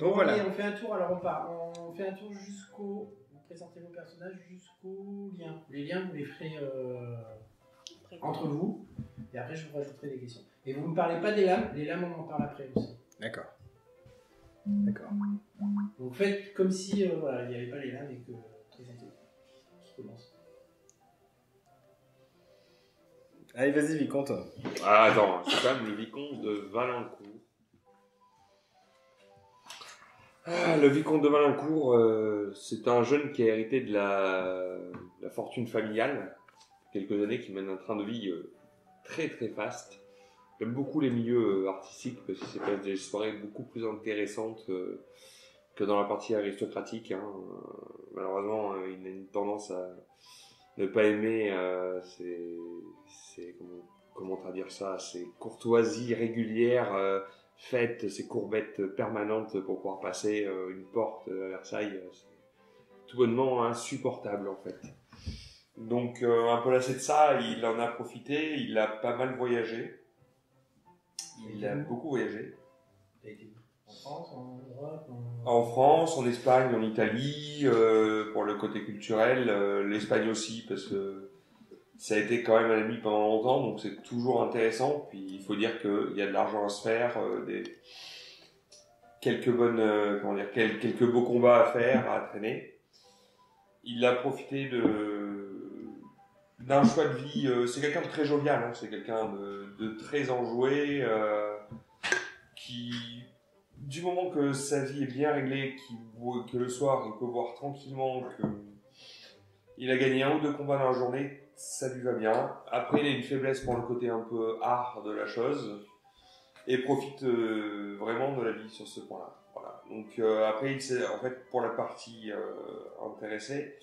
Donc voilà. On fait un tour, alors on fait un tour jusqu'au... Vous présentez vos personnages jusqu'aux liens. Les liens, vous les ferez entre vous, et après je vous rajouterai des questions. Et vous ne me parlez pas des lames, les lames on en parle après aussi. D'accord. Donc faites comme si voilà, il n'y avait pas les lames et que présentez. Qui commence? Allez, vas-y, Vicomte. Ah, attends, c'est quand même le vicomte de Valincourt. Le vicomte de Valincourt, c'est un jeune qui a hérité de la fortune familiale. Quelques années, qui mène un train de vie très très faste. J'aime beaucoup les milieux artistiques parce que c'est quand même des soirées beaucoup plus intéressantes que dans la partie aristocratique. Hein. Malheureusement, il a une tendance à ne pas aimer comment dire ça, ces courtoisies régulières faites, ces courbettes permanentes pour pouvoir passer une porte à Versailles. C'est tout bonnement insupportable en fait. Donc un peu lassé de ça, il en a profité, il a pas mal voyagé. Il a beaucoup voyagé. En France, en Europe, En France, en Espagne, en Italie, pour le côté culturel, l'Espagne aussi, parce que ça a été quand même un ami pendant longtemps, donc c'est toujours intéressant. Puis il faut dire qu'il y a de l'argent à se faire, quelques beaux combats à faire, à traîner. Il a profité d'un choix de vie. C'est quelqu'un de très jovial, hein, c'est quelqu'un de très enjoué, qui, du moment que sa vie est bien réglée, que le soir il peut boire tranquillement, qu'il a gagné 1 ou 2 combats dans la journée, ça lui va bien. Après, il a une faiblesse pour le côté un peu art de la chose et profite vraiment de la vie sur ce point-là. Voilà. Donc après, en fait, pour la partie intéressée,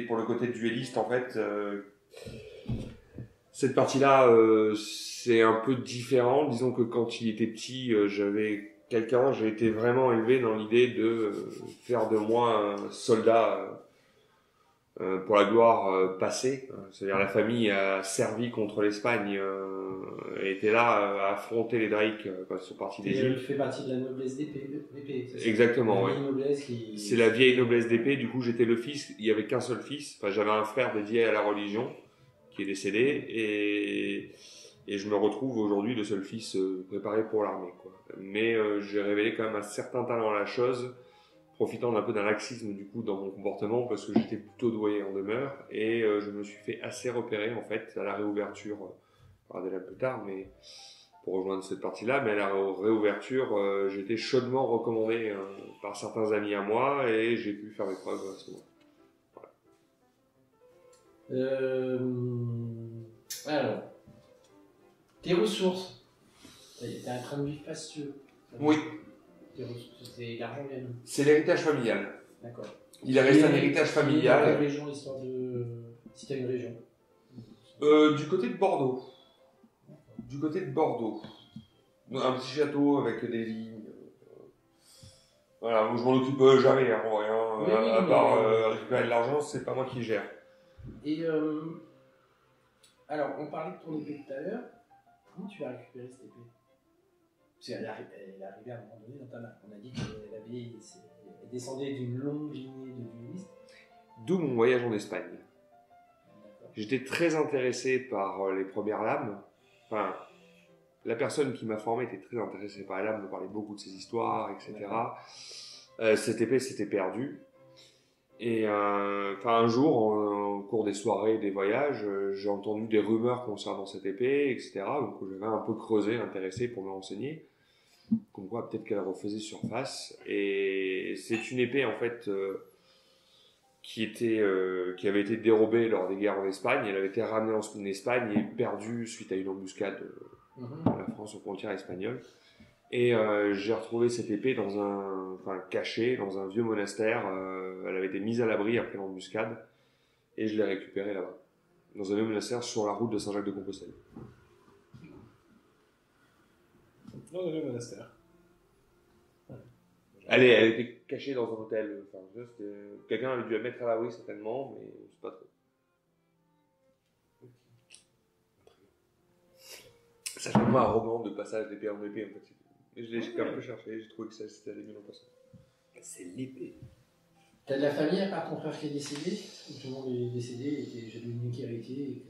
pour le côté duelliste, en fait, cette partie-là, c'est un peu différent. Disons que quand il était petit, j'ai été vraiment élevé dans l'idée de faire de moi un soldat pour la gloire passée. C'est-à-dire la famille a servi contre l'Espagne et était là à affronter les Drake quand ils sont partis d'Égypte. Il fait partie de la noblesse d'épée. Exactement, oui. Ouais. C'est la vieille noblesse d'épée. Du coup, j'étais le fils. Il y avait qu'un seul fils. Enfin, j'avais un frère dédié à la religion qui est décédé et je me retrouve aujourd'hui le seul fils préparé pour l'armée, quoi. Mais j'ai révélé quand même un certain talent à la chose, profitant d'un peu d'un laxisme du coup dans mon comportement parce que j'étais plutôt doué en demeure et je me suis fait assez repérer en fait à la réouverture, on verra plus tard, mais pour rejoindre cette partie-là, mais à la réouverture, j'étais chaudement recommandé par certains amis à moi et j'ai pu faire mes preuves à ce moment. Alors, tes ressources. T'as un train de vie fastueux. Oui. Tes ressources, c'est l'argent vient d'où? C'est l'héritage familial. D'accord. Il a resté un héritage familial. Quelle région, histoire de... Si t'as une région. Du côté de Bordeaux. Du côté de Bordeaux. Un petit château avec des vignes. Voilà, je m'en occupe jamais, hein, en vrai, hein. Oui, à part récupérer de l'argent, c'est pas moi qui gère. Et alors, on parlait de ton épée tout à l'heure. Comment tu vas récupérer cette épée? Parce qu'elle est arrivée à un moment donné dans ta main. On a dit qu'elle elle descendait d'une longue lignée de duellistes. D'où mon voyage en Espagne. J'étais très intéressé par les premières lames. Enfin, la personne qui m'a formé était très intéressée par les lames, me parlait beaucoup de ses histoires, etc. Cette épée s'était perdue. Et un jour, au cours des soirées, des voyages, j'ai entendu des rumeurs concernant cette épée, etc. Donc j'avais un peu creusé, intéressé pour me renseigner. Comme quoi, peut-être qu'elle refaisait surface. Et c'est une épée, en fait, qui avait été dérobée lors des guerres en Espagne. Elle avait été ramenée en Espagne et perdue suite à une embuscade de la France aux frontières espagnoles. Et j'ai retrouvé cette épée cachée dans un vieux monastère. Elle avait été mise à l'abri après l'embuscade et je l'ai récupérée là-bas, dans un vieux monastère sur la route de Saint-Jacques-de-Compostelle. Dans un vieux monastère. Elle était cachée dans un hôtel. Quelqu'un avait dû la mettre à l'abri certainement, mais c'est pas trop. Ça fait moins arrogant de passage d'épée en épée, en fait. Et j'ai quand même un peu cherché, j'ai trouvé que c'était allé mieux en passant. C'est l'épée. T'as de la famille à part ton frère qui est décédé? Ou tout le monde est décédé et que j'ai l'unique héritier et que...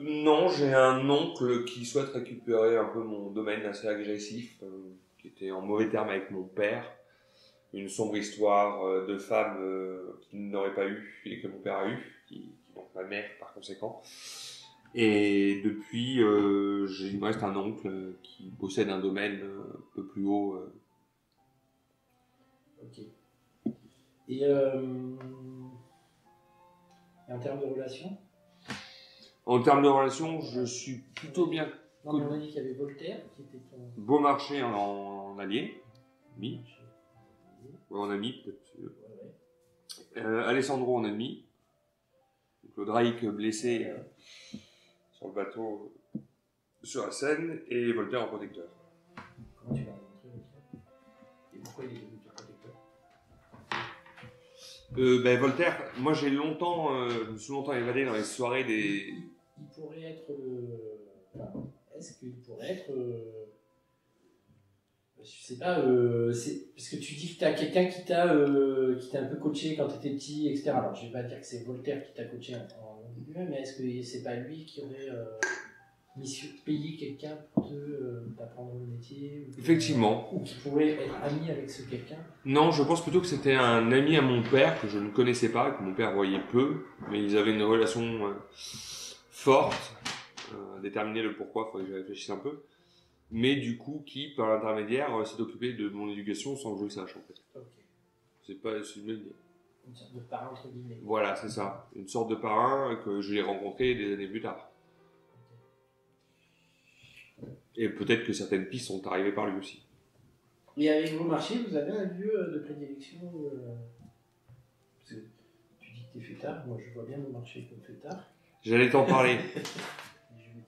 Non, j'ai un oncle qui souhaite récupérer un peu mon domaine assez agressif, qui était en mauvais terme avec mon père. Une sombre histoire de femme qu'il n'aurait pas eu et que mon père a eu, qui donc ma mère par conséquent. Et depuis, il me reste un oncle qui possède un domaine un peu plus haut. Ok. Et en termes de relations? En termes de relations, je suis plutôt bien. Non, mais on a dit qu'il y avait Voltaire qui était ton... Beaumarchais en allié, mi. Ouais, en ami peut-être. Ouais. Alessandro en ennemi. Donc, le Drake blessé sur le bateau sur la Seine et Voltaire en protecteur. Comment tu l'as rencontré, Voltaire? Et pourquoi il est devenu ton protecteur? Voltaire, moi je me suis longtemps évadé dans les soirées des... Il pourrait être enfin, est-ce qu'il pourrait être je sais pas, parce que tu dis que tu as quelqu'un qui t'a un peu coaché quand tu étais petit, etc. Alors je vais pas dire que c'est Voltaire qui t'a coaché en début, mais est-ce que c'est pas lui qui aurait payé quelqu'un pour t'apprendre le métier Effectivement. Ou qui pourrait être ami avec ce quelqu'un? Non, je pense plutôt que c'était un ami à mon père que je ne connaissais pas, que mon père voyait peu, mais ils avaient une relation forte, déterminer le pourquoi, il faudrait que je réfléchisse un peu. Mais du coup, qui, par l'intermédiaire, s'est occupé de mon éducation sans que je le sache, en fait. Ok. C'est une sorte de parrain, entre guillemets. Voilà, c'est ça. Une sorte de parrain que je l'ai rencontré des années plus tard. Et peut-être que certaines pistes sont arrivées par lui aussi. Et avec Beaumarchais, vous avez un lieu de prédilection parce que tu dis que t'es fêtard, moi je vois bien Beaumarchais comme fêtard. J'allais t'en parler.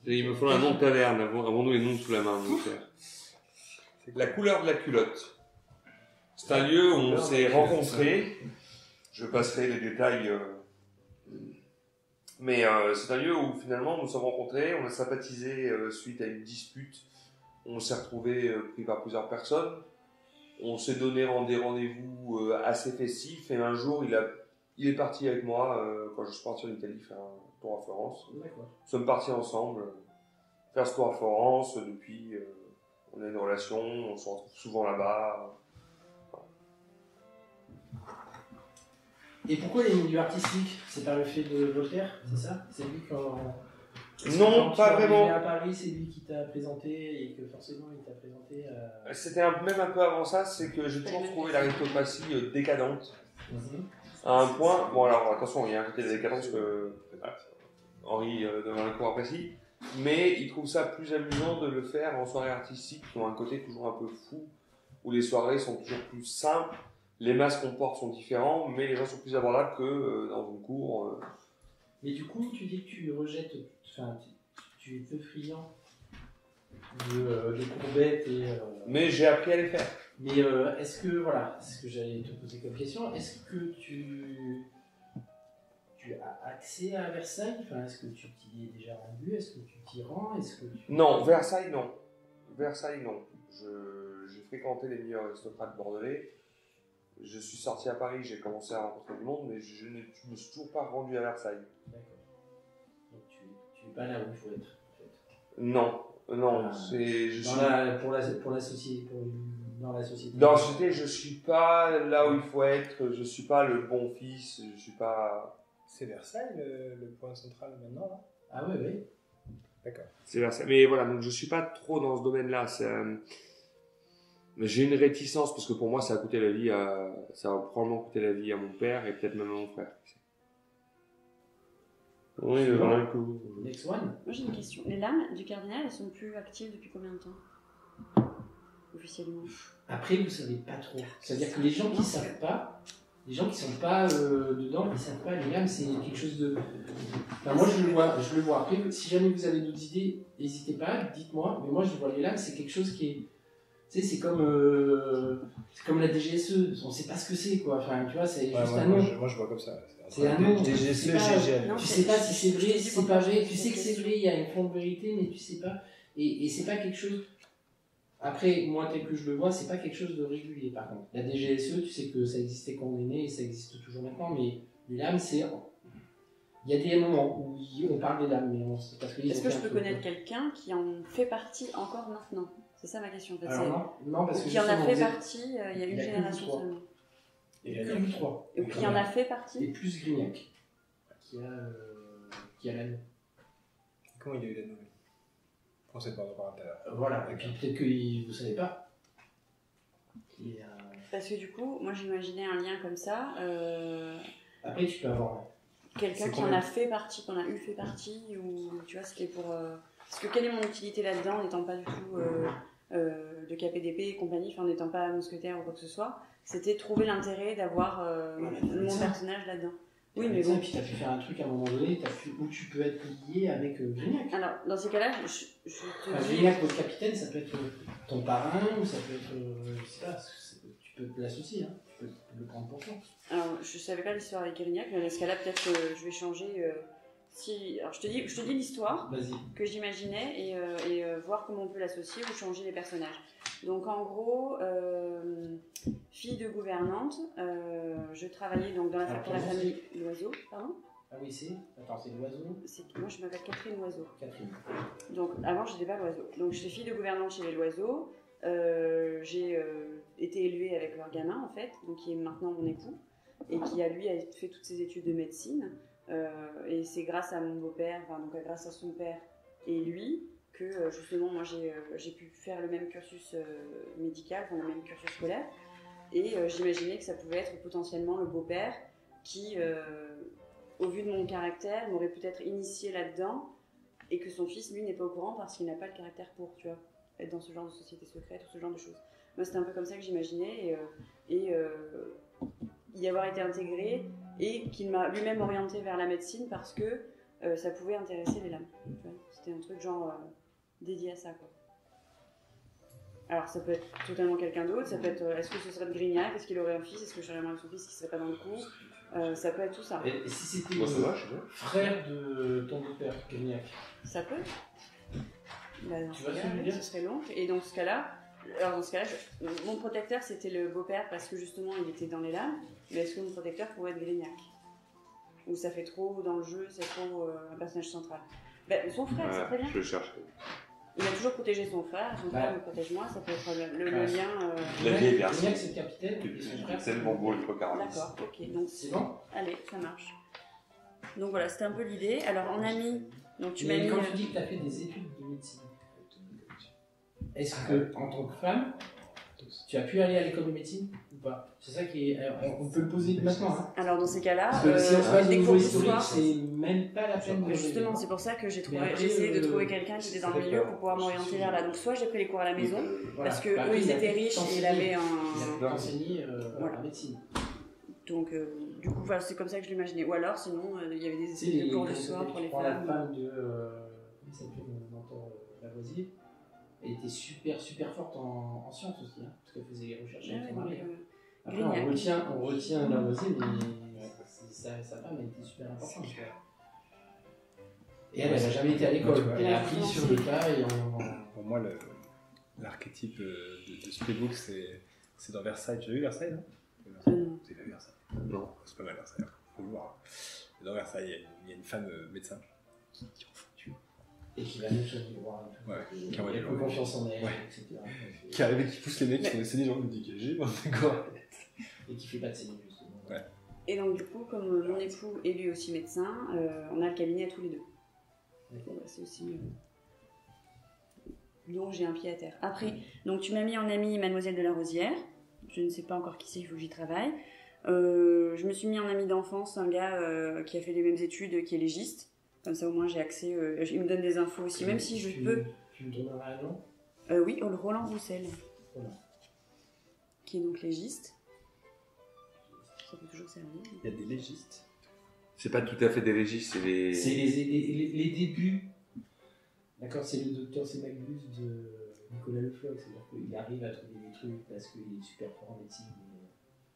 Il me faut un nom de taverne, avons-nous les noms sous la main, mon frère. La couleur de la culotte. C'est un lieu où on s'est rencontrés. Je passerai les détails. Mais c'est un lieu où finalement nous nous sommes rencontrés, on a sympathisé suite à une dispute. On s'est retrouvés pris par plusieurs personnes. On s'est donné des rendez-vous assez festifs. Et un jour, il est parti avec moi quand je suis parti en Italie faire un tour à Florence. D'accord. Nous sommes partis ensemble faire ce tour à Florence. Depuis, on a une relation, on se retrouve souvent là-bas. Et pourquoi les milieux artistiques? C'est par le fait de Voltaire, c'est ça? C'est lui quand... Non, pas vraiment. Quand tu es à Paris, c'est lui qui t'a présenté et que forcément il t'a présenté à... C'était même un peu avant ça, c'est que j'ai toujours trouvé l'aristocratie décadente. À un point, bon alors attention, il y a un côté de la décadence que Henri donne un cours apprécie, mais il trouve ça plus amusant de le faire en soirée artistique qui ont un côté toujours un peu fou, où les soirées sont toujours plus simples, les masques qu'on porte sont différents, mais les gens sont plus abordables que dans une cour. Mais du coup, tu dis que tu rejettes, enfin, tu es peu friand de courbettes et... Mais j'ai appris à les faire. Mais est-ce que, voilà, c'est ce que j'allais te poser comme question, est-ce que tu as accès à Versailles? Enfin, est-ce que tu t'y es déjà rendu? Est-ce que tu t'y rends? Non, Versailles, non. Versailles, non. J'ai fréquenté les meilleurs aristocrates bordelais. Je suis sorti à Paris, j'ai commencé à rencontrer du monde, mais je ne me suis toujours pas rendu à Versailles. D'accord. Donc tu n'es pas là où il faut être, en fait. Non, pour la société. Dans la société. Dans la société, je suis pas là où il faut être. Je suis pas le bon fils. Je suis pas. C'est Versailles le point central maintenant là. Ah oui, oui. D'accord. C'est Versailles. Mais voilà, donc je suis pas trop dans ce domaine-là. J'ai une réticence parce que pour moi, ça a coûté la vie ça va probablement coûter la vie à mon père et peut-être même à mon frère. Oui, un coup. Next one. Moi j'ai une question. Les lames du cardinal, elles sont plus actives depuis combien de temps? Officiellement. Après, vous savez pas trop. C'est-à-dire que les gens qui savent pas, les gens qui sont pas dedans, ils savent pas. Les lames, c'est quelque chose de. Enfin, moi, je le vois. Après, si jamais vous avez d'autres idées, n'hésitez pas, dites-moi. Mais moi, je vois les lames, c'est quelque chose qui est. Tu sais, c'est comme la DGSE. On sait pas ce que c'est, quoi. Enfin, tu vois, c'est juste un nom. Moi, je vois comme ça. C'est un nom. DGSE, GGL. Tu sais pas si c'est vrai, si c'est pas vrai. Tu sais que c'est vrai, il y a une fond de vérité, mais tu sais pas. Et c'est pas quelque chose. Après, moi, tel que je le vois, c'est pas quelque chose de régulier par contre. La DGSE, tu sais que ça existait quand on est né et ça existe toujours maintenant, mais les lames, c'est. Il y a des moments où on parle des lames, mais c'est parce que. Est-ce que je peux connaître quelqu'un qui en fait partie encore maintenant? C'est ça ma question en fait. Alors non, parce que. Qui en a fait partie il y a une génération seulement. Il y a que 3. Et qui en a fait partie? Et plus Grignac, qui a l'anneau. Comment il a eu l'anneau? On sait pas encore tout à l'heure. Voilà, et puis peut-être que vous savez pas. Parce que du coup, moi j'imaginais un lien comme ça. Après, tu peux avoir. Quelqu'un qui en a fait partie, qu'on a eu fait partie, ou tu vois, c'était pour. Parce que quelle est mon utilité là-dedans, n'étant pas du tout de KPDP et compagnie, enfin n'étant pas mousquetaire ou quoi que ce soit, c'était trouver l'intérêt d'avoir mon personnage là-dedans. Oui, mais bon. Et puis t'as pu faire un truc à un moment donné où tu peux être lié avec Grignac. Alors, dans ces cas-là, je te dis. Grignac, votre capitaine, ça peut être ton parrain, ou ça peut être. Je sais pas, tu peux l'associer, hein. Tu peux le prendre pour toi. Alors, je savais pas l'histoire avec Grignac, mais dans ce cas-là, peut-être que je vais changer. Alors, je te dis l'histoire que j'imaginais et voir comment on peut l'associer ou changer les personnages. Donc, en gros, fille de gouvernante, je travaillais donc dans la pour la famille Loiseau. Pardon? Ah oui, c'est Loiseau. Moi, je m'appelle Catherine Loiseau. Catherine. Donc, avant, je n'étais pas Loiseau. Donc, j'étais fille de gouvernante chez les Loiseaux. J'ai été élevée avec leur gamin, en fait, donc qui est maintenant mon époux, et qui, lui, a fait toutes ses études de médecine. Et c'est grâce à mon beau-père, enfin, donc grâce à son père et lui, que justement, moi, j'ai pu faire le même cursus médical, enfin, le même cursus scolaire. Et j'imaginais que ça pouvait être potentiellement le beau-père qui, au vu de mon caractère, m'aurait peut-être initié là-dedans, et que son fils, lui, n'est pas au courant parce qu'il n'a pas le caractère pour, tu vois, être dans ce genre de société secrète ou ce genre de choses. Moi, c'était un peu comme ça que j'imaginais, et y avoir été intégré, et qu'il m'a lui-même orienté vers la médecine parce que ça pouvait intéresser les lames. C'était un truc genre dédié à ça, quoi. Alors, ça peut être totalement quelqu'un d'autre, ça peut être est-ce que ce serait de Grignac, est-ce qu'il aurait un fils, est-ce que j'aurais avec son fils qui serait pas dans le coup, ça peut être tout ça. Et si c'était Moi, ça va, frère de ton beau-père, Grignac? Ça peut. Bah, dans Tu ce vois ce que cas-là, je veux dire? ce serait l'oncle. Et dans ce cas-là, mon protecteur c'était le beau-père parce que justement il était dans les lames. Mais est-ce que mon protecteur pourrait être Grignac? Ou ça fait trop dans le jeu, c'est trop un personnage central? Son frère, c'est très bien. Je le cherche. Il a toujours protégé son frère me protège moi, ça peut être le lien. La vieille version. Grignac, c'est le capitaine, et son frère, C'est le Bourbeau, le Cocarnis. D'accord, ok. Donc, c'est bon. allez, ça marche. Donc voilà, c'était un peu l'idée. Alors en ami, donc tu m'as Mais mis. quand tu dis que tu as fait des études de médecine, est-ce que, en tant que femme, tu as pu aller à l'école de médecine ou pas? C'est ça qui est. Alors, on peut le poser maintenant. Hein. Alors dans ces cas-là, Parce que si on se base au des niveau cours historique, d'histoire. c'est même pas la peine de. Justement, c'est pour ça que j'ai après, essayé de trouver quelqu'un qui était dans le milieu pour pouvoir m'orienter vers là. Donc soit j'ai pris les cours à la maison, parce que eux ils étaient riches et ils avaient Il a enseigné la médecine. Donc du coup voilà, c'est comme ça que je l'imaginais. Ou alors sinon il y avait des cours d'histoire pour les femmes. La femme de comment s'appelle mon mentor Lavoisier, elle était super forte en sciences aussi, hein, parce qu'elle faisait les recherches avec son mari. Après, on retient Lavoisier, mais sa femme elle était super importante. Et elle n'a jamais été à l'école. Elle a appris sur le tas et Pour moi, l'archétype de Spellbook, c'est dans Versailles. Tu as vu Versailles, non? C'est pas Versailles. Non. C'est pas mal Versailles. Faut le voir. Dans Versailles, il y a une femme médecin qui en fout, tu vois. Et qui va nous voir. Ouais. Qui a confiance en elle, etc. Qui arrive et qui pousse les mecs qui sont laissés des gens médicagés. D'accord. Et qui fait pas de série, justement. Ouais. Et donc du coup, comme mon époux est lui aussi médecin, on a le cabinet à tous les deux. Bon, bah, c'est aussi donc j'ai un pied à terre. Après, donc tu m'as mis en ami Mademoiselle de la Rosière. Je ne sais pas encore qui c'est, il faut que j'y travaille. Je me suis mis en ami d'enfance un gars qui a fait les mêmes études, qui est légiste. Comme ça au moins j'ai accès, il me donne des infos aussi, même si je peux. Tu me donneras un nom? Oui, le Roland Roussel, qui est donc légiste. Ça peut toujours servir. Il y a des légistes. C'est pas tout à fait des légistes, c'est les. C'est les débuts. D'accord, c'est le docteur Sémaglus de Nicolas Le Floch. C'est-à-dire qu'il arrive à trouver des trucs parce qu'il est super fort en médecine.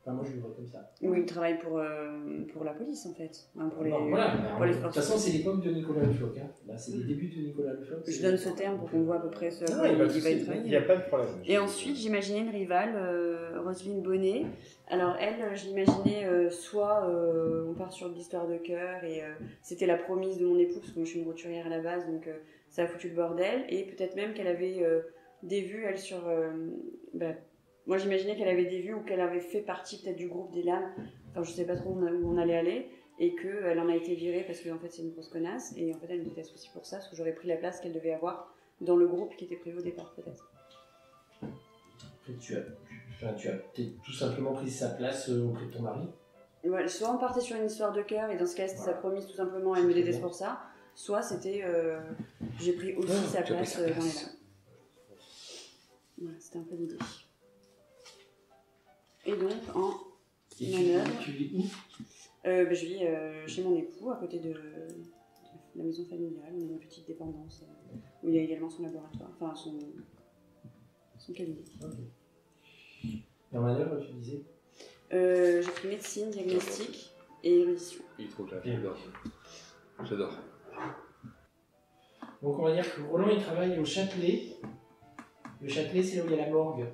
Enfin, moi, je le vois comme ça. Ou il travaille pour la police, en fait. Enfin, pour les, Non, voilà, pour les de toute forces. façon, c'est l'époque de Nicolas Le Floch. Hein. Là, c'est les débuts de Nicolas Le Floch. Je donne ce terme pour qu'on voit à peu près ce Non, à il quoi va il va y il n'y travailler. a pas de problème. Et ensuite, j'imaginais une rivale, Roselyne Bonnet. Alors elle, je l'imaginais soit on part sur de l'histoire de cœur et c'était la promise de mon époux, parce que moi je suis une roturière à la base, donc ça a foutu le bordel. Et peut-être même qu'elle avait des vues, elle, sur... moi j'imaginais qu'elle avait des vues ou qu'elle avait fait partie peut-être du groupe des lames. Enfin, je sais pas trop où on allait aller. Et qu'elle en a été virée parce qu'en fait c'est une grosse connasse. Et en fait elle me déteste aussi pour ça, parce que j'aurais pris la place qu'elle devait avoir dans le groupe qui était prévu au départ, peut-être. Tu as peut-être tout simplement pris sa place auprès de ton mari. Ouais, soit on partait sur une histoire de cœur, et dans ce cas c'était sa promise tout simplement, elle me déteste pour ça. Soit c'était j'ai pris aussi sa place dans les lames. Voilà, c'était un peu l'idée. Et donc en manœuvre, tu vis où? je vis chez mon époux, à côté de la maison familiale. On a une petite dépendance où il y a également son laboratoire, enfin son cabinet. Okay. Et en manœuvre, tu disais? J'ai pris médecine, diagnostic et érudition. Il est trop clair, j'adore. J'adore. Donc on va dire que Roland il travaille au Châtelet. Le Châtelet, c'est là où il y a la morgue.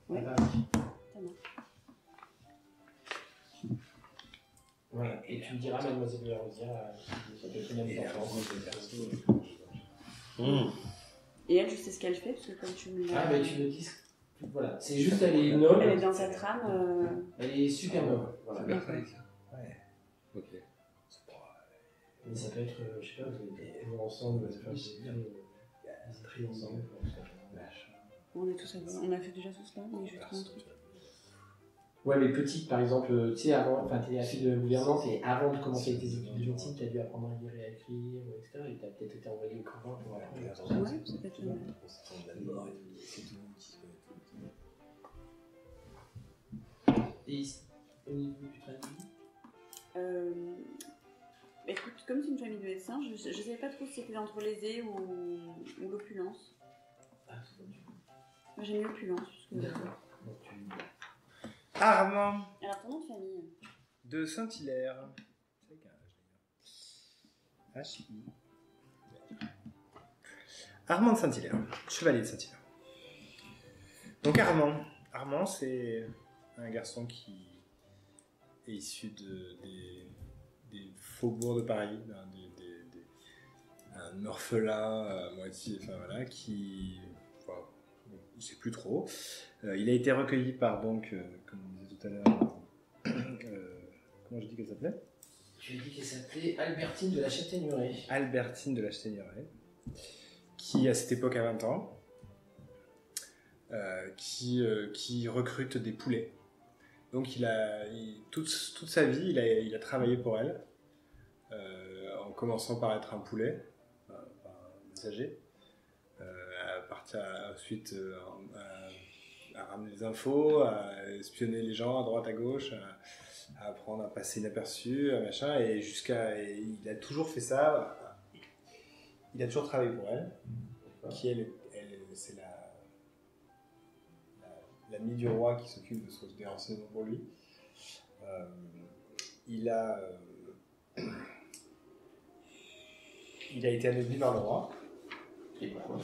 Ouais. À Paris. Voilà. Et tu me diras, mademoiselle de la Rosière, ça peut être une importance. Et elle, je sais ce qu'elle fait, parce que comme tu me l'as... Ah, bah tu me dis. Voilà, c'est juste, elle est noble. Elle est dans sa trame. Elle est super noble. Voilà. Ouais. Ok. Mais ça peut être, je sais pas, vous avez des ensemble, ça peut être très ensemble. On est tous on a fait déjà tout cela, mais je vais trouver un truc. Ouais, mais petite, par exemple, tu sais, avant, enfin, tu as fait de la gouvernance et avant de commencer tes études de médecine, tu as dû apprendre à lire et à écrire, etc. Et tu as peut-être été envoyé au couvent pour apprendre. Ouais, ça peut être une... Et au niveau du train de vie Écoute, comme c'est une famille de médecins, je ne savais pas trop si c'était entre l'aisée ou l'opulence. Ah, c'est bon, du coup. Moi j'aime l'opulence. D'accord. Donc, Armand Alors ton nom de famille? de Saint-Hilaire. C'est qu'un H. Armand de Saint-Hilaire, chevalier de Saint-Hilaire. Donc Armand, c'est un garçon qui est issu des faubourgs de Paris, un orphelin à moitié, enfin voilà, qui, enfin, on ne sait plus trop. Il a été recueilli par, donc, comme on disait tout à l'heure, comment j'ai dit qu'elle s'appelait? Tu as dit qu'elle s'appelait Albertine de la Châtaigneraie. Albertine de la Châtaigneraie, qui à cette époque a 20 ans, qui recrute des poulets. Donc toute sa vie, il a travaillé pour elle, en commençant par être un poulet, par un messager, à partir ensuite à ramener des infos, à espionner les gens à droite à gauche, à apprendre à passer inaperçu, machin, et il a toujours fait ça. Il a toujours travaillé pour elle, qui c'est l'amie du roi qui s'occupe de des renseignements pour lui. Il a été anobli par le roi. Et pourquoi?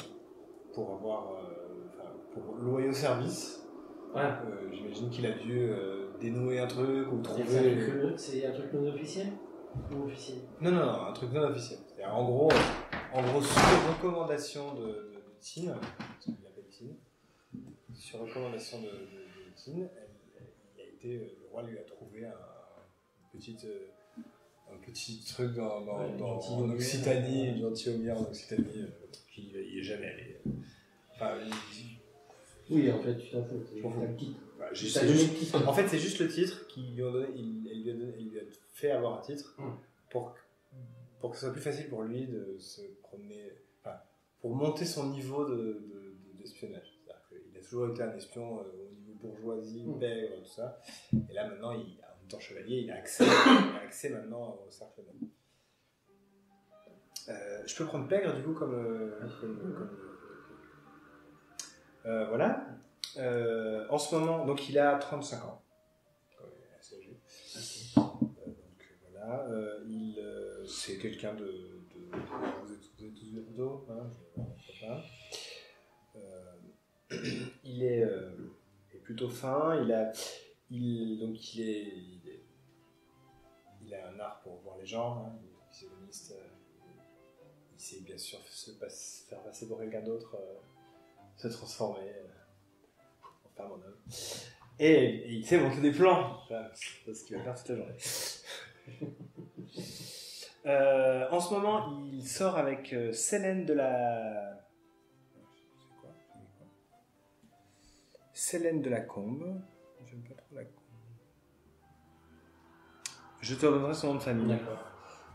Pour loyaux service. Ouais. J'imagine qu'il a dû dénouer un truc ou trouver... C'est un truc non officiel ou officiel? Non, un truc non officiel. C'est-à-dire, en gros, sur recommandation de Tine, parce qu'il l'appelle Tine, sur recommandation de Tine, le roi lui a trouvé un petit truc en Occitanie, une gentilhommière en Occitanie, qui n'y est jamais allé. Enfin, oui, en fait, tu t'en fous. C'est un titre. En fait, c'est juste le titre qui lui a donné. Il lui a fait avoir un titre pour que ce soit plus facile pour lui de se promener. Enfin, pour monter son niveau d'espionnage. C'est-à-dire qu'il a toujours été un espion au niveau bourgeoisie, pègre, tout ça. Et là, maintenant, en tant chevalier, il a accès maintenant au cercle noble. Je peux prendre pègre du coup comme voilà. En ce moment, donc il a 35 ans. c'est quelqu'un de vous êtes tous des photos, hein, je sais pas. Il est plutôt fin, il a un art pour voir les gens, hein, il est violoniste, il sait bien sûr faire passer pour quelqu'un d'autre, se transformer en femme, en homme. Et il sait monter des plans, c'est ce qu'il va faire toute la journée. En ce moment, il sort avec Célène de la... Célène de la Combe. J'aime pas trop la Combe. Je te redonnerai son nom de famille. D'accord.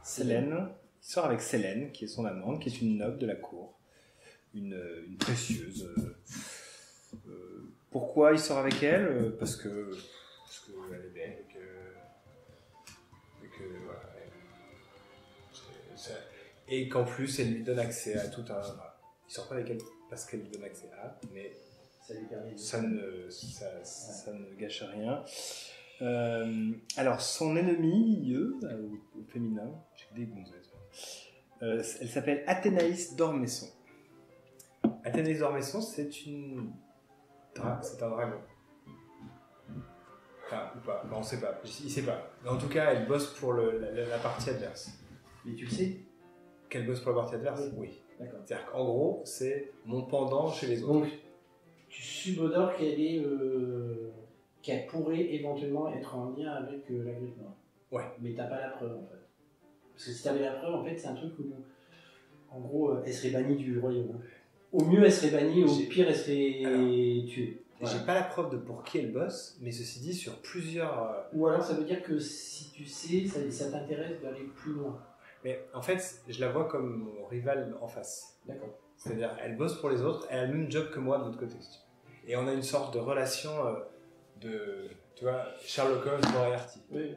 Célène. Il sort avec Célène, qui est son amante, qui est une noble de la cour. Une précieuse. Pourquoi il sort avec elle ? Parce que elle est belle et que voilà. Et qu'en plus, elle lui donne accès à tout un... Il sort pas avec elle parce qu'elle lui donne accès à, mais ça lui permet de... ça ne gâche rien. Alors, son ennemi, au féminin, j'ai des gonzesses. Elle s'appelle Athénaïs d'Ormesson. Athénaïs d'Ormesson, c'est un dragon. Enfin, ou pas, on sait pas, il sait pas. Mais en tout cas, elle bosse pour la partie adverse. Mais tu le sais ? Qu'elle bosse pour la partie adverse ? Oui. D'accord. C'est-à-dire qu'en gros, c'est mon pendant chez les autres. Donc, tu subodores qu'elle pourrait éventuellement être en lien avec la grippe noire. Ouais. Mais t'as pas la preuve en fait. Parce que si t'avais la preuve, en fait, c'est un truc où, en gros, elle serait bannie du royaume. Au mieux, elle serait bannie, au pire, elle serait tuée. Voilà. J'ai pas la preuve de pour qui elle bosse, mais ceci dit, sur plusieurs... Ou alors, ça veut dire que si tu sais, ça t'intéresse d'aller plus loin. Mais en fait, je la vois comme mon rival en face. D'accord. C'est-à-dire, elle bosse pour les autres, elle a le même job que moi de l'autre côté. Et on a une sorte de relation de, tu vois, Sherlock Holmes, Moriarty. Oui.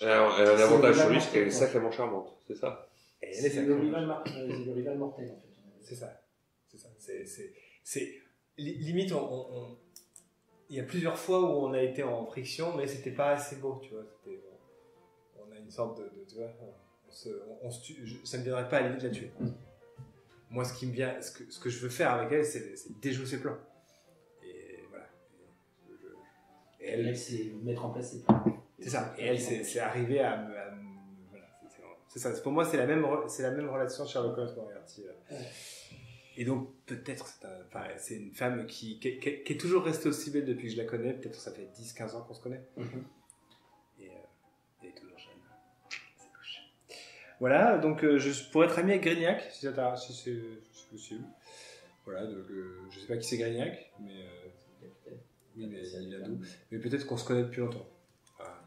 Elle a un avantage sur lui, c'est qu'elle est sacrément charmante, c'est ça. Et elle est C'est le rival mortel en fait. C'est ça. C'est limite, il y a plusieurs fois où on a été en friction, mais c'était pas assez beau, tu vois. On a une sorte de tu vois, on se tue, ça me viendrait pas à l'idée de la tuer. Moi, ce qui me vient, ce que je veux faire avec elle, c'est déjouer ses plans. Et voilà. Et elle, c'est mettre en place ses plans. C'est ça. Et elle, c'est arriver à me voilà. C'est ça. Pour moi, c'est la même relation Sherlock Holmes Moriarty. Ouais. Et donc, peut-être, c'est une femme qui est toujours restée aussi belle depuis que je la connais. Peut-être que ça fait 10-15 ans qu'on se connaît. Et elle est toujours jeune. C'est louche. Voilà, donc je pourrais être ami avec Grignac, si c'est possible. Voilà, donc je sais pas qui c'est Grignac, mais oui, mais il a d'où. Mais peut-être qu'on se connaît depuis longtemps.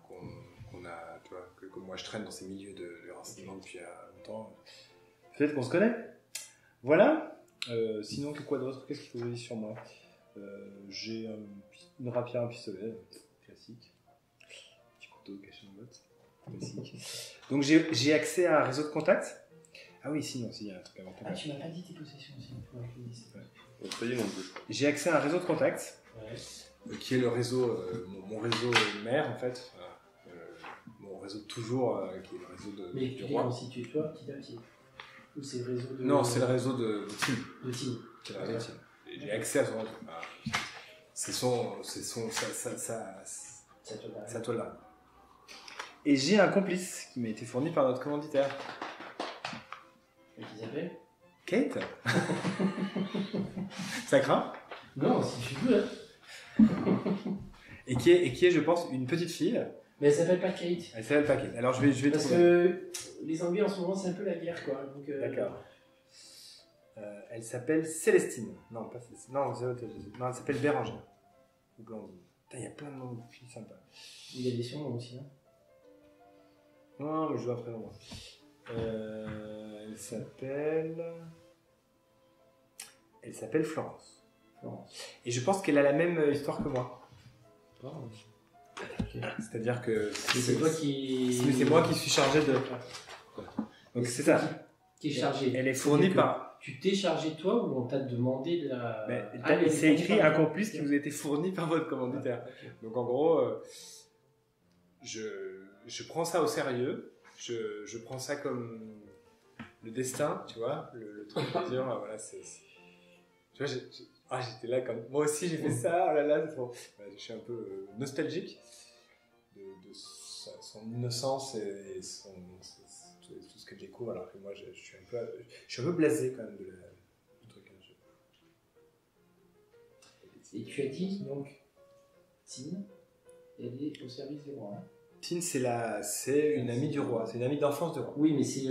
Qu'on a, tu vois, que moi je traîne dans ces milieux de renseignement depuis longtemps. Peut-être qu'on se connaît. Voilà. Sinon, quoi d'autre ? Qu'est-ce qu'il faut dire sur moi ? J'ai une rapière, un pistolet, classique. Petit couteau caché dans l'autre, classique. Donc j'ai accès à un réseau de contacts. Ah oui, sinon, il y a un truc avant. Ah, tu m'as pas dit tes possessions aussi. Ça y est non plus. J'ai accès à un réseau de contacts, qui est le réseau, mon réseau mère en fait. Mon réseau de toujours, qui est le réseau de. Mais tu l'es constitué toi, petit à petit. Ou c'est le réseau de... Non, c'est le réseau de Tim. De Tim. C'est le réseau de Tim. J'ai accès à son réseau. C'est sa toile là. Et j'ai un complice qui m'a été fourni par notre commanditaire. Et qui s'appelle Kate. Ça craint ? Non, si tu veux. Et qui est, je pense, une petite fille. Mais elle s'appelle pas Kate. Elle s'appelle pas Kate. Alors je vais parce trouver. Que les Anglais en ce moment c'est un peu la guerre quoi. Donc, D'accord. Elle s'appelle Célestine. Non, pas Célestine. Non, elle s'appelle Bérangère. Ou Blandine. Il y a plein de noms de filles sympas. Il y a des surnoms aussi, hein. Non, mais je vois après moi. Elle s'appelle Florence. Et je pense qu'elle a la même histoire que moi. Oh. Okay. C'est-à-dire que c'est toi qui... C'est moi qui suis chargé de... Donc c'est ça. Qui est chargé. Elle est fournie par... Tu t'es chargé toi ou on t'a demandé de la... c'est écrit un complice qui vous a été fourni par votre commanditaire. Okay. Donc en gros, je prends ça au sérieux je prends ça comme le destin, tu vois, le truc de dire, voilà, tu vois, j'étais là quand moi aussi j'ai fait ça, oh là là, c'est trop. Ouais, je suis un peu nostalgique de son innocence et tout ce que je découvre, alors que moi je suis un peu blasé quand même du truc. Et tu as dit donc, Tine, elle est au service du roi. Hein. Tine, c'est une amie du roi, c'est une amie d'enfance du roi. Oui, mais c'est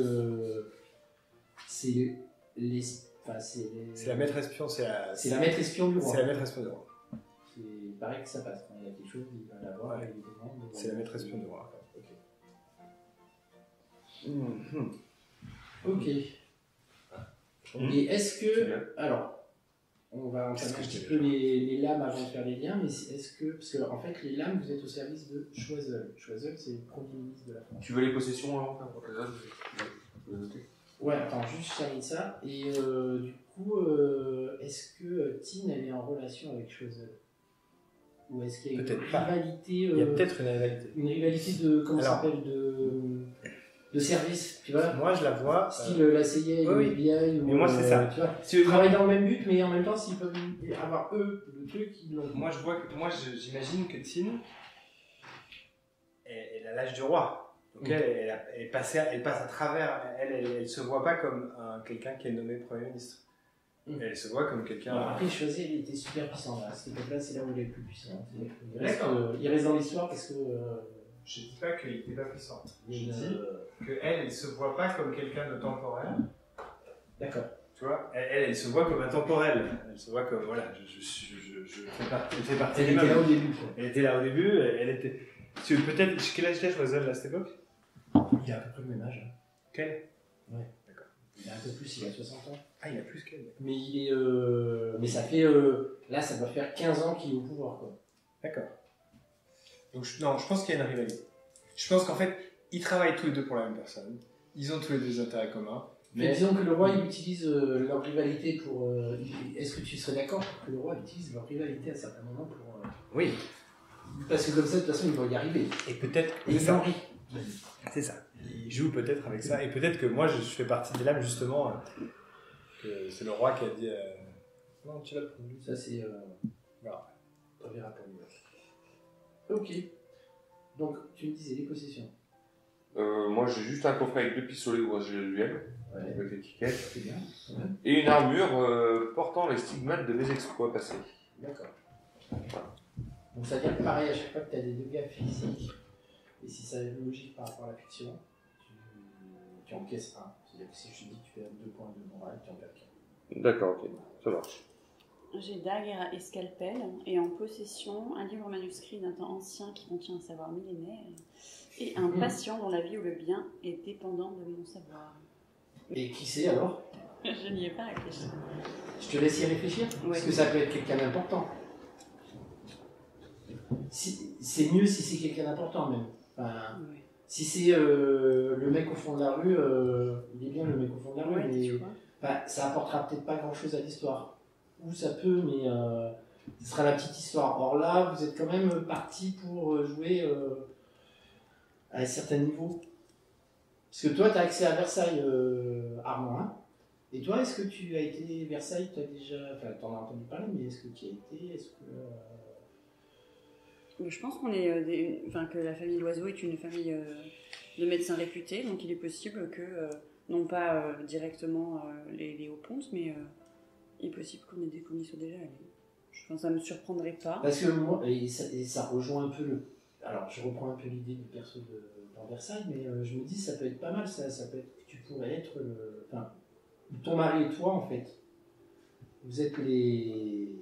la maître espion, c'est la maître espion du roi. C'est la maître espion du roi. Il paraît que ça passe. Quand il y a quelque chose, il va la voir et il demande. C'est la maître espion du roi. Ok. Et est-ce que. Alors, on va entamer un petit peu les lames avant de faire les liens, mais est-ce que. Parce que, en fait, les lames, vous êtes au service de Choiseul. Choiseul, c'est le Premier ministre de la France. Tu veux les possessions avant de faire le noter? Ouais, attends, juste je termine ça. Et du coup, est-ce que Tine, elle est en relation avec Choiseul? Ou est-ce qu'il y a une rivalité Il y a peut-être une rivalité. Une rivalité de. Comment ça s'appelle de service, tu vois. Moi, je la vois. Style la CIA, le FBI. Mais moi, c'est ça. Tu vois, ils travaillent dans le même but, mais en même temps, s'ils peuvent avoir eux le truc, ils l'ont. Moi, j'imagine que Tine, elle a l'âge du roi. Donc elle passe à travers. Elle se voit pas comme quelqu'un qui est nommé Premier ministre. Elle se voit comme quelqu'un. Alors après, Choiseul, il était super puissant. Là. Cette époque-là, c'est là où il est le plus puissant. Il reste dans l'histoire parce que. Je dis pas qu'il était pas puissant. Je dis qu'elle se voit pas comme quelqu'un de temporel. D'accord. Tu vois, elle se voit comme intemporelle. Elle se voit comme, voilà, elle fait partie Elle était là au début. Quoi. Elle était là au début, elle était. Peut-être, quel âge il a Choiseul à cette époque? Il a à peu près le même âge. Quel? Ouais. D'accord. Il a un peu plus, il a 60 ans. Ah, il a plus qu'elle. Mais il est. Mais ça fait. Là, ça doit faire 15 ans qu'il est au pouvoir, quoi. D'accord. Donc, je pense qu'il y a une rivalité. Je pense qu'en fait, ils travaillent tous les deux pour la même personne. Ils ont tous les deux des intérêts communs. Mais disons que le roi, il utilise leur rivalité pour. Est-ce que tu serais d'accord que le roi utilise leur rivalité à certains moments pour. Oui. Parce que comme ça, de toute façon, ils vont y arriver. Et peut-être. Et ils en rient. C'est ça. Il joue peut-être avec ça. Et peut-être que moi, je fais partie des lames, justement, que c'est le roi qui a dit. Non, tu vas le prendre. Ça, c'est. Voilà. On verra pour lui. Ok. Donc, tu me disais les possessions. Moi, j'ai juste un coffret avec 2 pistolets ou un gilet de duel, avec l'étiquette. C'est bien. Et une armure portant les stigmates de mes exploits passés. D'accord. Donc, ça veut dire que pareil, à chaque fois que tu as des dégâts physiques, et si ça est logique par rapport à la fiction, tu encaisses 1. C'est-à-dire que si je te dis que tu fais 2 points de morale, tu en perds 4. D'accord, ok. Ça marche. J'ai dague et scalpel et en possession un livre manuscrit d'un temps ancien qui contient un savoir millénaire et un patient dont la vie ou le bien est dépendant de mon savoir. Et qui c'est alors? Je n'y ai pas réfléchi. Je te laisse y réfléchir parce que ça peut être quelqu'un d'important. C'est mieux si c'est quelqu'un d'important même. Enfin, si c'est le mec au fond de la rue, il est bien le mec au fond de la rue, mais ça apportera peut-être pas grand-chose à l'histoire. Ou ça peut, mais ce sera la petite histoire. Or là, vous êtes quand même parti pour jouer à un certain niveau. Parce que toi, tu as accès à Versailles, Armand. Hein, et toi, est-ce que tu as été Versailles? Tu as déjà. Enfin, tu en as entendu parler, mais est-ce que tu y as été? Est-ce que. Je pense qu'on est. Que la famille Loiseau est une famille de médecins réputés, donc il est possible que, non pas directement les Hauts-Ponts, mais. Il est possible qu'on y soit déjà allé. Ça ne me surprendrait pas. Parce que moi, et ça rejoint un peu le. Alors, je reprends un peu l'idée du perso dans Versailles, mais je me dis, ça peut être pas mal, ça peut être que tu pourrais être. Enfin, ton mari et toi, en fait, vous êtes les.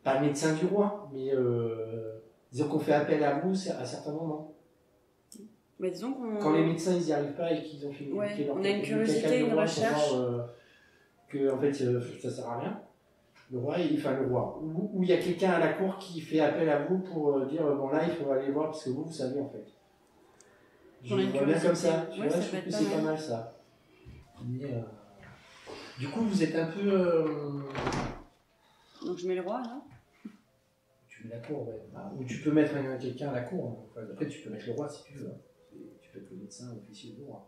Pas médecins du roi, mais disons qu'on fait appel à vous à certains moments. Mais disons qu'on. Quand les médecins ils n'y arrivent pas et qu'ils ont fait on a une curiosité, une recherche. Que en fait ça sert à rien. Le roi, où il y a quelqu'un à la cour qui fait appel à vous pour dire bon là il faut aller voir parce que vous savez en fait. Je le vois bien comme ça. Tu vois, je trouve que c'est pas mal ça. Mais, du coup vous êtes un peu. Donc je mets le roi là. Tu mets la cour, ouais. Ou tu peux mettre quelqu'un à la cour. Après tu peux mettre le roi si tu veux. Tu peux te le médecin officieux de droit.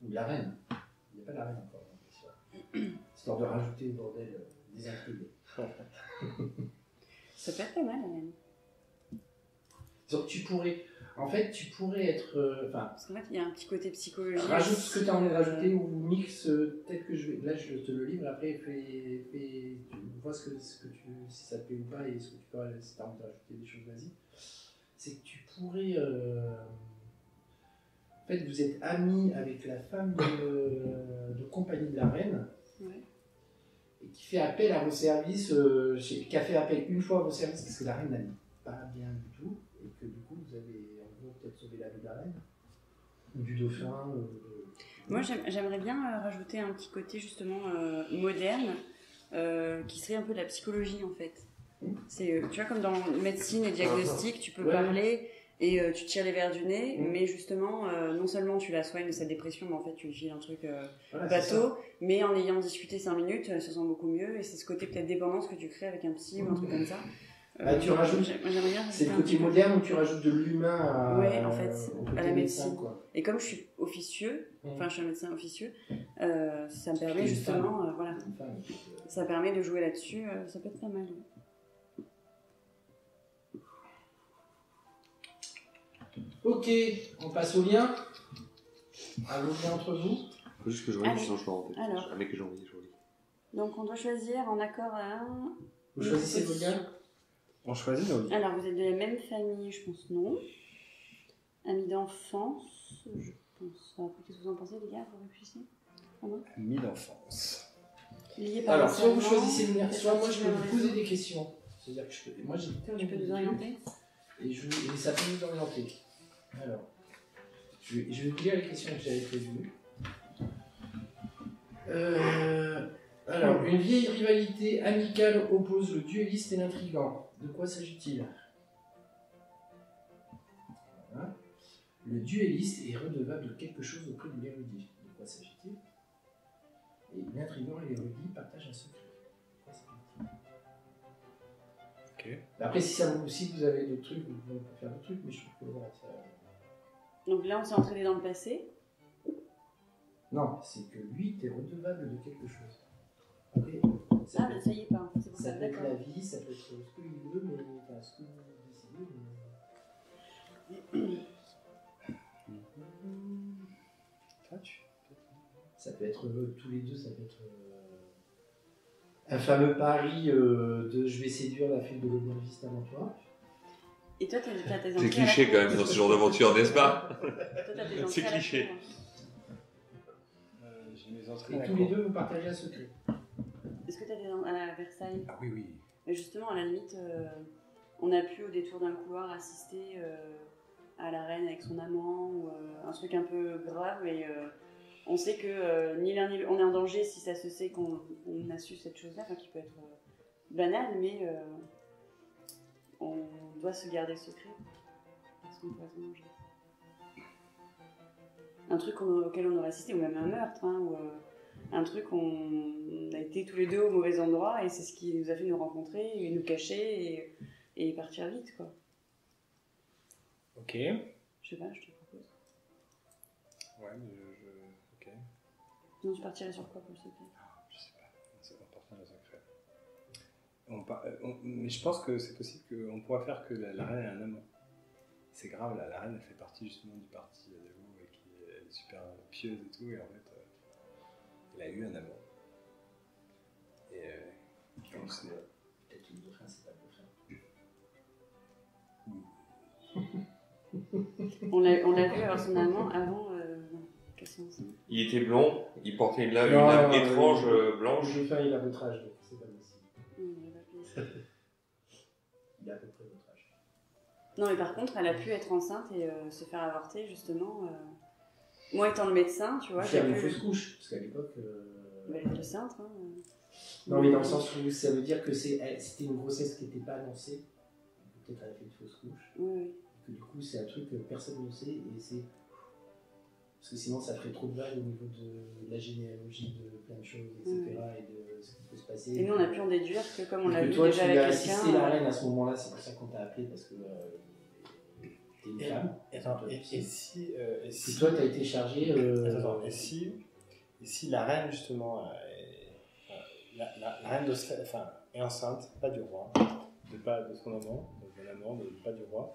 Ou de la reine. Il n'y a pas de la reine encore dans l'histoire. Histoire de rajouter au bordel des intrigues. Ça peut être pas mal, même. Donc tu pourrais être. Parce qu'en fait, il y a un petit côté psychologique. Rajoute ce que tu as envie de rajouter ou mixe. Peut-être que je vais. Là, je te le livre. Après, tu vois ce que tu, si ça te plaît ou pas et ce que tu peux. Si tu as envie de rajouter des choses, vas-y. C'est que tu pourrais. En fait, vous êtes amis avec la femme de compagnie de la reine. Ouais. Et qui fait appel à vos services. Qui a fait appel une fois à vos services parce que la reine n'allait pas bien du tout. Et que du coup, vous avez en gros peut-être sauvé la vie de la reine. Ou du dauphin. Moi, j'aimerais bien rajouter un petit côté justement moderne, qui serait un peu de la psychologie en fait. C'est, tu vois, comme dans médecine et diagnostic, tu peux parler et tu tires les verres du nez, mais justement, non seulement tu la soignes sa dépression, mais en fait tu lui files un truc bateau, mais en ayant discuté 5 minutes, elle se sent beaucoup mieux, et c'est ce côté peut-être dépendance que tu crées avec un psy ou un truc comme ça. Tu rajoutes, c'est le côté moderne où tu rajoutes de l'humain à, en fait, à la médecine. Quoi. Et comme je suis officieux, je suis un médecin officieux, ça me permet justement, ça permet de jouer là-dessus, ça peut être pas mal. Ok, on passe au lien. À vos liens entre vous. Faut juste que je relis, sinon je vais en tête. Alors. Un mec que j'ai envoyé, je relis. Donc on doit choisir en accord à un. Vous choisissez vos liens. On choisit nos liens. Alors vous êtes de la même famille, je pense non. Amis d'enfance, je pense. Après, qu'est-ce que vous en pensez, les gars? Vous réfléchissez? Amis d'enfance. Liés par Alors, un soit vous serment, choisissez le lien, soit moi je peux vous réseau. poser des questions. C'est-à-dire que moi j'ai Tu peux nous orienter? Et ça peut nous orienter. Alors, je vais vous lire les questions que j'avais prévues. Alors, une vieille rivalité amicale oppose le duelliste et l'intrigant. De quoi s'agit-il? Voilà. Le duelliste est redevable de quelque chose auprès de l'érudit. De quoi s'agit-il? Et l'intrigant et l'érudit partagent un secret. De quoi s'agit-il? Ok. Après, si vous avez d'autres trucs, vous pouvez faire d'autres trucs, mais je trouve que voilà, ça... Donc là, on s'est entraîné dans le passé. Non, c'est que lui, t'es redevable de quelque chose. Après, Ça y est pas. C'est pour ça ça, peut être d'accord. la vie, ça peut être ce qu'il veut, mais enfin, ce que vous décidez. Ça peut être tous les deux, ça peut être un fameux pari de je vais séduire la fille de l'aubergiste avant toi. Et toi, t'as tes C'est entrées cliché à la quand même dans ce genre d'aventure, n'est-ce pas? Toi, t'as tes entrées C'est à la cliché. cour. J'ai mes entrées Et à la tous les cour. deux, vous partagez un secret. Est-ce que t'as des entrées à Versailles? Ah oui, oui. Mais justement, à la limite, on a pu au détour d'un couloir assister à la reine avec son amant ou un truc un peu grave, et on sait que ni l'un ni l'autre, on est en danger si ça se sait qu'on a su cette chose-là, enfin, qui peut être banale, mais on doit se garder le secret parce qu'on pourrait être en danger. Un truc auquel on aurait assisté, ou même un meurtre, hein, ou un truc où on a été tous les deux au mauvais endroit et c'est ce qui nous a fait nous rencontrer et nous cacher et partir vite, quoi. Ok. Je sais pas, je te propose. Ouais, mais ok. Donc tu partirais sur quoi pour le secret? Je sais pas. C'est important le secret. Mais je pense que c'est possible qu'on pourra faire que la reine ait un amant. C'est grave, la reine elle fait partie justement du parti des loups et qui est super pieuse et tout, et en fait elle a eu un amant. Et donc c'est... Peut-être une dauphin, c'est pas le dauphin. On l'a vu avoir son amant avant qu'elle soit enceinte. Il était blond, il portait une Non, lame non, étrange blanche. Le dauphin, il a votre âge, donc c'est pas possible. On l'a pas fait ça. Il a à peu près votre âge. Non, mais par contre, elle a pu être enceinte et se faire avorter, justement. Moi, étant le médecin, tu vois, Faire j'ai une pu... fausse couche, parce qu'à l'époque... Elle était enceinte, hein. Non, mais dans le sens où ça veut dire que c'était une grossesse qui n'était pas annoncée. Peut-être elle a fait une fausse couche. Oui. Que du coup, c'est un truc que personne ne sait. Et c'est... Parce que sinon, ça ferait trop de vagues au niveau de la généalogie, de plein de choses, etc. Et de ce qui peut se passer. Et nous, on a pu en déduire que comme on l'a vu toi, déjà tu avec as assisté quelqu'un... la reine à ce moment-là, c'est pour ça qu'on t'a appelé, parce que t'es une femme. Et si... Si toi, t'as été chargé... et si la reine, justement, la reine est enceinte, pas du roi, de son amant, de l'amant, pas du roi,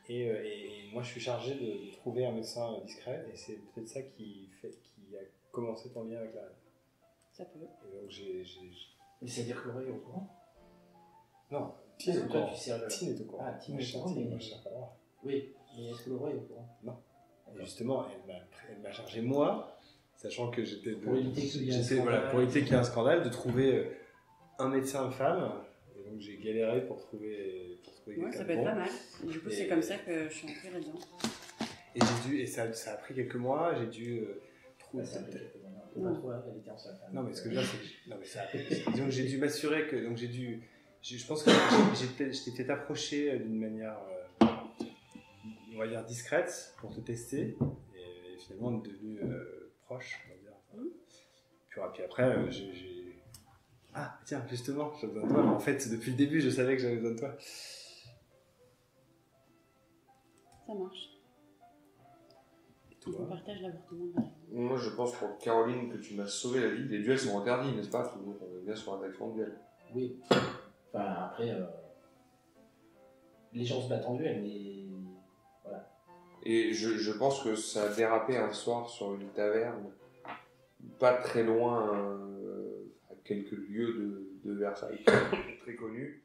et moi je suis chargé de trouver un médecin discret, et c'est peut-être ça qui a commencé ton lien avec la reine. Ça peut. Et donc Mais c'est-à-dire que le roi est au courant? Non, Tine est au courant. Tine est au courant. Ah, Tine est au courant, mais... Moi, je cherche pas le roi. Oui, mais est-ce que le roi est au courant? Non. Et justement, elle m'a chargé, moi, sachant que j'étais... Pour éviter qu'il y ait un Voilà, scandale. pour éviter qu'il y ait un scandale, de trouver un médecin femme. Et donc j'ai galéré pour trouver Ouais, quelqu'un ça de peut être bon. pas mal. Et du coup, c'est comme ça que je suis entrée là-dedans. Et ça a pris quelques mois, j'ai dû trouver... Ça fait quelques mois. Pas trop, elle était enceinte. Non, mais ce que je veux dire, c'est que... Non, mais ça a pris... Donc j'ai dû m'assurer que... Donc j'ai dû... Je pense que j'étais peut-être approché d'une manière, on va dire, discrète pour te tester. Et finalement, on est devenu proche, on va dire. Puis après, j'ai... Ah, tiens, justement, j'ai besoin de toi. En fait, depuis le début, je savais que j'avais besoin de toi. Ça marche. Et toi? On partage l'avortement de la reine. Moi, je pense pour Caroline que tu m'as sauvé la vie. Les duels sont interdits, n'est-ce pas? Toujours, on est bien sur un action de duel. Oui. Enfin, après, les gens se battent en duel, mais voilà. Et je pense que ça a dérapé un soir sur une taverne, pas très loin, à quelques lieues de Versailles, très connu.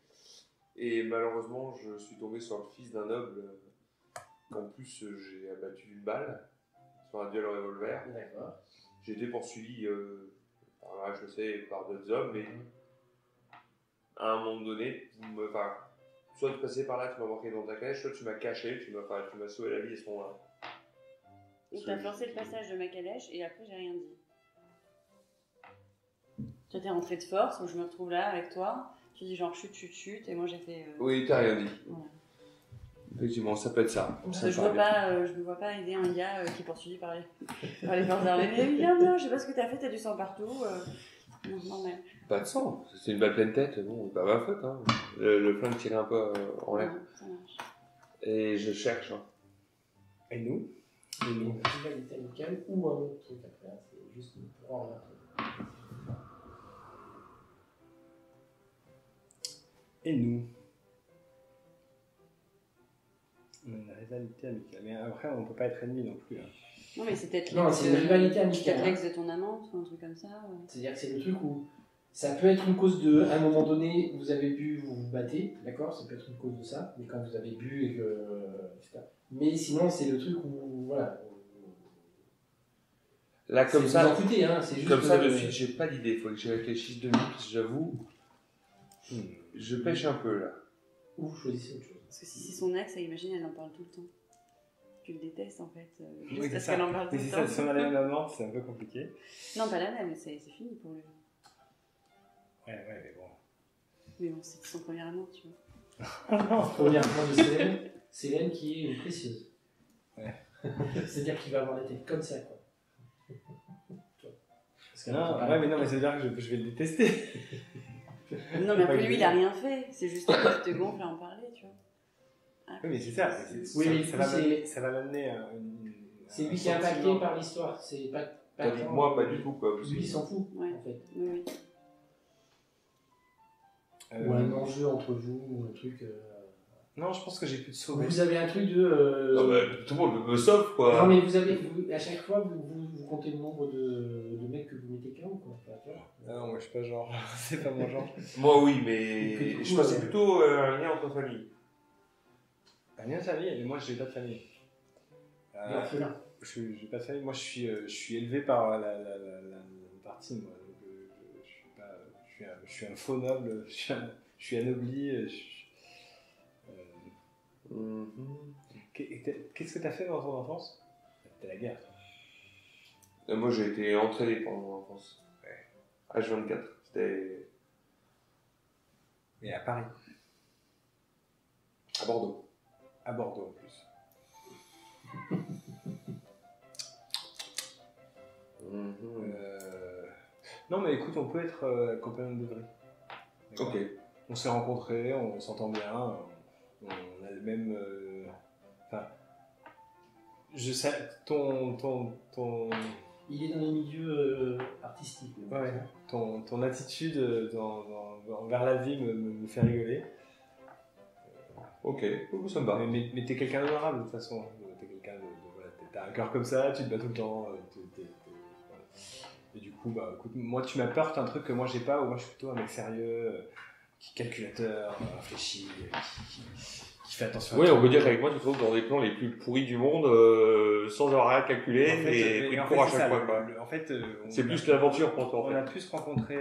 Et malheureusement, je suis tombé sur le fils d'un noble, qu'en plus j'ai abattu d'une balle, sur un duel au revolver. D'accord. J'ai été poursuivi par d'autres hommes, mais à un moment donné, soit tu passais par là, tu m'as marqué dans ta calèche, soit tu m'as caché, tu m'as sauvé la vie à ce moment-là. On t'a forcé le passage de ma calèche et après j'ai rien dit. Toi t'es rentré de force, donc je me retrouve là avec toi. Tu dis genre chut et moi j'ai fait. Oui, t'as rien dit. Voilà. Effectivement, ça peut être ça. Je me vois pas aider un gars qui est poursuivi par les forces armées. Mais viens, je sais pas ce que t'as fait, t'as du sang partout. Non, normal. Pas de sang, c'est une balle pleine tête, bon, pas ma faute. Hein. Le flingue tirait un peu en l'air. Ouais, ça marche. Et je cherche. Hein. Et nous? Une rivalité amicale ou un autre truc après, hein, c'est juste pour en un truc. Et nous? On a une rivalité amicale. Mais après, on peut pas être ennemis non plus. Hein. Non, mais c'est peut-être Non, c'est une rivalité amicale. peut-être l'ex de ton amante ou un truc comme ça. C'est-à-dire que c'est le truc où ça peut être une cause de, à un moment donné, vous avez bu, vous vous battez, d'accord? Ça peut être une cause de ça, mais quand vous avez bu et que. etc. Mais sinon, c'est le truc où, voilà. Là, comme c'est ça, vous en foutez, hein, c'est juste. comme ça, de suite, j'ai pas d'idée. Il faut que j'y réfléchisse 2 minutes, parce que j'avoue, je pêche un peu là. Ou vous choisissez autre chose. Parce que si c'est son ex, imagine, elle en parle tout le temps. Tu le détestes en fait. Oui, Juste c'est parce ça. qu'elle en parle tout Mais le c'est temps. ça, si on a la même amante, c'est un peu compliqué. Non, pas la même, c'est fini pour lui. Ouais, mais bon. Mais bon, c'est son premier amour, tu vois. Premièrement de Célène, Célène qui est une précieuse. Ouais. C'est-à-dire qu'il va avoir la tête comme ça, quoi. Parce qu'elle Non, entend pas ouais, mais non, mais ça veut dire que je vais le détester. Non, mais après lui, il a rien fait. C'est juste toi qui te gonfle à en parler, tu vois. Ah, Oui, mais c'est ça. Oui, mais Ça va m'amener à c'est lui qui est impacté par l'histoire. C'est pas Tandis que moi, pas du tout, quoi. Lui, il s'en fout, Ouais. en fait. Oui. Ou un enjeu entre vous, ou un truc. Non, je pense que j'ai pu te sauver. Vous avez un truc de. Non, mais tout le monde me sauve, quoi. Non, mais à chaque fois, vous comptez le nombre de mecs que vous mettez KO, quoi. Enfin, tu vois. Ah non, moi je suis pas genre. C'est pas mon genre. Moi, oui, Et mais puis, du coup, je pensais plutôt un lien entre familles. Un lien de famille, mais moi j'ai pas de famille. L'orphelin. J'ai pas de famille. Moi je suis élevé par la partie, moi. Donc, je suis pas. Je suis un faux noble. Je suis anobli. Qu'est-ce que t'as fait dans ton enfance? C'était la guerre. Moi, j'ai été entraîné pendant mon enfance. Ouais. H24, c'était Et à Paris. à Bordeaux. À Bordeaux en plus. Non mais écoute, on peut être compagnon de vrille. Ok. On s'est rencontrés, on s'entend bien, on a le même... Je sais, ton, Il est dans les milieux artistiques. ouais, ton attitude envers la vie me fait rigoler. Ok, ça me va. Mais t'es quelqu'un d'honorable de toute façon. T'es quelqu'un voilà, t'as un cœur comme ça, tu te bats tout le temps. Voilà. Et du coup, bah écoute, moi tu m'apportes un truc que moi j'ai pas, où moi je suis plutôt un mec sérieux, qui est calculateur, réfléchi, qui fait attention Oui, à tout. on peut dire qu'avec moi, tu te trouves dans des plans les plus pourris du monde, sans avoir rien calculé, et pris de court à chaque fois. Quoi. En fait, C'est plus l'aventure pour toi. En On fait. a pu se rencontrer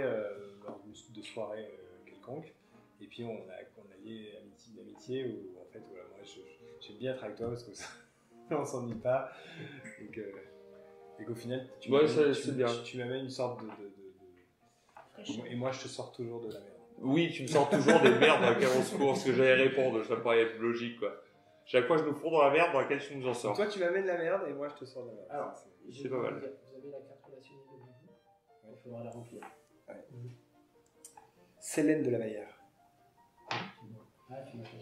lors de soirées quelconques, et puis on a lié d'amitié où en fait, voilà, moi j'aime bien être avec toi parce que ça, on s'ennuie pas, et qu'au final, Ouais, c'est bien. tu m'amènes une sorte de et moi je te sors toujours de la merde. Oui, tu me sors toujours des merdes dans lesquelles on se court, ce que j'allais répondre, ça me paraît être logique, quoi. Chaque fois, je nous fonds dans la merde dans laquelle tu nous en sors. Toi, tu m'amènes la merde et moi je te sors de la merde. Alors, c'est pas mal. Vous avez la carte relationnelle de vous. Il faudra la remplir. Ouais. Célène de la Vallière. Ah, tu m'as fait.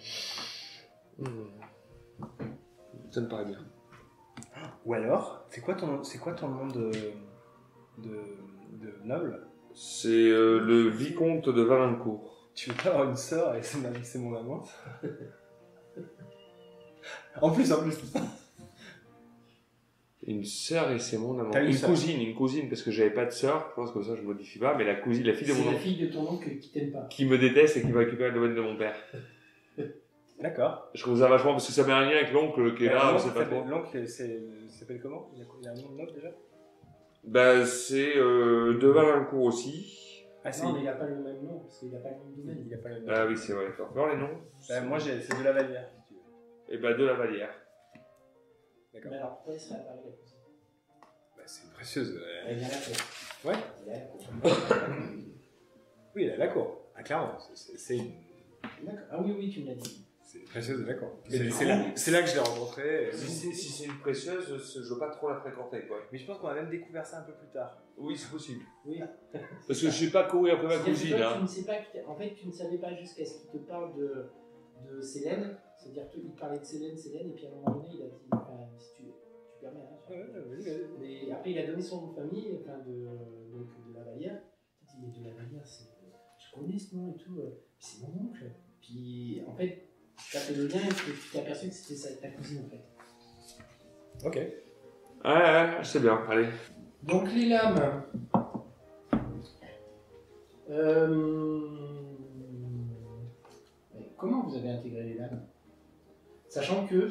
Ça me paraît bien. Ou alors, c'est quoi ton nom de noble? C'est le vicomte de Valincourt. Tu veux pas avoir une sœur et c'est mon amant? En plus. Une sœur et c'est mon amant. T'as une sœur. Une cousine, parce que j'avais pas de sœur, je pense que ça je modifie pas, mais la fille de mon C'est oncle. la fille de ton oncle qui t'aime pas. Qui me déteste et qui va récupérer le domaine de mon père. D'accord. Je trouve ça vachement, parce que ça met un lien avec l'oncle qui est là, c'est pas trop. L'oncle s'appelle comment? Il a un nom de noble déjà? Bah, c'est de Valincourt aussi. Ah, Non, mais il a pas le même nom, parce qu'il a pas le même domaine. Il a pas le nom. Ah oui, c'est vrai. Faut voir les noms. Moi c'est de la Vallière, si tu veux. Et bah, de la Vallière. D'accord. Mais alors, pourquoi il serait à Paris la cousine? Bah, c'est une précieuse. Elle vient à la cour. Ouais. Elle est à la cour. Oui, elle est à la cour. Ah, clairement. C'est une. D'accord. Ah oui, tu me l'as dit. C'est une précieuse de la cour. Mais C'est là que je l'ai rencontrée. Si c'est une précieuse, je veux pas trop la fréquenter, quoi. Mais je pense qu'on a même découvert ça un peu plus tard. Oui, c'est possible. Oui. Parce que je suis pas couru après ma C'est-à-dire que cousine, toi, hein. tu ne sais pas en fait, tu ne savais pas jusqu'à ce qu'il te parle de Célène. C'est-à-dire qu'il parlait de Célène, et puis à un moment donné, il a dit, enfin, si tu permets, hein, mais après, il a donné son nom de famille, enfin, donc, de la Vallière. Il a dit, mais de la Vallière, je connais ce nom et tout, c'est mon oncle. Puis, en fait, tu as fait le lien et tu t'es aperçu que c'était ta cousine, en fait. Ok. Ouais, c'est bien, allez. Donc, les lames. Comment vous avez intégré les lames? Sachant que,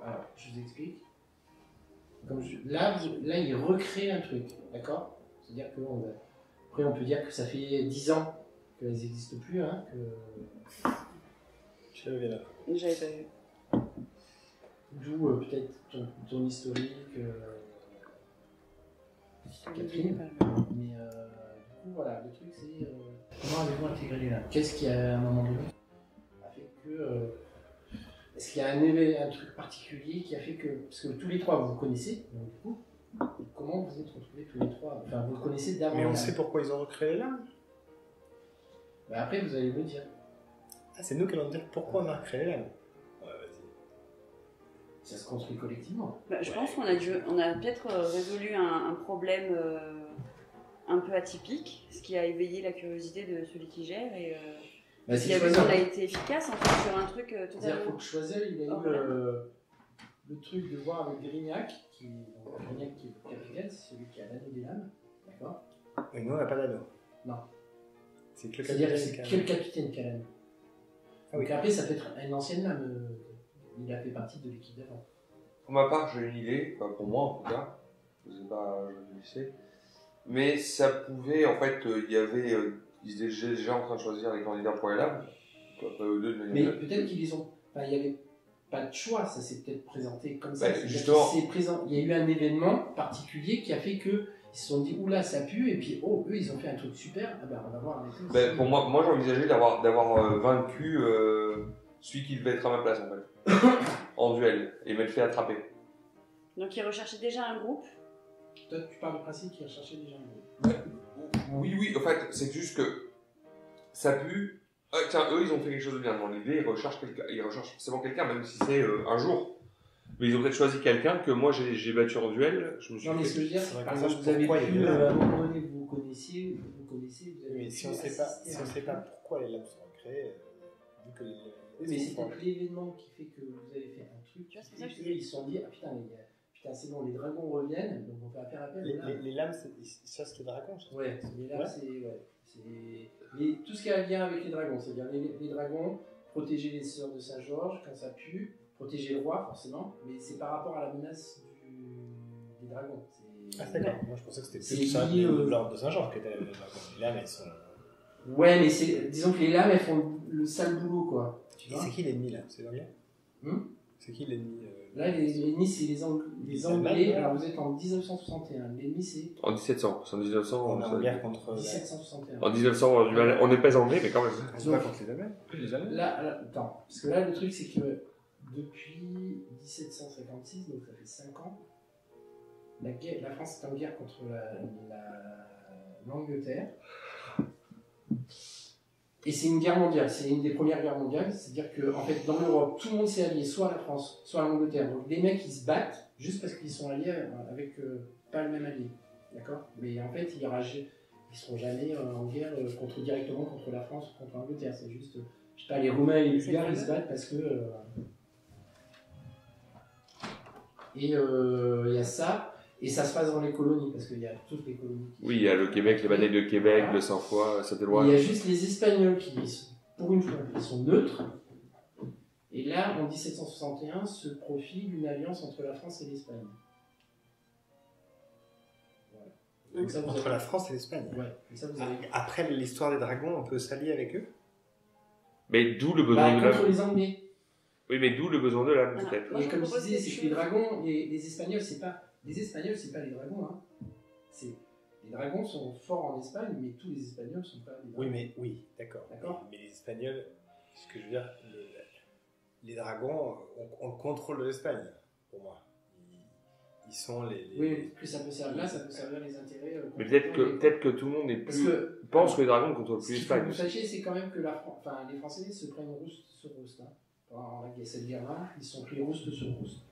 alors, je vous explique. Là, il recrée un truc, d'accord? C'est-à-dire que après, on peut dire que ça fait 10 ans qu'elles n'existent plus, hein, que... Je l'avais là. J'avais pas vu. D'où peut-être ton historique, Catherine. Mais du coup, voilà, le truc c'est comment avez-vous intégré les lames? Qu'est-ce qui, à un moment donné, a fait que. Est-ce qu'il y a un truc particulier qui a fait que. Parce que tous les trois vous vous connaissez, donc du coup, comment vous êtes retrouvés tous les trois? Enfin, vous le connaissez d'avant. Mais on sait pourquoi ils ont recréé les lames. Bah, après, vous allez me dire. Ah, c'est nous qui allons dire pourquoi on a recréé les lames. Ouais, vas-y. Ça se construit collectivement. Bah, je pense qu'on a peut-être résolu un problème un peu atypique, ce qui a éveillé la curiosité de celui qui gère et Bah, on a été efficace en fait sur un truc C'est-à-dire totalement. faut que Choiseul, il a eu le truc de voir avec Grignac, Grignac qui est le capitaine, c'est celui qui a l'anneau des lames, d'accord? Et nous, on n'a pas d'anneau. Non. C'est que le C'est-à-dire que capitaine c'est qui que a- le capitaine qui a l'anneau. Ah oui. Donc après, ça peut être une ancienne lame. Il a fait partie de l'équipe d'avant. Pour ma part, j'ai une idée, enfin, pour moi en tout cas, je sais pas, je le sais, mais ça pouvait, en fait, il y avait, ils étaient déjà en train de choisir les candidats pour les lames, après eux deux de Mais manière. peut-être qu'ils les ont. Enfin, il n'y avait pas de choix, ça s'est peut-être présenté comme ça. Bah, C'est-à-dire justement. qu'il s'est il y a eu un événement particulier qui a fait que ils se sont dit oula ça pue et puis oh eux ils ont fait un truc super. Ah ben on va voir avec eux. Ben, pour moi j'envisageais d'avoir vaincu celui qui devait être à ma place en fait, en duel, et m'être fait attraper. Donc ils recherchaient déjà un groupe. Toi tu parles du principe qu'ils recherchaient déjà un groupe. Oui, en fait, c'est juste que ça pue. Tiens, eux ils ont fait quelque chose de bien dans l'idée, ils recherchent forcément quelqu'un, même si c'est un jour. Mais ils ont peut-être choisi quelqu'un que moi j'ai battu en duel. Je me suis Non, mais fait- ce que je veux dire, C'est vrai par que exemple, ça, vous avez pourquoi pu, il y a des à un lames moment donné, vous connaissez, vous avez Mais pu si on assister ne sait pas pourquoi les lames sont créées, vu que Oui, mais c'est peut-être l'événement qui fait que vous avez fait un truc. Tu vois, c'est pour ça que je Eux, ils se sont dit, ah putain, c'est bon, les dragons reviennent, donc on va faire appel aux lames. les lames, ça c'est les dragons. Ça. Ouais, les lames, Ouais. c'est tout ce qui a un lien avec les dragons, c'est-à-dire les dragons, protéger les sœurs de Saint-Georges quand ça pue, protéger le roi forcément, mais c'est par rapport à la menace des dragons. Ah, d'accord. Moi je pensais que c'était C'est plus ça, lié au- l'ordre de Saint-Jean qui était les dragons. Les lames, elles sont. Ouais, mais disons que les lames, elles font le sale boulot, quoi. Tu vois C'est qui l'ennemi là? C'est l'anglais? C'est qui l'ennemi? Là, l'ennemi, c'est les Les Anglais. Allemands, Alors, vous êtes en 1961. L'ennemi, c'est En 1700. C'est en 1900. On est en guerre contre. 1761. En 1900, on n'est pas anglais, mais quand même. On se bat contre les Allemands? Les Allemands? Là, attends. Parce que là, le truc, c'est que depuis 1756, donc ça fait 5 ans, la France est en guerre contre l'Angleterre. Et c'est une guerre mondiale, c'est une des premières guerres mondiales, c'est-à-dire que en fait, dans l'Europe, tout le monde s'est allié, soit à la France, soit à l'Angleterre. Donc les mecs, ils se battent juste parce qu'ils sont alliés avec pas le même allié, d'accord? Mais en fait, ils seront jamais en guerre directement contre la France ou contre l'Angleterre. C'est juste, je sais pas, les Roumains et les Bulgares, ils se battent parce que et il y a ça. Et ça se passe dans les colonies, parce qu'il y a toutes les colonies. Oui, il y a le Québec, les batailles de Québec, le sang-froid, ça Il t'éloigne. y a juste les Espagnols qui, pour une fois, ils sont neutres. Et là, en 1761, se profile une alliance entre la France et l'Espagne. Voilà. Donc ça, vous Entre avez- la France et l'Espagne. Ouais, et ça, vous avez... Après l'histoire des dragons, on peut s'allier avec eux? Mais d'où le besoin de contre l'âme. les Anglais. Oui, mais d'où le besoin de l'âme, Voilà. peut-être. Moi, Et je comme je propose disais, quelque c'est que les chose. dragons, les Espagnols, c'est pas... Les Espagnols, c'est pas les dragons, hein. Les dragons sont forts en Espagne, mais tous les Espagnols sont pas des dragons. Oui, d'accord. D'accord. Mais les Espagnols, ce que je veux dire, les dragons, on contrôle l'Espagne, pour moi. Ils sont les. Oui, que ça peut servir là, ça peut servir les intérêts. Mais peut-être que tout le monde est Parce plus. que pense que les dragons contrôlent ce plus qu'il faut que l'Espagne. vous sachiez, c'est quand même que les Français se prennent rouste sur rouste. Hein. Pendant cette guerre-là, ils sont pris rouste sur rouste.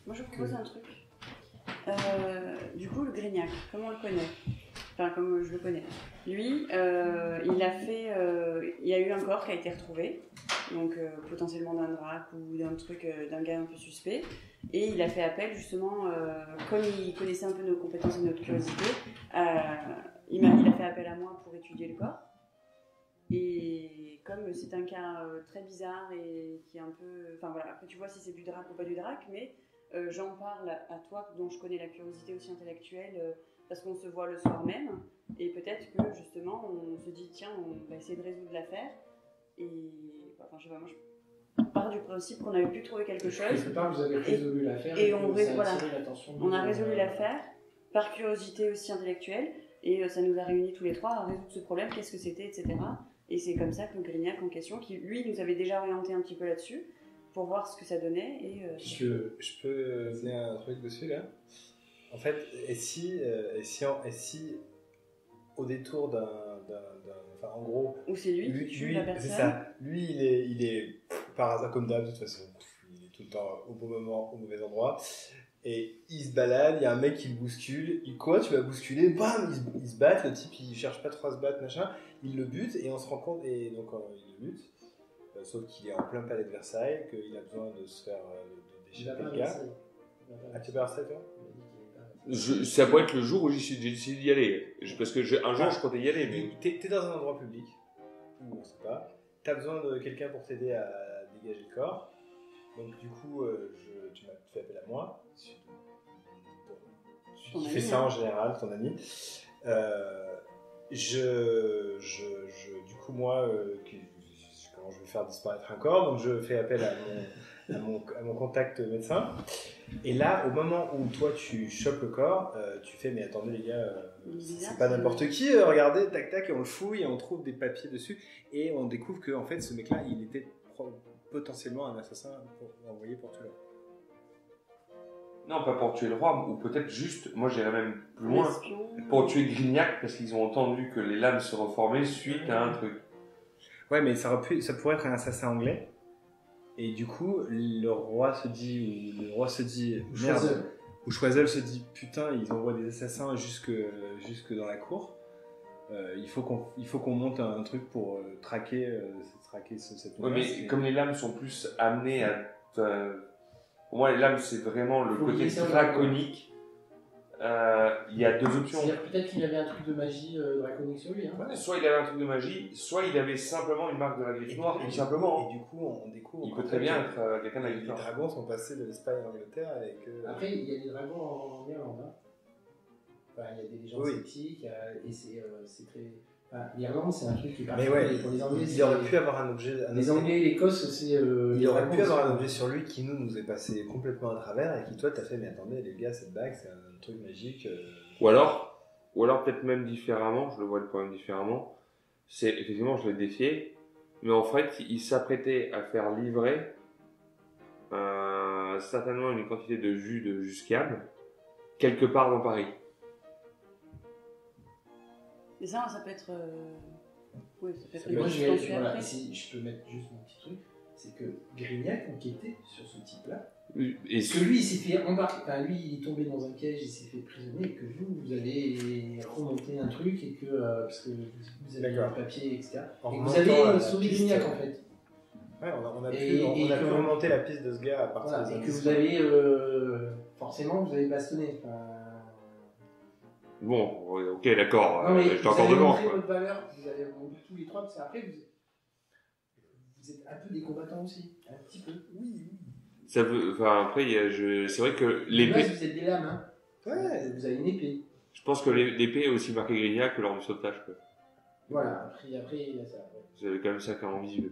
Moi, je propose un truc. Du coup, le Grignac, comment on le connaît? Enfin, comme je le connais. Lui, il a fait. Il y a eu un corps qui a été retrouvé, donc potentiellement d'un drac ou d'un truc, d'un gars un peu suspect. Et il a fait appel, justement, comme il connaissait un peu nos compétences et notre curiosité, il a fait appel à moi pour étudier le corps. Et comme c'est un cas très bizarre et qui est un peu. Enfin voilà, après tu vois si c'est du drac ou pas du drac, mais j'en parle à toi, dont je connais la curiosité aussi intellectuelle, parce qu'on se voit le soir même, et peut-être que justement on se dit tiens, on va essayer de résoudre l'affaire. Et enfin, je sais pas, moi je pars du principe qu'on avait pu trouver quelque chose. Quelque part, vous avez résolu l'affaire. et que on ça a voilà. attiré l'attention On a résolu l'affaire par curiosité aussi intellectuelle, et ça nous a réunis tous les trois à résoudre ce problème, qu'est-ce que c'était, etc. Et c'est comme ça que le Grignac en question, qui lui nous avait déjà orienté un petit peu là-dessus, pour voir ce que ça donnait. Et, Je peux donner un truc dessus là. En fait, et si au détour enfin en gros, ou c'est lui qui tue la c'est personne. ça. Lui, il est par hasard comme d'hab de toute façon. Il est tout le temps au bon moment, au mauvais endroit. Et il se balade, il y a un mec qui le bouscule. Quoi, tu vas bousculer? Bam, ils se battent. Le type, il cherche pas trop à se battre, machin. Il le bute et on se rend compte. Et donc il le bute. Sauf qu'il est en plein palais de Versailles, qu'il a besoin de se faire de déchirer le gars. Ah, tu es pas à Versailles, toi? Ça pourrait être le jour où j'ai décidé d'y aller. Parce que un jour, je comptais y aller. Mais... T'es dans un endroit public, où on sait pas. T'as besoin de quelqu'un pour t'aider à dégager le corps. Donc, du coup, tu m'as fait appel à moi. Ton Qui ami, fait ça hein. en général, ton ami. Du coup, moi, comment je vais faire disparaître un corps, donc je fais appel à mon contact médecin. Et là, au moment où toi tu chopes le corps, tu fais mais attendez les gars, c'est pas n'importe qui, regardez, tac tac, et on le fouille et on trouve des papiers dessus et on découvre que en fait ce mec-là, il était potentiellement un assassin envoyé pour tuer. Non, pas pour tuer le roi, ou peut-être juste, moi j'irais même plus loin, L'espion. pour tuer Grignac, parce qu'ils ont entendu que les lames se reformaient suite à un truc. Ouais, mais ça pourrait être un assassin anglais. Et du coup, le roi se dit Ou merde. Choiseul. Ou Choiseul se dit putain, ils envoient des assassins jusque dans la cour. Il faut qu'on monte un truc pour traquer cette Ouais, menace. mais comme les lames sont plus amenées à. Pour moi, les lames, c'est vraiment le Faut côté lier ça au draconique. Il y a deux options. C'est-à-dire peut-être qu'il avait un truc de magie draconique sur lui. Hein. Ouais. Soit il avait un truc de magie, soit il avait simplement une marque de la griffe noire, tout simplement. Et du coup, on découvre. Il peut très bien être quelqu'un de la Les griffe noire. dragons sont passés de l'Espagne à l'Angleterre et que. Après, il y a des dragons en Irlande. Hein. Enfin, il y a des légendes Oui. celtiques et c'est très. Enfin, L'Irlande, c'est un truc qui est Mais ouais, pour les Anglais. il aurait pu avoir un objet. Les Anglais et l'Écosse, c'est. Il aurait pu avoir un objet sur lui qui nous est passé complètement à travers et qui toi t'as fait mais attendez les gars cette bague c'est un truc magique. Ou alors peut-être même différemment, je le vois le problème différemment, c'est effectivement je l'ai défié, mais en fait il s'apprêtait à faire livrer certainement une quantité de jus de jusquiame quelque part dans Paris. Mais ça peut être. Oui, ça peut être Ça une peut Moi, être- je substance voilà, après. si je peux mettre juste mon petit truc, c'est que Grignac enquêtait sur ce type-là. Et Parce que lui, il s'est fait embarquer, enfin, lui, il est tombé dans un piège, il s'est fait prisonnier, et que vous allez remonter un truc, et que, parce que vous avez D'accord. le papier, etc. En Et que vous remontant avez la sauvé piste, Grignac, en fait. Ouais, on a Et pu que- remonter la piste de ce gars à partir Voilà, des et que indices. vous avez, forcément, vous avez bastonné. Enfin, bon, ok d'accord, non, mais j'étais vous encore avez devant montré quoi. votre valeur, vous avez montré tous les trois, parce qu'après, vous êtes un peu des combattants aussi, un petit peu. Oui. Ça veut, enfin après c'est vrai que Là, l'épée, vous êtes des lames, hein. Ouais. Vous avez une épée. je pense que l'épée est aussi marquée Grignac que lors du sauvetage quoi. Voilà, après il y a ça. Ouais. J'avais quand même ça clairement visible.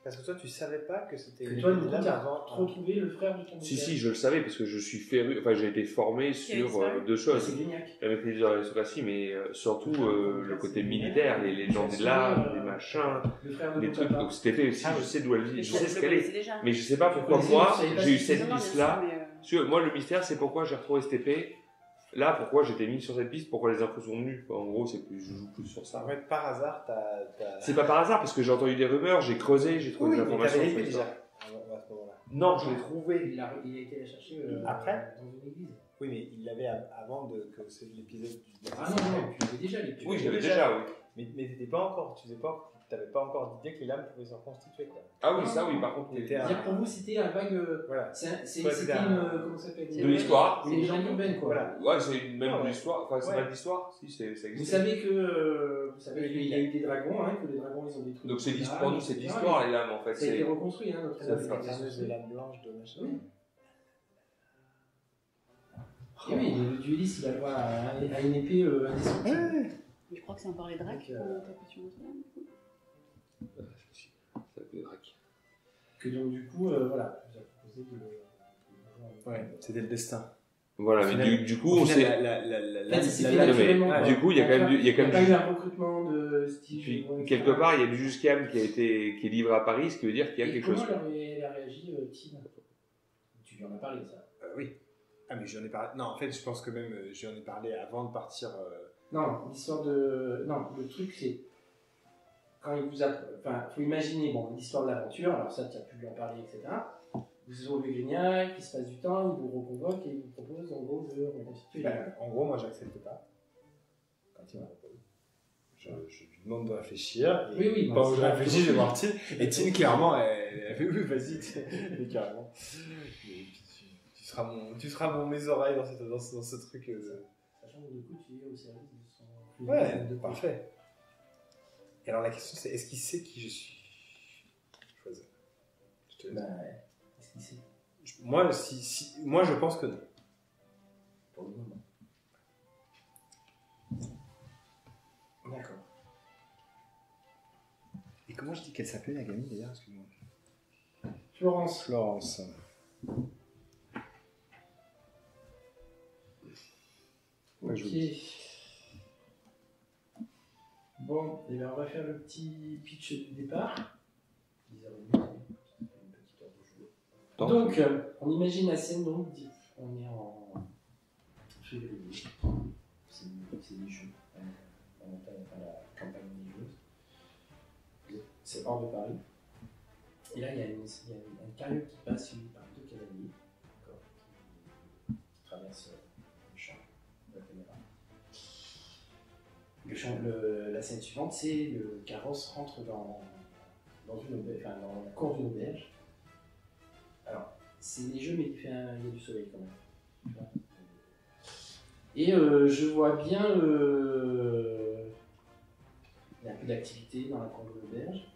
Parce que toi tu savais pas que c'était Que toi, Nico, lame t'as avant. retrouvé le frère de ton Si, père. si, je le savais parce que je suis féru, enfin j'ai été formé sur disparu. deux Ouais, choses. c'est Grignac. Avec les aristocraties, mais surtout le côté militaire, les légendes des lames, les machins, Le frère de les ton trucs. papa. Donc cette épée aussi, Ah, je oui. sais d'où elle vient, Mais je ça, sais je ce le qu'elle est. connaissais déjà. Mais je sais pas pourquoi connaissais, moi, je savais pas j'ai eu si cette Non, non, bien piste-là. sûr, mais, Parce que moi, le mystère, c'est pourquoi j'ai retrouvé cette épée. Là, pourquoi j'étais mis sur cette piste, pourquoi les infos sont venues. En gros, c'est plus, je joue plus sur ça. En fait par hasard t'as. C'est pas par hasard, parce que j'ai entendu des rumeurs, j'ai creusé, j'ai trouvé Oui, des mais informations. t'avais sur l'épée l'histoire. déjà. À ce moment-là. Non, je l'ai trouvé. Il a été la chercher Après dans une église. Oui mais il l'avait avant que c'est l'épisode du. Ah non, tu l'avais déjà, les Oui, je l'avais déjà, oui. Mais t'étais pas encore, t'avais pas encore d'idée que les lames pouvaient se reconstituer quoi. Ah oui, ça oui, par contre, T'étais C'est-à-dire pour vous, c'était un vague. Voilà. C'était c'était une. Comment ça s'appelle de l'histoire. Une légende urbaine, quoi. Voilà. Ouais, c'est même Ah de ouais. l'histoire. Enfin, c'est Ouais. pas de l'histoire, si, ça existe. Vous savez qu'il y a eu des dragons, hein, que les dragons ils ont détruit. Donc c'est des pour nous, lames, c'est etc. l'histoire, les lames, en fait. Ça a été C'est reconstruit, hein, notre Ça fait Dame. partie des lames blanches de machin. Oui. Et oui, le dueliste, il a le droit à une épée indestructible. Ouais. Je crois que c'est encore les dracs Donc, qu'on tape sur notre lame, du coup. ça fait drac. Que donc, du coup, voilà, je vous ai proposé de. Ouais, c'était le destin. Voilà, Au mais final- du coup, Au on final, sait. En fait, c'est fait lame- naturellement. mais quoi. du coup, il y a quand même Il n'y a pas du- eu un recrutement de Steve. Puis, etc. quelque part, il y a du Juscam qui est livré à Paris, ce qui veut dire qu'il y a Et quelque comment chose. elle a réagi, Tim? Tu lui en as parlé, ça. Oui. Ah mais j'en ai parlé. Non, en fait, je pense que même j'en ai parlé avant de partir. Non, l'histoire de. Non, le truc, c'est. Quand il vous a. Enfin, faut imaginer, bon, l'histoire de l'aventure, alors ça, tu as pu lui en parler, etc. Vous sauvez Grignac, il se passe du temps, il vous reconvoque et il vous propose, en gros, de reconstituer la Ben, en gros, moi, j'accepte pas. Quand il me propose. Je lui demande de réfléchir. Et Oui, oui, Pendant bon, que je c'est réfléchis, je vais pas- voir Tine. Et Tine, clairement, elle fait oui, vas-y, mais carrément. Et puis, tu seras mes oreilles dans ce truc. Sachant que du coup, tu es au service de son. Ouais, parfait. Et alors la question c'est est-ce qu'il sait qui je suis? Choisir. Je te laisse. Bah, ouais. Est-ce qu'il sait? Moi, je pense que non. Pour le moment. D'accord. Et comment je dis qu'elle s'appelait la gamine d'ailleurs? Excuse-moi. Florence. Florence. Ouais, Ok. je Bon, et bien on va faire le petit pitch du départ. 10h30, une petite heure de jeu. Tant. Donc, on imagine la scène, donc, on est en février. C'est les jeux. On entame la campagne des jeux. C'est hors de Paris. Et là, il y a une carriole qui passe suivie par 2 cavaliers, d'accord, qui traversent le champ de la caméra. La scène suivante, c'est le carrosse rentre dans la cour d'une auberge. Alors, c'est des jeux, mais il y a du soleil quand même. Tu vois. Et je vois bien, il y a un peu d'activité dans la cour de l'auberge.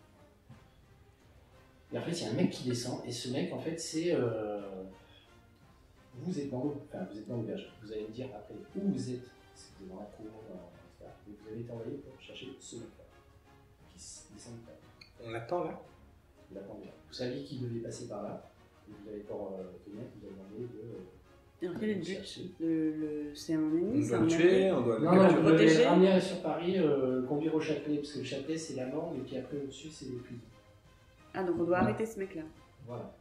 Et en fait, il y a un mec qui descend, et ce mec, en fait, c'est... vous êtes dans l'auberge. Vous allez me dire après où vous êtes. Si vous êtes dans la cour, etc. Et vous avez été envoyé pour chercher ce mec-là, qui descend du pas. On attend là. Vous l'attendez là. Vous saviez qu'il devait passer par là. Et vous avez pour tenir, vous avez demandé de... Alors quel est le but C'est un ennemi, On c'est doit un le tuer, allié on doit le Non, capturer. vous devez protéger. le ramener sur Paris, conduire au Châtelet, parce que le Châtelet c'est la mort, et puis après au-dessus c'est les prisons. Ah, donc on doit arrêter ce mec-là. Voilà.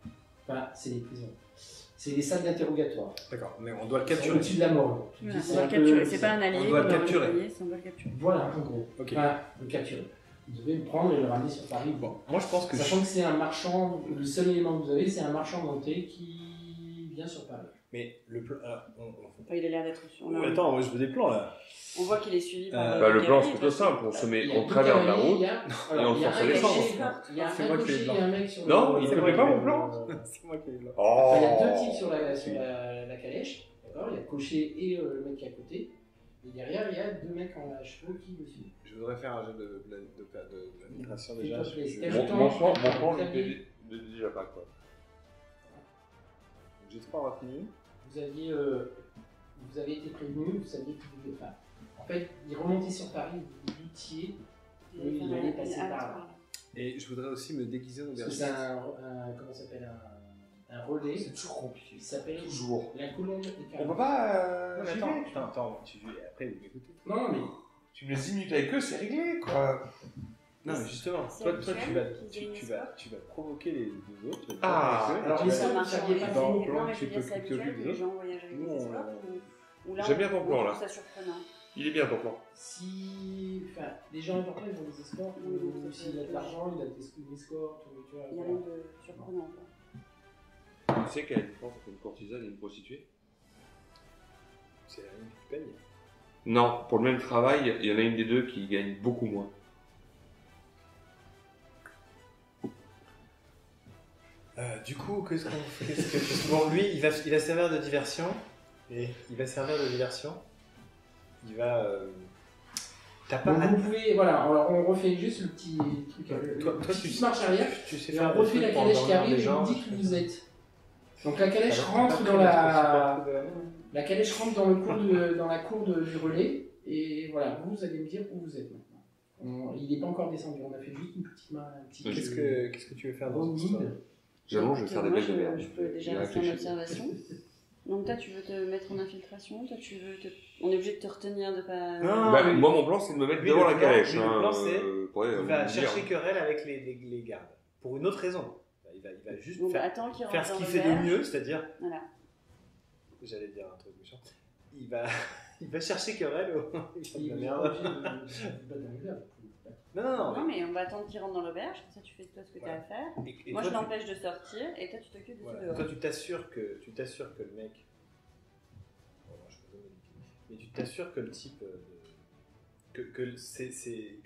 Enfin, c'est les prisons. C'est les salles d'interrogatoire. D'accord, mais on doit le C'est capturer. au-dessus de la mort. Voilà, C'est on doit un le peu- capturer. C'est pas un allié, on doit le qu'on capturer. envoyer, c'est on doit le capturer. Voilà, en gros. Ok. Enfin, le capturer. Vous devez le prendre et le ramener sur Paris. Bon, moi je pense que Sachant que c'est un marchand, le seul élément que vous avez, c'est un marchand nantais qui vient sur Paris. Mais le plan. Enfin, il a l'air d'être sûr. Attends, moi je veux des plans là. On voit qu'il est suivi par. Bah, le plan, cavaliers, c'est plutôt de toute façon. simple. On se met, Il y a on deux traverse la cavaliers, route. il y a- et on il y a force un les cocher, chances. Il y a C'est un moi qui ai cocher les et blancs. un mec sur Non, le... il te fait pas mon plan. C'est moi qui ai là. Oh. Il y a 2 types sur la calèche, d'accord. Il y a le cocher et le mec qui est à côté. Et derrière, il y a 2 mecs en chevaux qui le suivent. Je voudrais faire un jeu de migration S'il déjà. te plaît, Je- c'était- Mon plan, je l'ai déjà pas quoi. J'ai 3 retenus. Vous avez été prévenu, vous saviez que vous devez faire. En fait, il remontait sur Paris, vous doutiez qu'il allait passer par là. Et je voudrais aussi me déguiser en Parce que aubergiste. c'est comment ça s'appelle un relais. C'est toujours compliqué. Il s'appelle Toujours. la colombe des On Carmes. peut pas. Non, mais j'y attends, vais. attends, après vous m'écoutez. Non, mais Tu me laisses 10 minutes avec eux, c'est réglé quoi. Non, mais justement, C'est toi habituel qu'ils aient une tu vas provoquer les deux autres. Tu vas Ah, provoquer eux, et alors, tu les vas- seuls- Ça marche vous saviez en- pas dans le non, plan, mais je tu veux peux dire, c'est cliquer habituel au-dessus que des les autres. gens voyagent avec Nous, des on- escortes ou là, J'aime bien ton plan, là. Je trouve ça surprenant. Il est bien ton plan. si. Enfin, les gens importants, ils ont des escortes, Oui, donc ou ça s'il a peut de l'argent, il a une escorte, ou tu vois. Il n'y a rien de surprenant. Tu sais quelle est la différence entre une courtisane et une prostituée? C'est la ligne que tu payes. Non, pour le même travail, il y en a une des deux qui gagne beaucoup moins. Du coup, qu'est-ce qu'on fait? Bon, lui, il va servir de diversion. Et il va servir de diversion. Il va. T'as pas. Donc vous pouvez, voilà, alors on refait juste le petit truc. Toi, petite tu marche arrière. Tu sais Et faire on des refait trucs la pour calèche qui endormir arrive les et gens. vous dites où vous êtes. Donc la calèche Alors, rentre t'as dans pas la... pris de- La calèche rentre dans la cour du relais. Et voilà, vous allez me dire où vous êtes maintenant. Il n'est pas encore descendu, on a fait juste une petite main. Qu'est-ce que tu veux faire dans cette histoire? J'avoue, je vais faire des Moi, blagues de merde. je peux déjà J'ai rester en réfléchi. observation. Donc toi, tu veux te mettre en infiltration. Toi, tu veux te... On est obligé de te retenir de pas. Non. Bah, oui. moi, mon plan, c'est de me mettre Oui, devant le la plan- calèche. oui, le plan, c'est- ouais, Il va me chercher dire. querelle avec les gardes. Pour une autre raison. Il va juste Bon, bah, faire, attends qu'il rentre faire ce dans qu'il fait de l'auberge. mieux, c'est-à-dire. Voilà. J'allais dire un truc méchant. Il va chercher querelle au. Il La est merde. pas obligé de battre dans le verre. Non. Non, mais on va attendre qu'il rentre dans l'auberge. Comme ça, tu fais toi ce que tu as à faire. Et Moi, toi, je l'empêche de sortir et toi, tu t'occupes de voilà. tout dehors. Toi, tu t'assures que le mec. Bon, moi, je peux donner des clés. Mais tu t'assures que le type. Que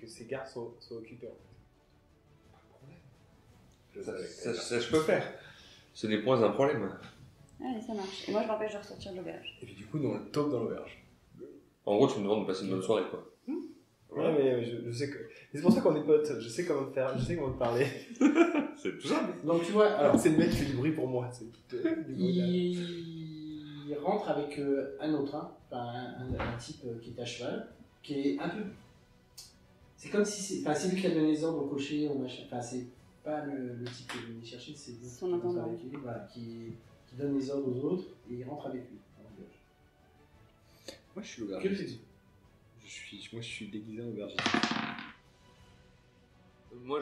ces gardes soient occupés en fait. Ça, je peux faire. Ce n'est point un problème. Allez, ça marche. Et moi, je l'empêche de ressortir de l'auberge. Et puis du coup, nous on le taupe dans l'auberge. En gros, tu me demandes de passer une bonne soirée, quoi. Ouais, mais je sais que. C'est pour ça qu'on est potes. Je sais comment te faire. Je sais comment te parler. C'est tout ça. Donc tu vois, alors, C'est le mec qui fait du bruit pour moi. C'est du bruit, là. il rentre avec un autre, hein, enfin, un type qui est à cheval, qui est un peu. C'est comme si c'est. Enfin, c'est lui qui a donné les ordres au cocher, au machin. Enfin, c'est pas le type qui est venu chercher, c'est lui Son qui rentre intendant. avec lui, voilà, qui donne les ordres aux autres et il rentre avec lui. dans l'auberge. Moi, je suis Que l'aubergiste. fais-tu? Moi, je suis déguisé en aubergiste. Moi,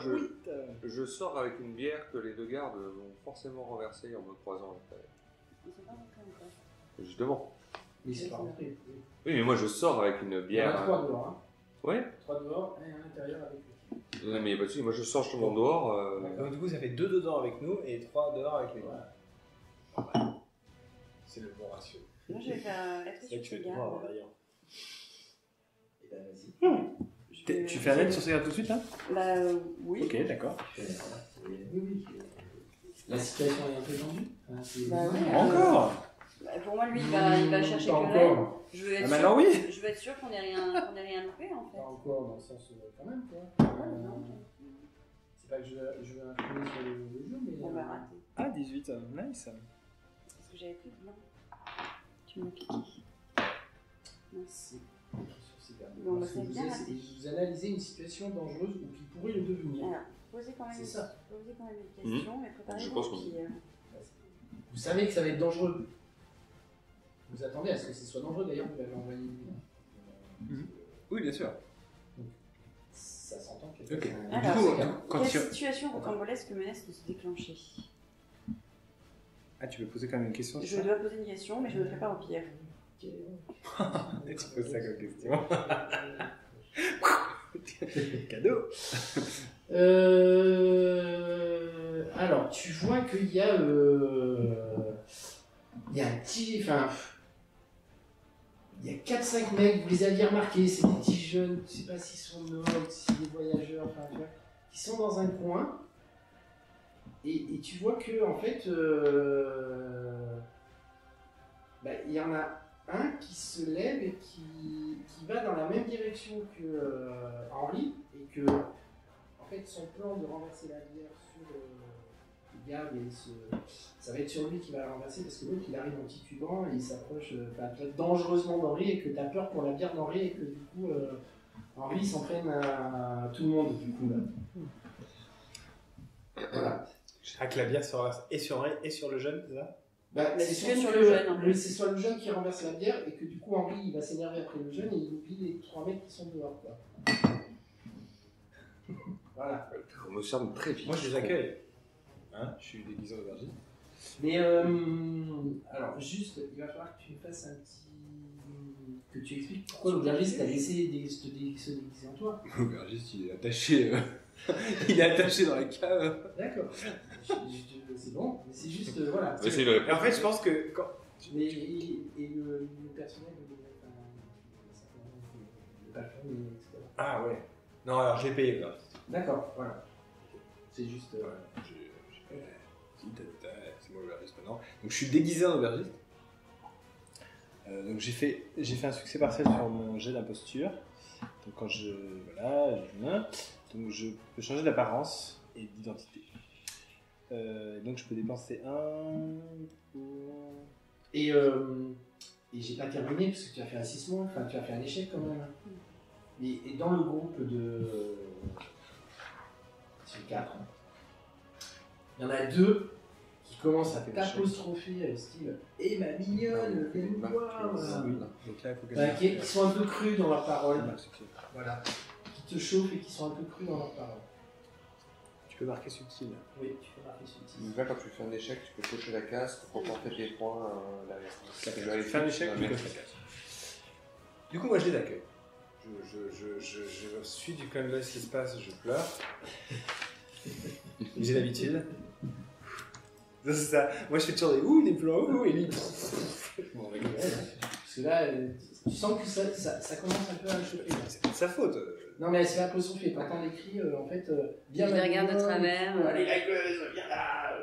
je sors avec une bière que les deux gardes vont forcément renverser en me croisant à l'intérieur. Ils sont pas rentrés encore. Justement. Mais c'est pas rentré. Oui, mais moi, je sors avec une Il y en a bière. 3 dehors, hein. Ouais. 3 dehors et un à l'intérieur avec lui. Non, mais pas de soucis, moi je sors, je tombe en dehors. Donc du coup, ça fait 2 dedans avec nous et 3 dehors avec lui. Voilà. C'est le bon ratio. Moi, je vais faire être C'est sur que tu fais ces le droit gardes. d'ailleurs. Et ben vas-y. Tu fais un aide sur ces gardes tout de suite là? Bah oui. Ok, d'accord. Oui. La situation est un peu tendue. Hein, Bah ouais. Encore? Bah, pour moi, lui, il va chercher Pas querelle. encore. Je veux être maintenant, sûr, oui. je veux être sûr qu'on n'ait rien loupé en fait. Pas encore dans le sens quand même quoi. non. C'est pas que je veux imprimer sur le jeu, mais. On va rater. Ah, 18, nice. Parce que j'avais plus de blanc. Tu m'as piqué. Mince. Sur ces gardes. Bon, Parce bah, que c'est bien raté. vous analysez une situation dangereuse ou qui pourrait le devenir. Alors, posez quand même, C'est ça. posez quand même une question, mais préparez Je vos pense qu'on- pieds. Vous savez que ça va être dangereux. Vous attendez à ce que ce soit dangereux, d'ailleurs, vous l'avez envoyé lui. Oui, bien sûr. Ça s'entend que. Ok. Alors, Du coup, quand quelle tu... situation rocambolesque menace de se déclencher? Ah, tu veux poser quand même une question? Je dois poser une question, mais je me prépare au pire. Tu poses ça comme question. Cadeau. Alors, tu vois qu'il y a, il y a un petit, enfin, il y a 4-5 mecs, vous les aviez remarqués, c'est des petits jeunes, je sais pas s'ils sont nobles, si c'est des voyageurs, enfin, tu vois, qui sont dans un coin, et tu vois que, en fait, il y en a un qui se lève et qui va dans la même direction que Henri, et que, en fait, son plan de renverser la bière sur Gab, ça va être sur lui qui va la renverser, parce que l'autre, il arrive en titubant et il s'approche dangereusement d'Henri, et que tu as peur pour la bière d'Henri, et que du coup, Henri s'en prenne à tout le monde, du coup, là. Voilà. Ah, que la bière se renverse et sur Henri et sur le jeune, c'est ça? Mais C'est c'est surtout sur que le jeune, en fait. c'est soit le jeune qui renverse la bière, et que du coup, Henri, il va s'énerver après le jeune, et il oublie les 3 mecs qui sont dehors, quoi. Voilà. On me semble très vite. Moi, je les accueille. Hein, je suis déguisé en aubergine. Mais alors juste, il va falloir que tu me fasses un petit, que tu expliques pourquoi l'aubergiste t'a laissé se déguiser en toi. L'aubergiste, il est attaché. Il est attaché dans la cave. D'accord. C'est bon, mais c'est juste voilà. Mais c'est le- Et en fait, je pense que quand... Mais et le personnel de le patron, etc. Ah ouais. Non, alors je l'ai payé, là. D'accord, voilà. C'est juste. C'est moi l'aubergiste maintenant. Donc je suis déguisé en aubergiste. Donc j'ai fait un succès partiel sur mon jet d'imposture. Donc quand donc je peux changer d'apparence et d'identité. Donc je peux dépenser un pour... Et j'ai pas terminé parce que tu as fait un 6 mois, enfin tu as fait un échec quand même. Et dans le groupe de. C'est 4. Il y en a 2 qui commencent à t'apostropher, style et ma mignonne, viens nous voir. Donc là, il faut que Qui sont un peu crus dans leurs paroles. Voilà. Qui te chauffent et qui sont un peu crus dans leurs paroles. Tu peux marquer subtil. Oui, tu peux marquer subtil. Donc là, quand tu fais un échec, tu peux cocher la case pour porter tes points derrière. Tu fais un échec, tu coches la case. Du coup, moi, je les accueille. Je suis du quand même ce qui se passe, je pleure. J'ai l'habitude. C'est ça. Moi, je fais toujours des plans, et lui, je m'en régale. Parce que là, tu sens que ça commence un peu à le choper. C'est pas de sa faute. Non, mais elle se fait apostropher. T'entends les cris, en fait, bien Il ma regarde de mignonne, travers. Allez, la gueule, viens là.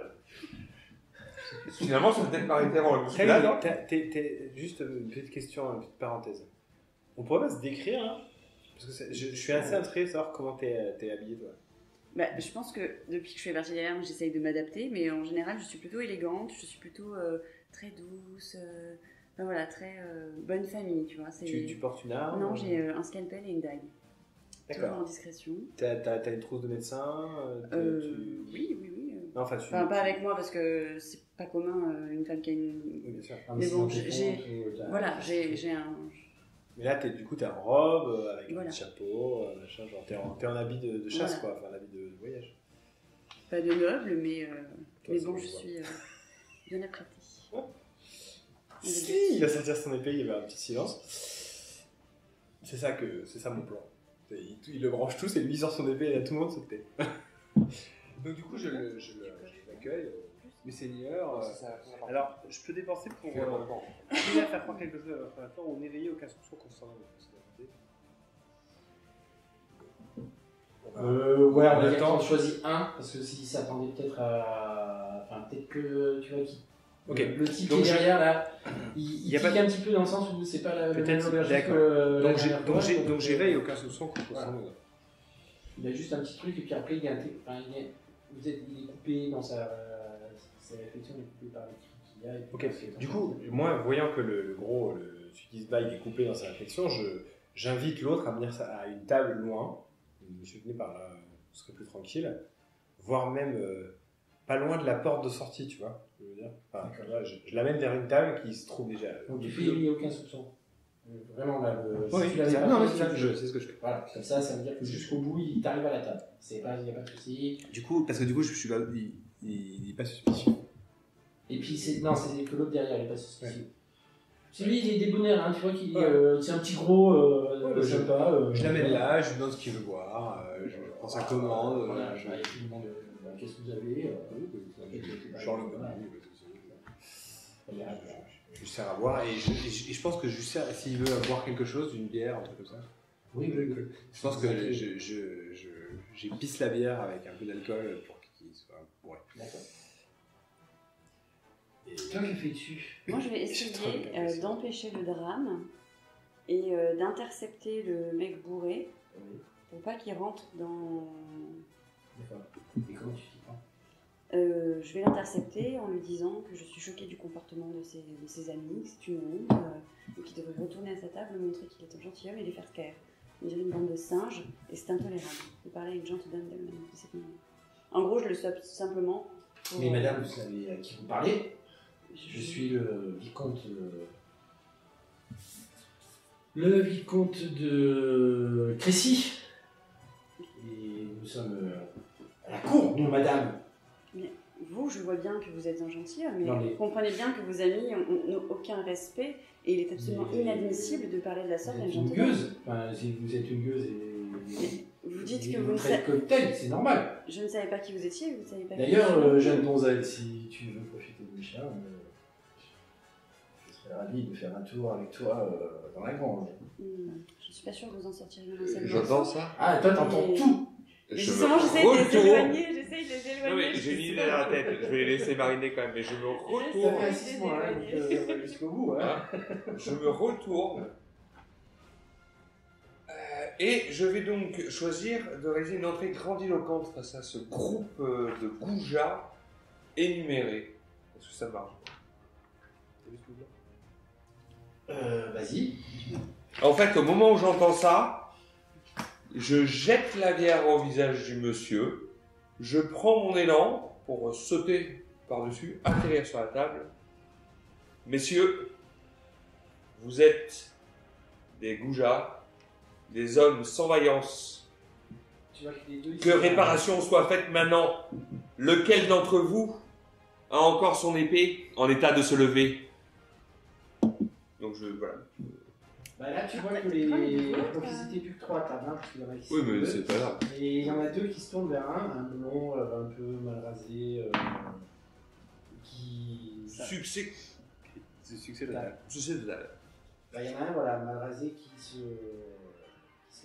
Finalement, ça peut-être m'arrêter avant le Très bousculade. bien. Juste une petite question, une petite parenthèse. On pourrait pas se décrire, hein? Parce que je suis assez intrigué de savoir comment t'es habillé, toi. Bah, je pense que depuis que je fais partie des larmes, j'essaye de m'adapter, mais en général, je suis plutôt élégante, je suis plutôt très douce, enfin, voilà, très bonne famille, tu vois. Tu portes une arme? Non, j'ai un scalpel et une dague. Toujours D'accord. en discrétion. T'as une trousse de médecin? Oui. Non, enfin, Enfin, pas avec moi parce que c'est pas commun une femme qui a une. Oui, bien sûr. Mais bon, voilà, j'ai un. Mais là, du coup, t'es en robe, avec Voilà. un chapeau, machin, genre t'es en habit de chasse, Voilà. quoi, enfin, en habit de voyage. Pas de noble, mais Toi, bon, c'est je bon, suis bien apprêtée. Si, il va sortir son épée, il y avait un petit silence. C'est ça mon plan. Il le branche tous et lui il sort son épée et à tout le monde sauter. Donc du coup je l'accueille, mes seigneurs. Alors je peux dépenser pour arriver à faire croire quelque chose à notre prédateur ou n'éveiller aucun soupçon concernant le Ouais, on va dire qu'on choisit un, parce que s'il s'attendait peut-être à. Enfin, peut-être que tu vois qui. Ok. Le type Donc qui est derrière là, il y a pique pas- un petit peu dans le sens où c'est pas la même Peut-être, aubergine d'accord. que la dernière fois, Donc j'éveille aucun soupçon concernant le Il a juste un petit truc et puis après il est il est coupé dans sa réflexion, il est coupé par les cris qu'il y a. Et puis Ok. parce qu'il est en Du train coup, de- moi, voyant que le gros, celui qui se bat, il est coupé dans sa réflexion, j'invite l'autre à venir à une table loin. Monsieur venez par là, on serait plus tranquille. Voire même pas loin de la porte de sortie, tu vois. Je veux dire. Enfin, là, je l'amène vers une table qui se trouve déjà. Donc tu fais il n'y a aucun soupçon. Vraiment là, Oui, si tu l'avais pas non, mais fait, c'est ce que je fais. Voilà, comme ça veut dire que jusqu'au bout il t'arrive à la table. Il n'y a pas de souci. Du coup, parce que du coup, je suis là, il est pas suspicieux. Et puis c'est que l'autre derrière, il n'est pas suspicieux. Celui il est débonnaire, hein, tu vois qu'il c'est un petit gros sympa. Je l'amène là, je lui demande ce qu'il veut boire, je prends sa commande. Voilà, je lui demande qu'est-ce que vous avez. Je sors le menu. Je lui sers à boire et je pense que je lui sers, s'il veut boire quelque chose, une bière, un truc comme ça. Oui. Je pense que j'épice la bière avec un peu d'alcool pour qu'il soit bourré. D'accord. Toi, qui fais dessus? Moi, je vais essayer d'empêcher le drame et d'intercepter le mec bourré pour pas qu'il rentre dans. D'accord. Et comment tu t'y prends? Je vais l'intercepter en lui disant que je suis choquée du comportement de ses amis, que c'est une honte, et qu'il devrait retourner à sa table, montrer qu'il est un gentilhomme et les faire taire. On dirait une bande de singes et c'est intolérable de parler à une gentille dame de cette manière. En gros, je le stoppe simplement. Mais madame, vous savez à qui vous parlez? Je suis le vicomte de Crécy. Et nous sommes à la cour, nous, madame. Mais vous, je vois bien que vous êtes un gentilhomme, mais Non, mais- vous comprenez bien que vos amis n'ont aucun respect et il est absolument inadmissible de parler de la sorte Vous d'un êtes une gentleman. gueuse. Enfin, si vous êtes une gueuse et... Vous dites et que vous vous ne traitez savez... cocktail, c'est normal. Je ne savais pas qui vous étiez, vous ne savez pas qui D'ailleurs, vous étiez. jeune donzelle, si tu veux profiter de mes chiens, je serais ravi de faire un tour avec toi dans la grange. Je suis pas sûre que vous en sortirez bien seul. J'entends ça. Ah, toi, t'entends Mais- tout. Mais Je justement, me j'essaie de les retourne. éloigner, j'essaie de les éloigner. Non mais j'ai une idée dans la tête, je vais les laisser mariner quand même, mais je me Ça retourne. fait 6 mois, hein, donc on va jusqu'au bout. Hein. Je me retourne. Et je vais donc choisir de réaliser une entrée grandiloquente face à ce groupe de goujats énumérés. Est-ce que ça marche? Vas-y. En fait, au moment où j'entends ça, je jette la bière au visage du monsieur, je prends mon élan pour sauter par-dessus, atterrir sur la table. Messieurs, vous êtes des goujats, des hommes sans vaillance. Tu vois que les deux, ils Que sont- réparation soit faite maintenant. Lequel d'entre vous a encore son épée en état de se lever? Donc voilà. Bah là, tu vois que les. Donc ils étaient plus que 3 à table, hein, parce qu'il y en a qui Oui, sont mais deux. c'est pas grave. Et il y en a 2 qui se tournent vers un blond, un peu mal rasé, qui. Succès. C'est le succès de la table. Succès total. Bah, il y en a un, voilà, mal rasé, qui se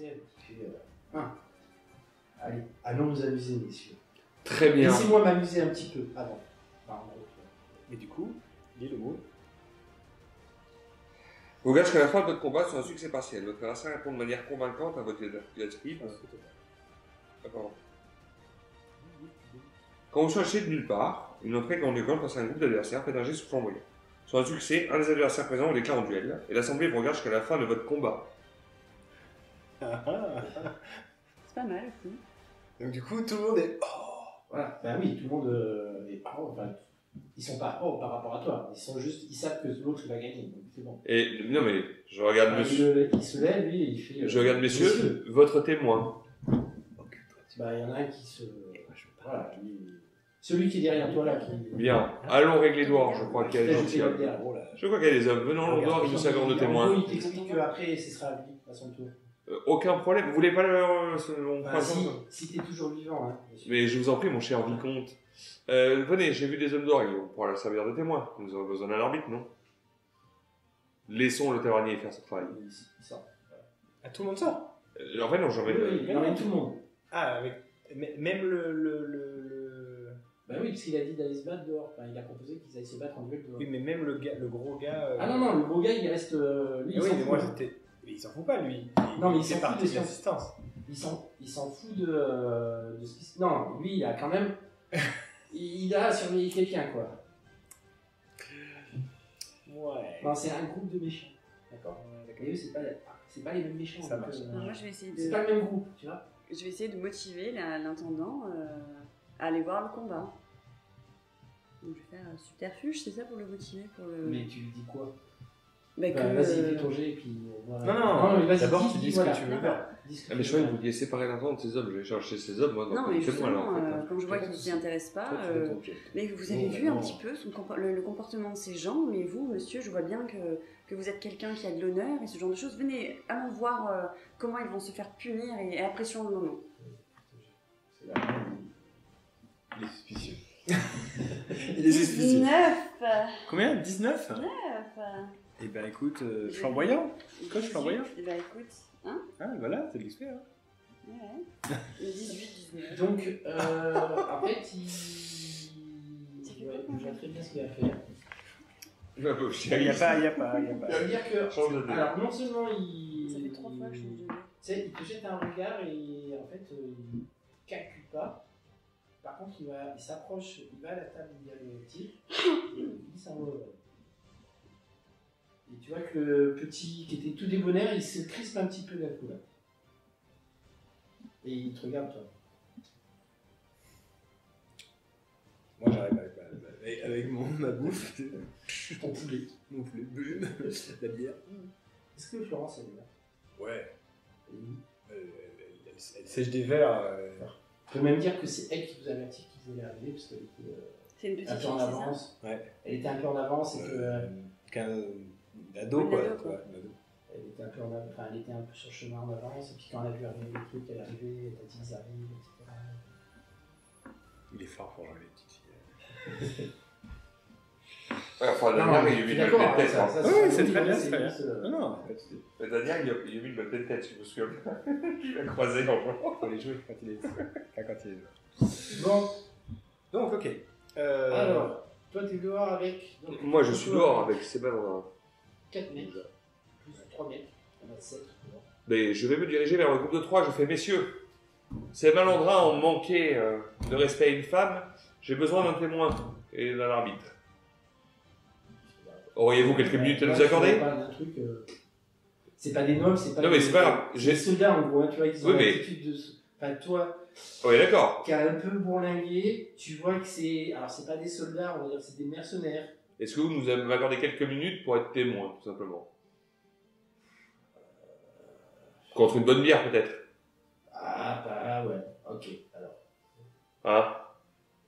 lève, qui fait. Allez, allons nous amuser, messieurs. Très bien. Laissez-moi m'amuser un petit peu avant. Enfin, en gros, Et du coup, dis le mot. Vous gage qu'à la fin de votre combat, c'est un succès partiel. Votre adversaire répond de manière convaincante à votre esquive. Ah, pardon. Quand vous cherchez de nulle part, une entrée grandiloquente face à un groupe d'adversaires fait un geste flamboyant. Sur un succès, un des adversaires présents vous déclare en duel, et l'assemblée vous regarde jusqu'à la fin de votre combat. C'est pas mal aussi. Donc du coup, tout le monde est... voilà, bah oui, tout le monde est pro, enfin, ils sont pas pro par rapport à toi, ils sont juste, ils savent que l'autre va gagner, donc c'est bon. Et non mais, je regarde Bah, monsieur. il se lève, lui, et il fait. Je regarde messieurs, votre témoin. Bah, il y en a un qui se. Voilà, celui qui est derrière toi là. Qui... Bien, allons régler d'or, je crois qu'il y a des gentilshommes. derrière. Je crois qu'il y a des hommes. Venons l'endroit qui nous servent de En témoin. gros, il t'explique qu'après, ce sera à lui, à son tour. Aucun problème. Vous voulez pas on Bah, prend si t'es toujours vivant, hein. Mais je vous en prie, mon cher vicomte. Venez, j'ai vu des hommes d'oreille. On pourra la servir de témoin. Nous aurons besoin d'un arbitre, non? Laissons le tavernier faire son travail. Il sort. Ah, tout le monde sort. En fait, non, j'en vais. Oui, il emmène tout le monde. Ah, même Bah oui, parce qu'il a dit d'aller se battre dehors. Enfin, il a proposé qu'ils aillent se battre en duel dehors. Oui, mais même le gros gars. Ah non, le gros gars, il reste. Lui, il oui, s'en mais fout. moi j'étais. Mais il s'en fout pas, lui. Non, mais il fait s'en fout partie de de l'assistance. Il s'en fout de ce qui se. Non, lui, il a quand même. il a surveillé quelqu'un, quoi. Ouais. Non, c'est un groupe de méchants. D'accord. Et eux, c'est pas les mêmes méchants. Ça donc, marche. Alors, moi, je vais essayer c'est pas le même groupe, tu vois. je vais essayer de motiver l'intendant à aller voir le combat. Donc, je vais faire un subterfuge, c'est ça pour le motiver pour le... Mais tu lui dis quoi? Bah, Bah, vas-y, fais ton jet et puis voilà. Non, mais vas-y, d'abord tu dis ce voilà. que tu veux faire. Dis ce que Ah, mais tu je croyais veux que vous faire. vouliez séparer l'intendant de ces hommes. Je vais chercher ces hommes, moi. Non, mais c'est moi, là, justement, en fait. Hein. comme je vois qu'il ne s'y intéresse pas, Toi, tu fais ton jet. mais vous avez Bon, vu bah, un non. petit peu le comportement de ces gens, mais vous, monsieur, je vois bien que vous êtes quelqu'un qui a de l'honneur et ce genre de choses. Venez, allons voir comment ils vont se faire punir et apprécions le moment. C'est là. Il est suspicieux. Il est suspicieux. 19 Combien 19 19 Eh ben écoute, flamboyant. Coach flamboyant. Eh ben écoute, hein. Ah voilà, c'est de l'expert. Hein. Ouais. 18, 19. Donc, en fait, fait ouais, quoi, je vois très bien ce qu'il va faire. Il n'y a pas. Ça veut dire que. Change de dé. Alors, non seulement il. Ça fait 3 fois que je me dis. Tu sais, il te jette un regard et en fait, il calcule pas. Par contre, il s'approche, il va à la table où il y a le tir, et il s'en va. Et tu vois que le petit qui était tout débonnaire, il se crispe un petit peu d'un coup là. Et il te regarde toi. Moi j'arrive avec ma bouffe. Ton poulet. Mon poulet, boum, la bière. Est-ce que Florence elle est là? Ouais. Oui. Elle sèche des verres. On peut même dire que c'est elle qui vous avertit qu'il allait arriver parce qu'elle était C'est une petite un peu fille, en c'est ça avance. Ouais. Elle était un peu en avance et que. Qu'un ado Un quoi. ado, quoi. Ouais, un ado. Elle était un peu enfin, elle était un peu sur le chemin en avance et puis quand elle a vu arriver les trucs, elle est arrivée, elle a dit qu'ils arrivent, etc. Il est fort pour jouer les petites filles. Enfin, Non, Daniel, mais il a je mis suis une d'accord, bonne tête. ça, hein. ça, Oui, c'est oui, très bien, c'est c'est très bien. juste, Non, non, pas de souci. Mais Daniel, il a mis une bonne tête, je me souviens bien. Il a croisé en jouant. Faut les jouer quand il est. Bon, Donc, ok. alors, toi t'es dehors avec. Donc, Moi, je suis dehors avec ces balles. 4 mètres, plus 3 mètres, on a 7 dehors. Mais je vais me diriger vers le groupe de 3. Je fais, messieurs, ces malandrins ont manqué de respect à une femme. J'ai besoin d'un témoin et d'un arbitre. Auriez-vous quelques minutes à nous accorder? C'est pas des nobles, c'est pas Non, mais c'est pas grave. C'est des soldats en gros, hein, tu vois, ils ont Oui, mais- l'attitude de. Enfin, toi, Oui, d'accord. qui a un peu bourlingué, tu vois que c'est. Alors, c'est pas des soldats, on va dire, c'est des mercenaires. Est-ce que vous nous accordez quelques minutes pour être témoin, tout simplement? Contre une bonne bière, peut-être? Ah, bah ouais, ok, alors. Hein?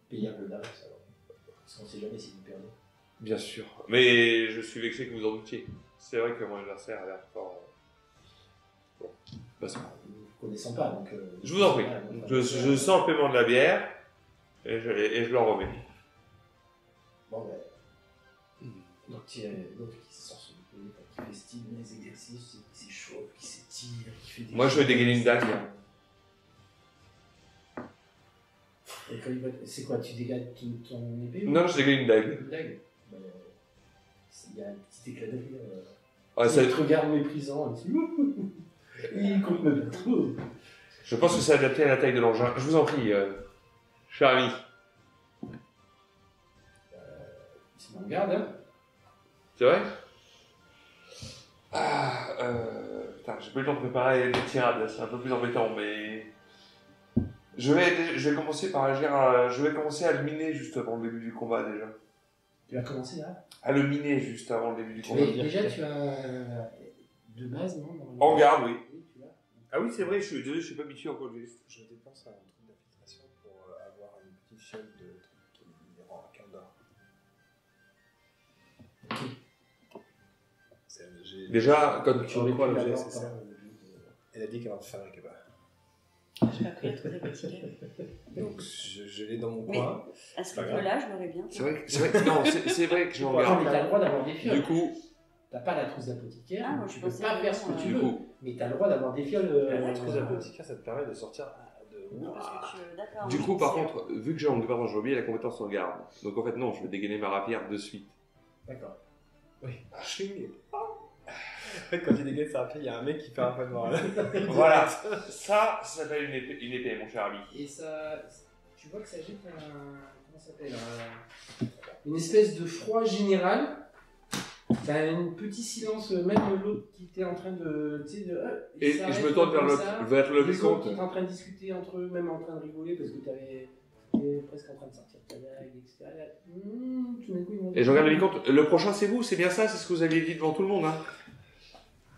Payable d'avance alors. Parce qu'on sait jamais si vous perdez. Bien sûr. Mais je suis vexé que vous en doutiez. C'est vrai que mon adversaire a l'air fort. Bon, passons. Nous ne connaissons pas, donc. Je vous en prie. voilà, donc, Je sens le paiement de la bière et je leur remets. Bon, ben. Donc, il sort son épée, qui fait style les exercices, qui s'échauffe, qui s'étire, qui fait des. Moi, je vais dégainer une dague. Et quand il va. C'est quoi, tu dégages ton épée ou Non, je dégaine une dague. une dague? Ben, il y a un petit éclat de rire. Ah, ça, Il te regarde méprisant, il compte même pas. je pense que c'est adapté à la taille de l'engin. Je vous en prie, cher ami. Il se met en garde, hein. C'est vrai? Ah, putain, j'ai pas eu le temps de préparer des tirades, c'est un peu plus embêtant, mais... Je vais commencer par agir je vais commencer à le miner juste avant le début du combat, déjà. Tu vas commencer là. À le miner juste avant le début du combat. Mais déjà, tu as. De base, non normalement. En garde, oui. Oui, tu l'as. Ah oui, c'est vrai, je suis désolé, je suis pas habitué encore de juste. Je dépense un truc d'infiltration pour avoir une petite fiole de trucs qui me rend un quart d'heure. Déjà, quand tu aurais reprends pu l'objet, l'avoir c'est ça. par- Et la a dit qu'elle en fabriquait pas. J'ai pas pris la trousse d'apothicaire. Donc je l'ai dans mon Mais coin. à ce pas rythme-là, je l'aurais bien. C'est vrai que j'en Non, garde. mais t'as le droit d'avoir des fioles. Du coup, T'as pas la trousse d'apothicaire, Ah, moi, tu je peux pensais pas faire ce que vraiment, tu du veux. coup, Mais t'as le droit d'avoir des fioles. La trousse d'apothicaire, ça te permet de sortir de. Non, parce que tu... D'accord. du je coup, par pensais- contre, vu que j'ai en gouvernement, j'ai oublié la compétence en garde. Donc en fait, non, je vais dégainer ma rapière de suite. D'accord. En fait, quand il dégaine sa rapière, il y a un mec qui fait un point noir. Voilà, ça s'appelle une épée, mon cher ami. Et ça, tu vois que ça jette un, comment ça s'appelle, une espèce de froid général. T'as un petit silence, même l'autre qui était en train de, tu sais, Et s'arrête je me tourne vers comme ça. le Les autres vicomte. qui étaient en train de discuter entre eux, même en train de rigoler parce que t'étais presque en train de sortir ta dague, etc. Tout d'un coup, ils vont Et je regarde le vicomte. Le prochain, c'est vous, c'est bien ça, c'est ce que vous aviez dit devant tout le monde. Hein.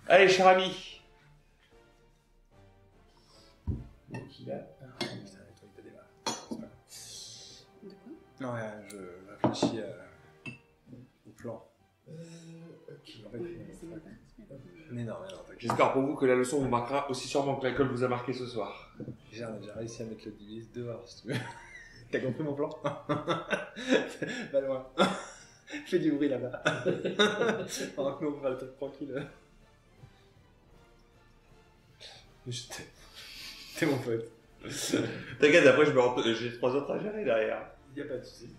Allez, cher ami. Donc il a. De quoi? Non, rien, je réfléchis au plan. En fait, C'est même pas. mais non, t'inquiète. J'espère pour vous que la leçon vous marquera aussi sûrement que l'alcool vous a marqué ce soir. J'ai réussi à mettre le divise dehors, si tu veux. T'as compris mon plan? Va loin. Fais du bruit là-bas. Pendant que nous on fera le truc tranquille. Je t'aime. T'es mon pote. T'inquiète, après j'ai 3 autres à gérer derrière. Y'a pas de soucis.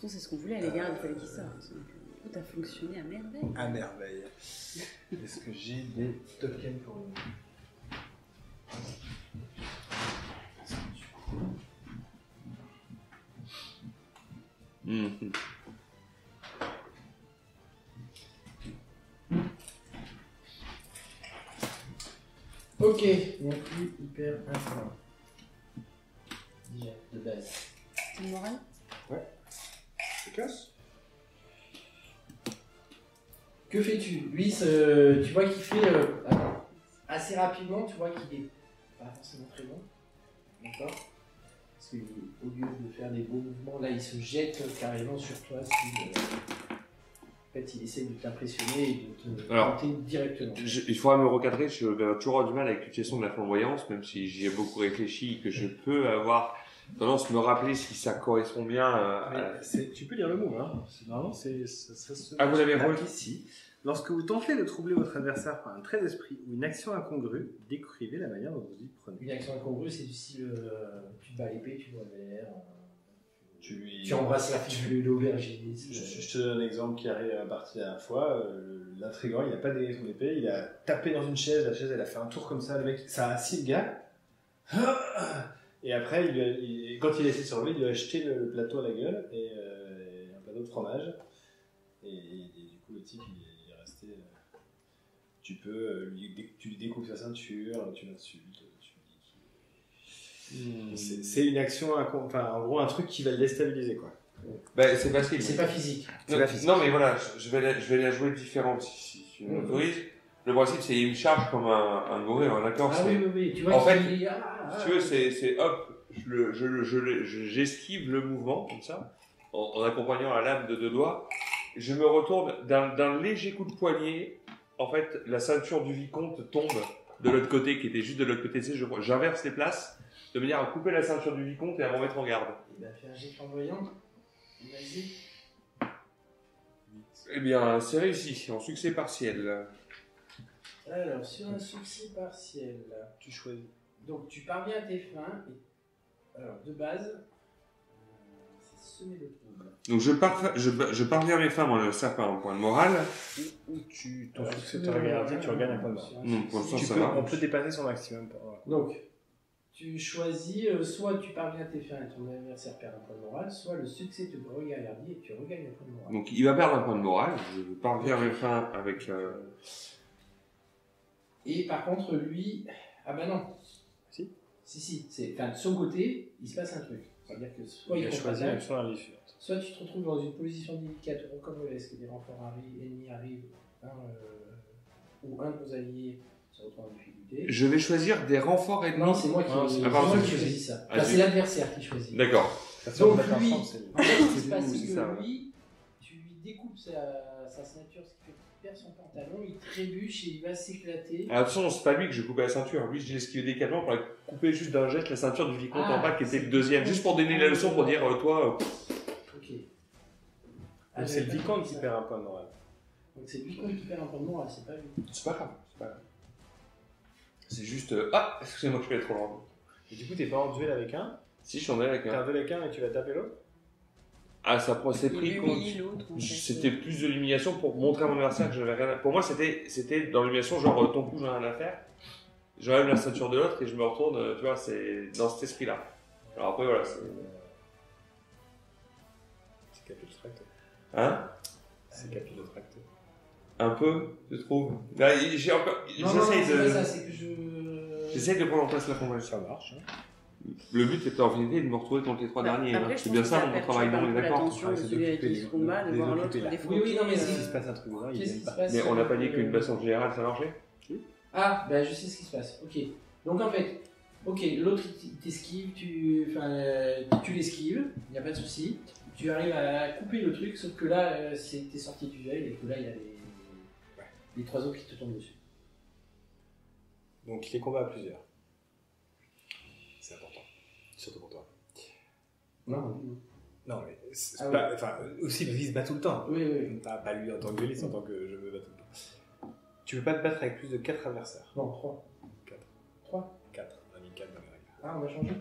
C'est ce qu'on voulait, les gars, il fallait qu'ils sortent. Tout a fonctionné à merveille. À merveille. Est-ce que j'ai des tokens pour nous? Mhm. Ok, donc lui, il perd un point. Déjà, de base. C'est le moral? C'est classe. Que fais-tu? Lui, tu vois qu'il fait assez rapidement, tu vois qu'il est pas forcément très bon. D'accord? Parce qu'au lieu de faire des beaux mouvements, là, il se jette carrément sur toi. En fait, il essaie de t'impressionner et de te Alors, planter directement. Il faudra me recadrer, je vais toujours avoir du mal avec l'utilisation de la flamboyance, même si j'y ai beaucoup réfléchi, que je peux avoir tendance à me rappeler si ça correspond bien à... Tu peux lire le mot, hein. Normalement, ça se. Ah, vous l'avez marque relu ici. Lorsque vous tentez de troubler votre adversaire par un trait d'esprit ou une action incongrue, décrivez la manière dont vous y prenez. Une action incongrue, c'est du style tu te bats l'épée, tu bois le verre, Tu embrasses la fille de l'aubergiste. Je te donne un exemple qui arrive à partir de la dernière fois. L'intrigant, il n'a pas dégagé son épée, il a tapé dans une chaise, la chaise elle a fait un tour comme ça, le mec, ça a assis le gars. Et après, quand il a essayé de se relever, il lui a jeté le plateau à la gueule et un plateau de fromage. Et du coup, le type, il est resté. Tu lui découpes sa ceinture, tu l'insultes, tu lui dis qu'il. C'est une action, enfin, en gros, un truc qui va le déstabiliser, quoi. Ben, c'est facile. C'est pas physique. Non, non, mais voilà, je vais la jouer différente si tu m'autorises. Le principe, c'est il me charge comme un gorille, d'accord? Ah oui, oui, oui. Tu vois, En fait, il est... si tu veux, c'est hop, j'esquive le mouvement, comme ça, en accompagnant la lame de 2 doigts. Je me retourne d'un léger coup de poignet. En fait, la ceinture du vicomte tombe de l'autre côté, qui était juste de l'autre côté. Tu sais, j'inverse les places, de manière à couper la ceinture du vicomte et à m'en mettre en garde. Il a fait un jet flamboyant. Vas-y. Eh bien, c'est réussi, en succès partiel. Alors, sur un succès partiel, Tu choisis. donc tu parviens à tes fins. Alors, de base, c'est semer le trouble. Donc je parviens à mes fins, moi, ça par un point de morale. Ou ton succès te regarde, tu regagnes un point de mort. Non, pour l'instant, ça va. On peut dépasser son maximum. Donc, tu choisis, soit tu parviens à tes fins et ton adversaire perd un point de morale, soit le succès te regarde et tu regagnes un point de morale. Donc il va perdre un point de morale. Je parviens à mes fins avec... Et par contre, lui... Ah bah non. Si. Enfin, de son côté, il se passe un truc. C'est-à-dire que soit il choisi l'action à l'issue. soit tu te retrouves dans une position délicate ou rocambolesque, des renforts ennemis arrivent, ou un de vos alliés se retrouve en difficulté. Je vais choisir des renforts ennemis. Non, c'est moi qui choisis ça. Enfin, c'est l'adversaire qui choisit. D'accord. Donc lui, ensemble, en fait, ce qui se passe, c'est ça, que lui, tu lui découpe sa ceinture, ce qui fait qu'il perd son pantalon, il trébuche et il va s'éclater. Alors attention, c'est pas lui que je coupais la ceinture. Lui, je l'ai esquivé délicatement pour la couper juste d'un geste la ceinture du vicomte en bas qui était le deuxième. Juste pour donner la leçon, pour dire, toi... Ok. Donc c'est le vicomte qui perd un point de morale. Donc c'est le vicomte qui perd un point de morale, c'est pas lui. C'est pas grave. C'est juste... excusez-moi, je suis allé trop loin. Et du coup, t'es pas en duel avec un. Si, je suis en avec T'es en duel avec un et tu vas taper l'autre. Ah, ça s'est Il pris humilie l'autre. en fait. C'était plus de l'humiliation pour montrer à mon adversaire que j'avais rien à... Pour moi, c'était dans l'humiliation, genre, ton coup, j'en ai rien à faire. J'enlève la ceinture de l'autre et je me retourne, tu vois, c'est dans cet esprit-là. Alors après, voilà, c'est... C'est capillotracté. Hein? C'est capillotracté. Un peu, je trouve. Là, j'ai encore... J'essaye de... ça, c'est que J'essaie de prendre en place la conversation. Ça marche. Hein. Le but était en finalité de me retrouver contre les trois derniers. Après, C'est bien ça mon travail, on est d'accord. L'attention de celui avec qui se combat, de voir l'autre défouler. Oui, non, mais S'il se passe un truc là, il Qu'est-ce vient qui pas. se passe? Mais on n'a pas dit qu'une baston générale ça marchait? Ah, bah je sais ce qui se passe. Ok. Donc en fait, l'autre il t'esquive, tu l'esquives, il n'y a pas de souci. Tu arrives à couper le truc, sauf que là, t'es sorti du duel et que là, il y a les trois autres qui te tombent dessus. Donc les combats à plusieurs. C'est important. Surtout pour toi. Non. Non, mais c'est Ah pas. Enfin, aussi, lui, il se bat tout le temps. Oui, oui. Pas lui en tant que dueliste, en tant que je me bats tout le temps. Tu peux pas te battre avec plus de 4 adversaires. Non, 3. 4. 3. 4. On a mis 4 dans les règles. Ah, on a changé.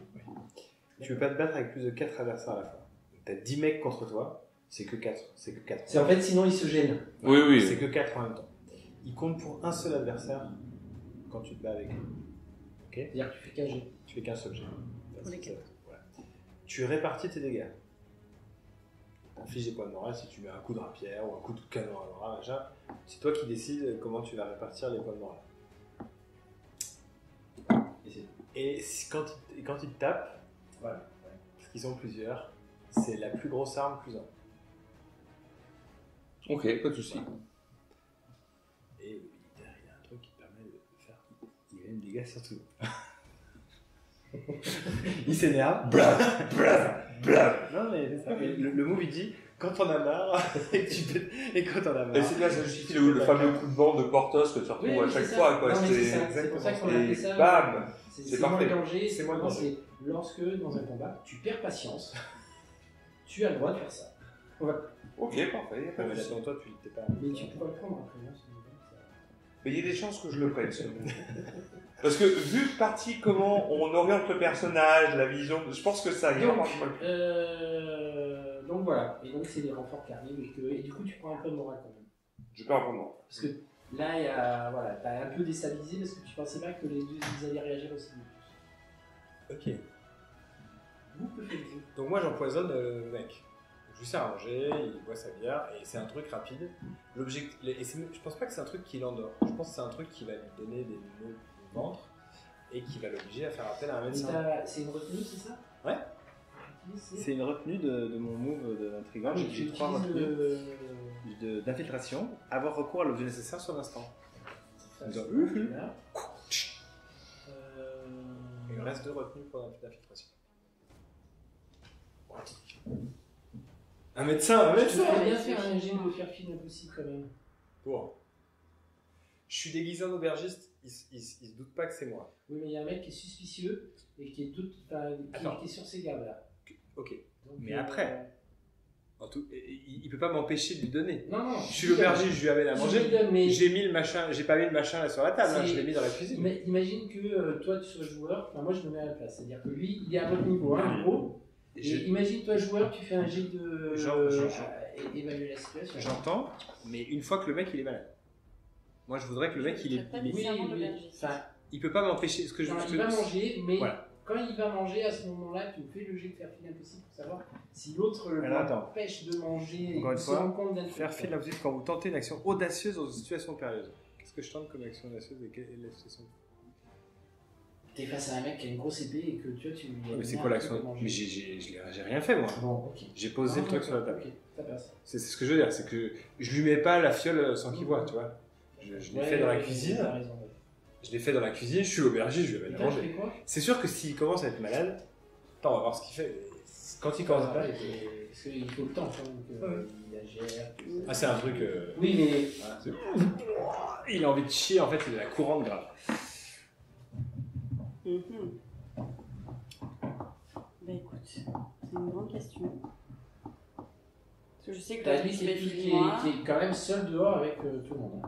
Tu peux pas te battre avec plus de 4 adversaires à la fois. T'as 10 mecs contre toi, c'est que 4. C'est que 4. C'est en fait, sinon il se gêne. Oui. C'est que 4 en même temps. Il compte pour un seul adversaire quand tu te bats avec lui. Ok? C'est-à-dire que tu fais KG. Tu fais qu'un seul jet. Pour les quatre. Voilà. Tu répartis tes dégâts. T'infliges des points de morale si tu mets un coup de rapière ou un coup de canon à bras, machin. C'est toi qui décides comment tu vas répartir les points de morale. Quand ils te tapent, Voilà. parce qu'ils sont plusieurs, c'est la plus grosse arme plus 1. Ok, pas de soucis. Et oui, il y a un truc qui te permet de faire il y a même des dégâts sur tout. Il s'énerve. Non mais c'est ça. Mais le move il dit quand on a marre et quand on a marre. Et c'est bien, ça justifie le fameux coup de bande de Portos que tu retrouves à chaque fois. Quoi. Non, mais c'est pour ça qu'on appelle Et ça. bam! C'est parfait. moins de danger. C'est moins de danger. C'est lorsque, dans un combat, tu perds patience, tu as le droit de faire ça. Voilà. Ok, parfait, y a pas de Mais là, souci. selon toi, tu t'es pas. Mais tu pourras le prendre après. Hein, Mais il y a des chances que je le prenne, seulement. Parce que vu le parti, comment on oriente le personnage, la vision, je pense que ça ira franchement le plus. Donc voilà. Et donc c'est les renforts qui arrivent et du coup tu prends un peu de morale quand même. Je peux en prendre moins. Parce que là, il y a, voilà, t'as un peu déstabilisé parce que tu pensais pas que les deux ils allaient réagir aussi vite. Ok. Vous que faites-vous? Donc moi j'empoisonne le mec. Je lui sers à manger, il boit sa bière et c'est un truc rapide. Je pense pas que c'est un truc qui l'endort. Je pense que c'est un truc qui va lui donner des maux au ventre et qui va l'obliger à faire appel à un médecin. C'est une retenue, c'est ça? Ouais. C'est une retenue de mon move d'intrigant. J'ai 3 retenues d'infiltration. Avoir recours à l'objet nécessaire sur l'instant. Il me reste 2 retenues pour l'infiltration. Un médecin. Tu devrais bien faire un gym de faire film impossible quand même. Bon. Je suis déguisé en aubergiste, il se doute pas que c'est moi. Oui, mais il y a un mec qui est suspicieux et qui est sur ses gardes là. Ok. Donc, Mais après, il peut pas m'empêcher de lui donner. Non. Je suis l'aubergiste, je lui amène à manger. Mais J'ai mis le machin, j'ai pas mis le machin là sur la table, hein, je l'ai mis dans la cuisine. Mais imagine que toi tu sois joueur, enfin moi je me mets à la place, c'est-à-dire que lui il est à votre niveau, hein, en gros. Et imagine toi joueur, tu fais un jet de évaluer la situation. J'entends, mais une fois que le mec il est malade. Moi je voudrais que le mec il est. Enfin, il peut pas m'empêcher. Ce que je il va manger, mais voilà. Quand il va manger, à ce moment-là, tu fais le jet de faire fil impossible pour savoir si l'autre l'empêche de manger encore et une se fois, rend compte d'un truc. faire fil impossible quand vous tentez une action audacieuse dans une situation périlleuse. Qu'est-ce que je tente comme action audacieuse et quelle est la situation? T'es face à un mec qui a une grosse épée et que tu vois, tu lui as mais c'est quoi l'action? Mais j'ai rien fait moi. Bon, ok. J'ai posé le truc sur la table. Ok, ça passe. C'est ce que je veux dire, c'est que je lui mets pas la fiole sans qu'il voit, tu vois. Je l'ai fait dans la cuisine. Je l'ai fait dans la cuisine, je suis l'aubergiste, je lui amène à manger. C'est sûr que s'il commence à être malade, attends, on va voir ce qu'il fait. Quand il Quand commence pas, parce qu'il faut le temps quand même qu'il agère. Ah, c'est un truc. Oui, mais. Il a envie de chier, en fait, c'est de la courante grave. Bah écoute, c'est une grande question. Parce que je sais que T'as toi, lui tu qui te est, méfies de moi. qui est quand même seul dehors avec tout le monde.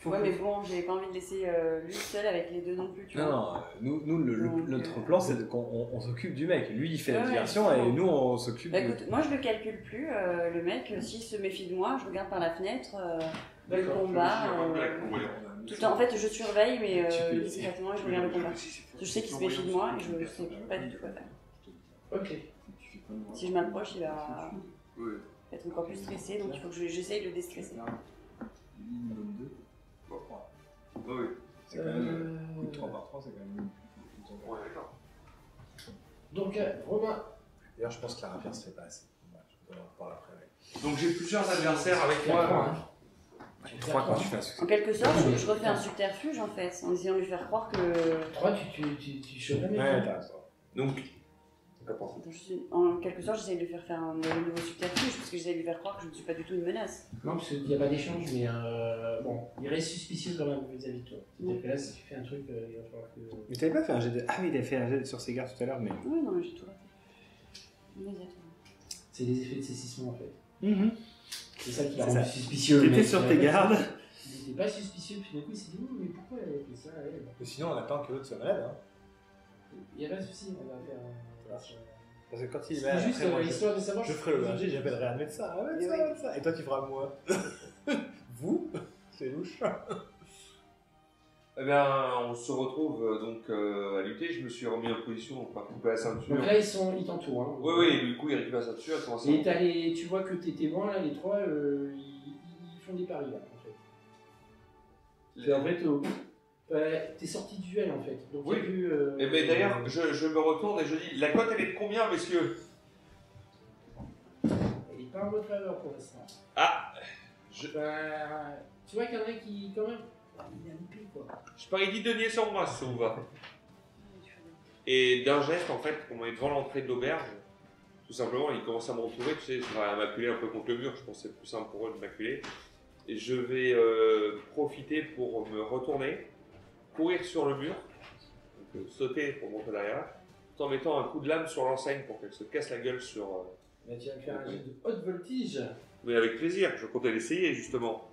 Ouais, mais bon, j'avais pas envie de laisser lui seul avec les deux non plus, tu vois. Non, Donc, notre plan, c'est qu'on s'occupe du mec. Lui, il fait la Ouais, diversion ouais, et nous, on s'occupe Bah écoute, moi je le calcule plus, le mec, s'il se méfie de moi, je regarde par la fenêtre, le D'accord, combat. En fait, je surveille, mais discrètement, et je regarde le combat. Je sais qu'il se méfie de moi et je sais pas du tout quoi faire. Ok. Si je m'approche, il va être encore plus stressé, donc il faut que j'essaye de le déstresser. Oui. C'est quand même. Coup de 3 par 3, c'est quand même. Ouais, d'accord. Donc, Romain. D'ailleurs, je pense que la rapière se fait pas assez. Ouais, je vais en reparler après. Ouais. Donc j'ai plusieurs adversaires avec Il y a trois, moi. hein. 3 quand tu fais un succès. En quelque sorte, je refais un subterfuge en fait, en essayant de lui faire croire que. 3, tu chopes la mec. Ouais, t'as raison. Donc, En quelque sorte, j'essaie de lui faire un nouveau subterfuge, parce que j'essaie de lui faire croire que je ne suis pas du tout une menace. Non, parce qu'il n'y a pas d'échange, mais bon, il reste suspicieux quand même vis-à-vis de toi. C'est-à-dire que là, si tu fais un truc, il va falloir que. Mais t'avais pas fait un jet de. Ah oui, il avait fait un jet sur ses gardes tout à l'heure, mais. Oui, non, mais j'ai tout raté. Immédiatement. C'est des effets de saisissement en fait. Mm-hmm. C'est ça qui l'a C'est rendu ça. suspicieux. T'étais mais sur tes gardes. Il n'était pas suspicieux, puis d'un coup il s'est dit, mais pourquoi elle a fait ça elle Sinon, on attend que l'autre soit malade. Hein. Il n'y a pas de souci, on va faire. Parce que quand il est C'est malade, juste après, moi, histoire de savoir. je ferai le berger, j'appellerai un médecin. Ah ouais, ça, ouais, ça. Et toi, tu feras moi. Vous C'est louche. eh bien, on se retrouve donc à lutter. Je me suis remis en position pour couper la ceinture. Donc là, ils t'entourent. Hein. Oui, du coup, il récupère la ceinture. Il commence à... Et tu vois que tes témoins, là, les trois, ils font des paris, là, en fait. En fait, t'es sorti du duel, en fait. Donc, Oui. Et ben d'ailleurs, je me retourne et je dis, la cote, elle est de combien, messieurs? Elle n'est pas en votre faveur pour l'instant. Ah tu vois qu'il y en a qui, quand même, il a loupé, quoi. Je parie 10 deniers sur moi, si ça vous va. Et d'un geste, en fait, on est devant l'entrée de l'auberge. Tout simplement, ils commencent à me retrouver, tu sais, à m'acculer un peu contre le mur. Je pense que c'est plus simple pour eux de m'acculer. Et je vais profiter pour me retourner, courir sur le mur, donc, sauter pour monter derrière, tout en mettant un coup de lame sur l'enseigne pour qu'elle se casse la gueule sur... Là, tu vas me faire un jet de haute voltige. Mais avec plaisir, je comptais l'essayer justement.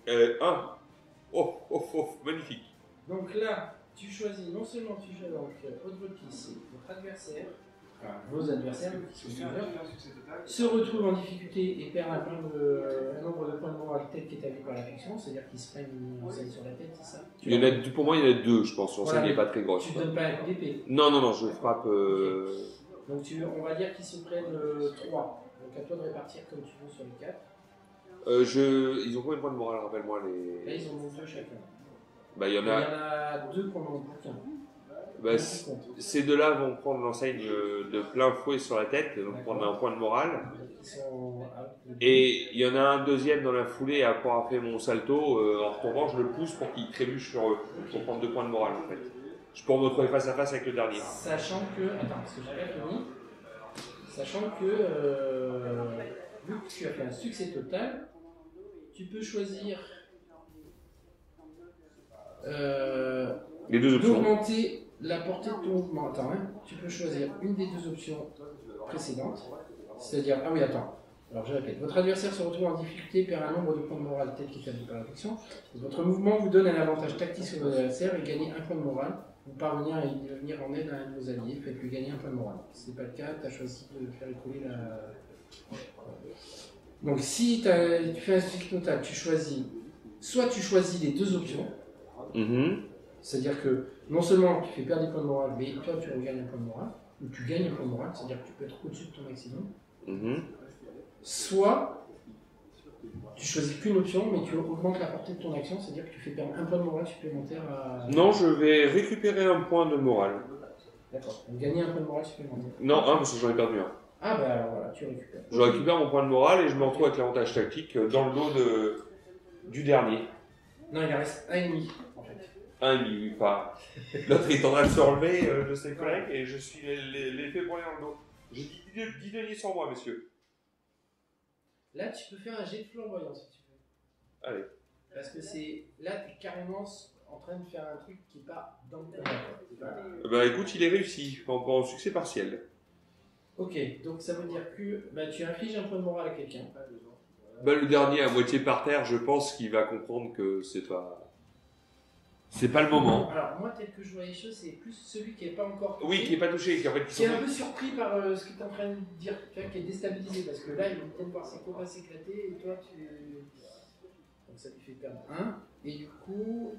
1. Oh, magnifique. Donc là, tu choisis, non seulement tu joues donc haute voltige, c'est votre adversaire, enfin vos adversaires, qui sont plusieurs, se retrouvent en difficulté et perdent un nombre de points de moralité qui est établi par la fiction, c'est-à-dire qu'ils se prennent une enseigne sur la tête, c'est ça? Pour moi, il y en a 2, je pense. L'enseigne n'est pas très grosse. Tu ne donnes pas un coup d'épée? Non, je frappe... Donc on va dire qu'ils se prennent 3. Donc à toi de répartir comme tu veux sur les 4. Ils ont combien de points de morale, rappelle-moi les... Là, ils en ont 2 chacun. Bah, il y en Il y en a... a 2 qu'on en bouquin. Bah, ces deux-là vont prendre l'enseigne de plein fouet sur la tête, donc prendre un point de morale. Et il y en a un deuxième dans la foulée, après avoir fait mon salto, en retournant, je le pousse pour qu'il trébuche sur eux, pour prendre 2 points de morale en fait. Je peux me retrouver face à face avec le dernier. Sachant que... Attends, parce que j'ai pas fini. Sachant que... vu que tu as fait un succès total, tu peux choisir... Les 2 options. D'augmenter la portée de ton mouvement. Attends, hein. Tu peux choisir une des 2 options précédentes. C'est-à-dire... Ah oui, attends. Alors je répète. Votre adversaire se retrouve en difficulté, perd un nombre de points de morale tel qu'établi par la fiction. Votre mouvement vous donne un avantage tactique sur votre adversaire et gagnez un point de morale. Vous parvenir à venir en aide à un de vos alliés, faites-lui gagner un point de morale. Si ce n'est pas le cas, tu as choisi de faire écouler la... Donc si tu fais un succès total, tu choisis... Soit tu choisis les 2 options, c'est-à-dire que non seulement tu fais perdre des points de morale, mais toi tu regagnes un point de morale, ou tu gagnes un point de morale, c'est-à-dire que tu peux être au-dessus de ton maximum. Soit tu choisis qu'une option, mais tu augmentes la portée de ton action, c'est-à-dire que tu fais perdre un point de morale supplémentaire à... Non, je vais récupérer un point de morale. D'accord, donc gagner un point de morale supplémentaire. Non, parce que j'en ai perdu un. Ah bah alors voilà, tu récupères. Je récupère mon point de morale et je me retrouve avec l'avantage tactique dans le dos du dernier. Non, il en reste un et demi, en fait. Enfin, l'autre est en train de se relever de ses collègues et je suis l'effet brûlé dans le dos. J'ai 10 deniers sur moi, messieurs. Là, tu peux faire un jet de flamboyance si tu veux. Allez. Parce que là, tu es carrément en train de faire un truc qui est pas dans le combat. Bah écoute, il est réussi, en succès partiel. Ok, donc ça veut dire que tu infliges un point de morale à quelqu'un. Bah le dernier à moitié par terre, je pense qu'il va comprendre que c'est pas le moment. Alors moi, tel que je vois les choses, c'est plus celui qui n'est pas encore touché. Oui, qui est pas touché, qui en fait Qui est un peu surpris par ce que tu es en train de dire, tu vois, qui est déstabilisé, parce que là, il vient de voir ses copains s'éclater, et toi, donc ça lui fait perdre 1. Et du coup,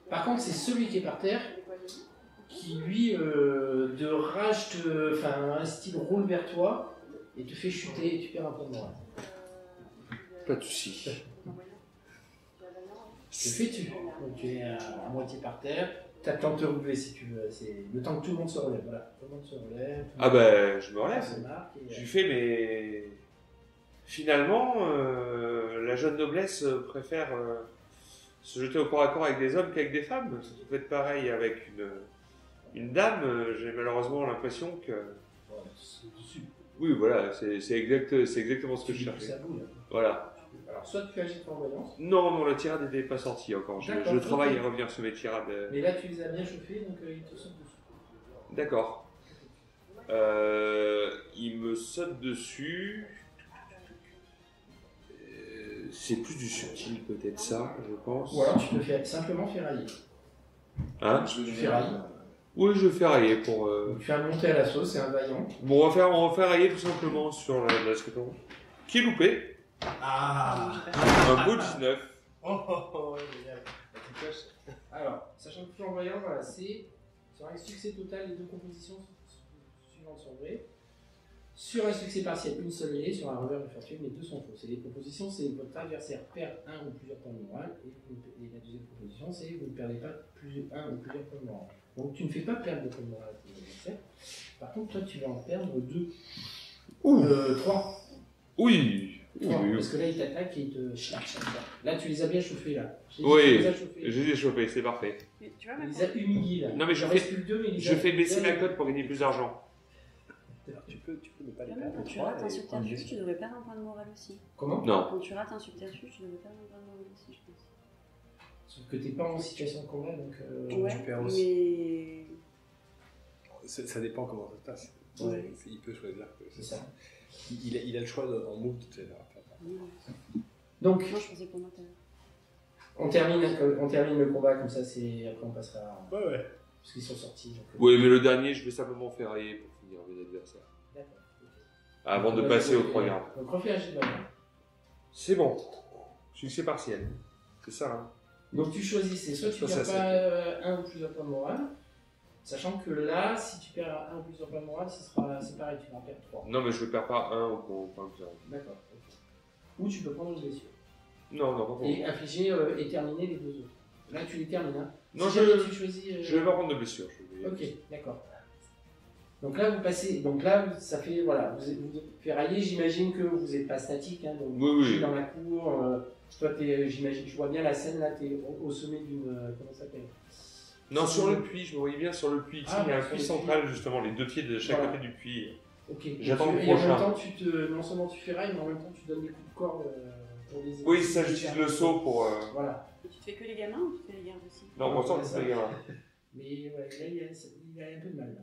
par contre, c'est celui qui est par terre, qui lui, de rage, un style roule vers toi, et te fait chuter, et tu perds un point de morale. Pas de soucis. Tu te fais tu. Donc tu es à moitié par terre. Tu as le temps de te relever si tu veux. C'est le temps que tout le monde se relève. Voilà. Tout le monde se relève. Ah bah je me relève. Je lui fais mais finalement la jeune noblesse préfère se jeter au corps à corps avec des hommes qu'avec des femmes. Ça peut être pareil avec une dame. J'ai malheureusement l'impression que. Oui voilà, c'est exactement ce que je cherchais. Voilà. Alors, soit tu agis en voyance. Non, la tirade n'était pas sortie encore. Je travaille à revenir sur mes tirades. Mais là, tu les as bien chauffés, donc ils te sautent dessus. D'accord. Il me saute dessus. C'est plus du subtil, peut-être ça, je pense. Ou alors, tu te fais simplement ferrailler. Hein? Tu ferrailles. Oui, je fais railler pour. Tu fais un monter à la sauce, c'est un vaillant. Bon, on va faire railler tout simplement sur la scripture. Qui est loupé. Un beau 19. Génial. Alors, sachant que flamboyant, voilà, c'est sur un succès total, les deux compositions suivantes sont vraies. Sur un succès partiel, une seule est, sur un revers de fortune, les deux sont fausses. Et les propositions, c'est votre adversaire perd un ou plusieurs points de morale, et la deuxième proposition, c'est vous ne perdez pas un ou plusieurs points de morale. Donc tu ne fais pas perdre de points de morale à tes adversaires. Par contre, toi, tu vas en perdre 3. Oui. Parce que là, il t'attaque et il te cherche. Là, tu les as bien chauffés, là. Oui, je les ai chauffés, c'est parfait. Mais tu vois, il les a humiliés, là. Non, mais je fais baisser ma cote pour gagner plus d'argent. Tu peux ne pas les perdre. Quand tu rates un subterfuge, tu devrais perdre un point de morale aussi. Comment? Non. Quand tu rates un subterfuge, tu devrais perdre un point de morale aussi, je pense. Sauf que t'es pas en situation de combat, donc ouais, tu perds aussi. Mais... Ça dépend comment ça se passe. Ouais. Il peut choisir. C'est ça. Il a le choix en move de faire. Donc, moi, je pensais pour moi, on termine le combat comme ça. Après, on passera. Ouais. Parce qu'ils sont sortis. Donc, oui, mais le dernier, je vais simplement faire railler pour finir mes adversaires. D'accord. Avant de passer au 3 gardes. Donc, refais un jet de valeur. C'est bon. Succès partiel. C'est ça, hein. Donc, tu choisis, soit tu perds pas un ou plusieurs points de morale. Sachant que là, si tu perds un ou plusieurs points de morale, c'est pareil, tu vas en perdre 3. Non, mais je ne perds pas un ou pas plusieurs. D'accord. Okay. Ou tu peux prendre une blessure. Non, pas pour et infliger et terminer les deux autres. Là, tu les termines. Hein. Non, si tu choisis. Je vais pas prendre de blessure. Ok, d'accord. Donc là, vous passez. Donc là, ça fait. Voilà, vous ferraillez. J'imagine que vous n'êtes pas statique. Hein, donc oui. Dans la cour. Toi, j'imagine, je vois bien la scène là. Tu es au sommet d'une. Comment ça s'appelle? Non, sur le puits. Je me voyais bien sur le puits. Il y a un puits central, justement, les deux pieds de chaque côté du puits. Ok. J'attends le prochain. Et en même temps, non seulement tu ferrailles, mais en même temps, tu donnes des coups de corde pour les. Oui, ça, j'utilise le saut pour. Voilà. Et tu te fais que les gamins ou tu te fais les gardes aussi? Non, pour ça, c'est les gamins. Mais ouais, là, il a un peu de mal. Là.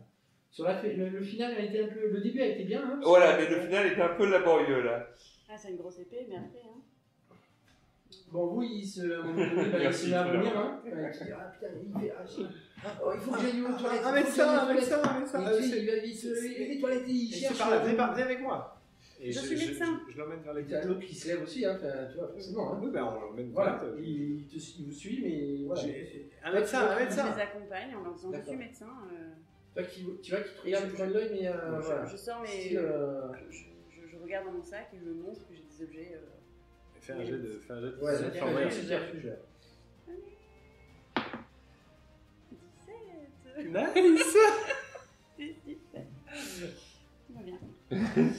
Sur le final a été un peu. Le début a été bien. Hein, voilà, mais le final était un peu laborieux là. Ah, c'est une grosse épée, mais après. Hein. Bon, vous, il se met à venir. Hein. Tu dis, ah putain, il fait. Il faut que j'aille aux toilettes. Un médecin. Les toilettes, il cherche. Viens avec moi. Et je suis médecin. Je l'emmène vers les toilettes. L'autre qui se lève aussi, hein, tu vois, forcément. Hein. Oui, ben on l'emmène. Voilà, il vous suit, mais voilà. Un médecin. Je les accompagne en leur disant je suis médecin. Tu vois, qui te regarde du coin de l'œil, mais voilà. Je sors mes. Je regarde dans mon sac et je montre que j'ai des objets. Fais un jet de. Ouais, fais un jet de refuge. Nice. Tout va bien.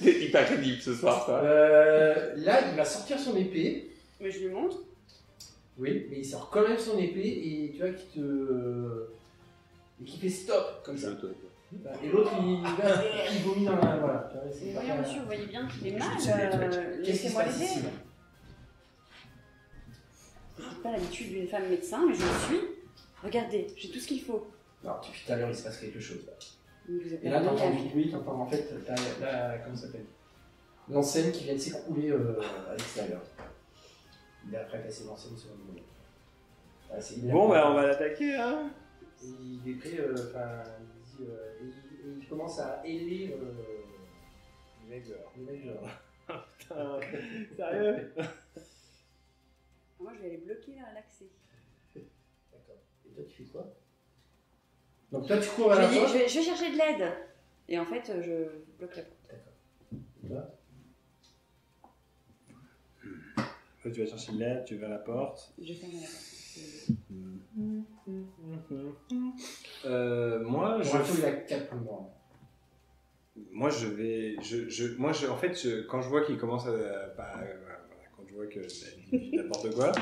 C'est hyper crédible ce soir, ça. Là, il va sortir son épée. Mais je lui montre. Oui, mais il sort quand même son épée et tu vois qui te. Et qui fait stop comme ça. Et l'autre il vomit dans la. Voilà. Tu vois, c'est Mais pas voyons, mal. monsieur, vous voyez bien qu'il est Je mal. sais des trucs. Qu'est-ce qui se Laissez-moi passe ici l'aider. là C'est pas l'habitude d'une femme médecin, mais je le suis. Regardez, j'ai tout ce qu'il faut. Non, depuis tout à l'heure il se passe quelque chose là. Mais vous êtes Et là pas t'entends venu du bruit, t'entends en fait comment ça s'appelle l'enseigne qui vient de s'écrouler à l'extérieur. Il a fracassé l'enseigne sur le moment. Voilà, Bon, bah, on va l'attaquer, hein. Il est prêt, il commence à héler les mecs genre. Putain, sérieux? Moi, je vais aller bloquer l'accès. D'accord. Et toi, tu fais quoi? Donc toi, tu cours à la Je porte. vais chercher de l'aide. Et en fait, je bloque la porte. Et toi? Toi, tu vas chercher de l'aide, tu vas vers la porte. Je ferme la porte. Moi, Pour info, il a 4 points de mort. moi, je vais. En fait, quand je vois qu'il commence à. Quand je vois que il dit n'importe quoi,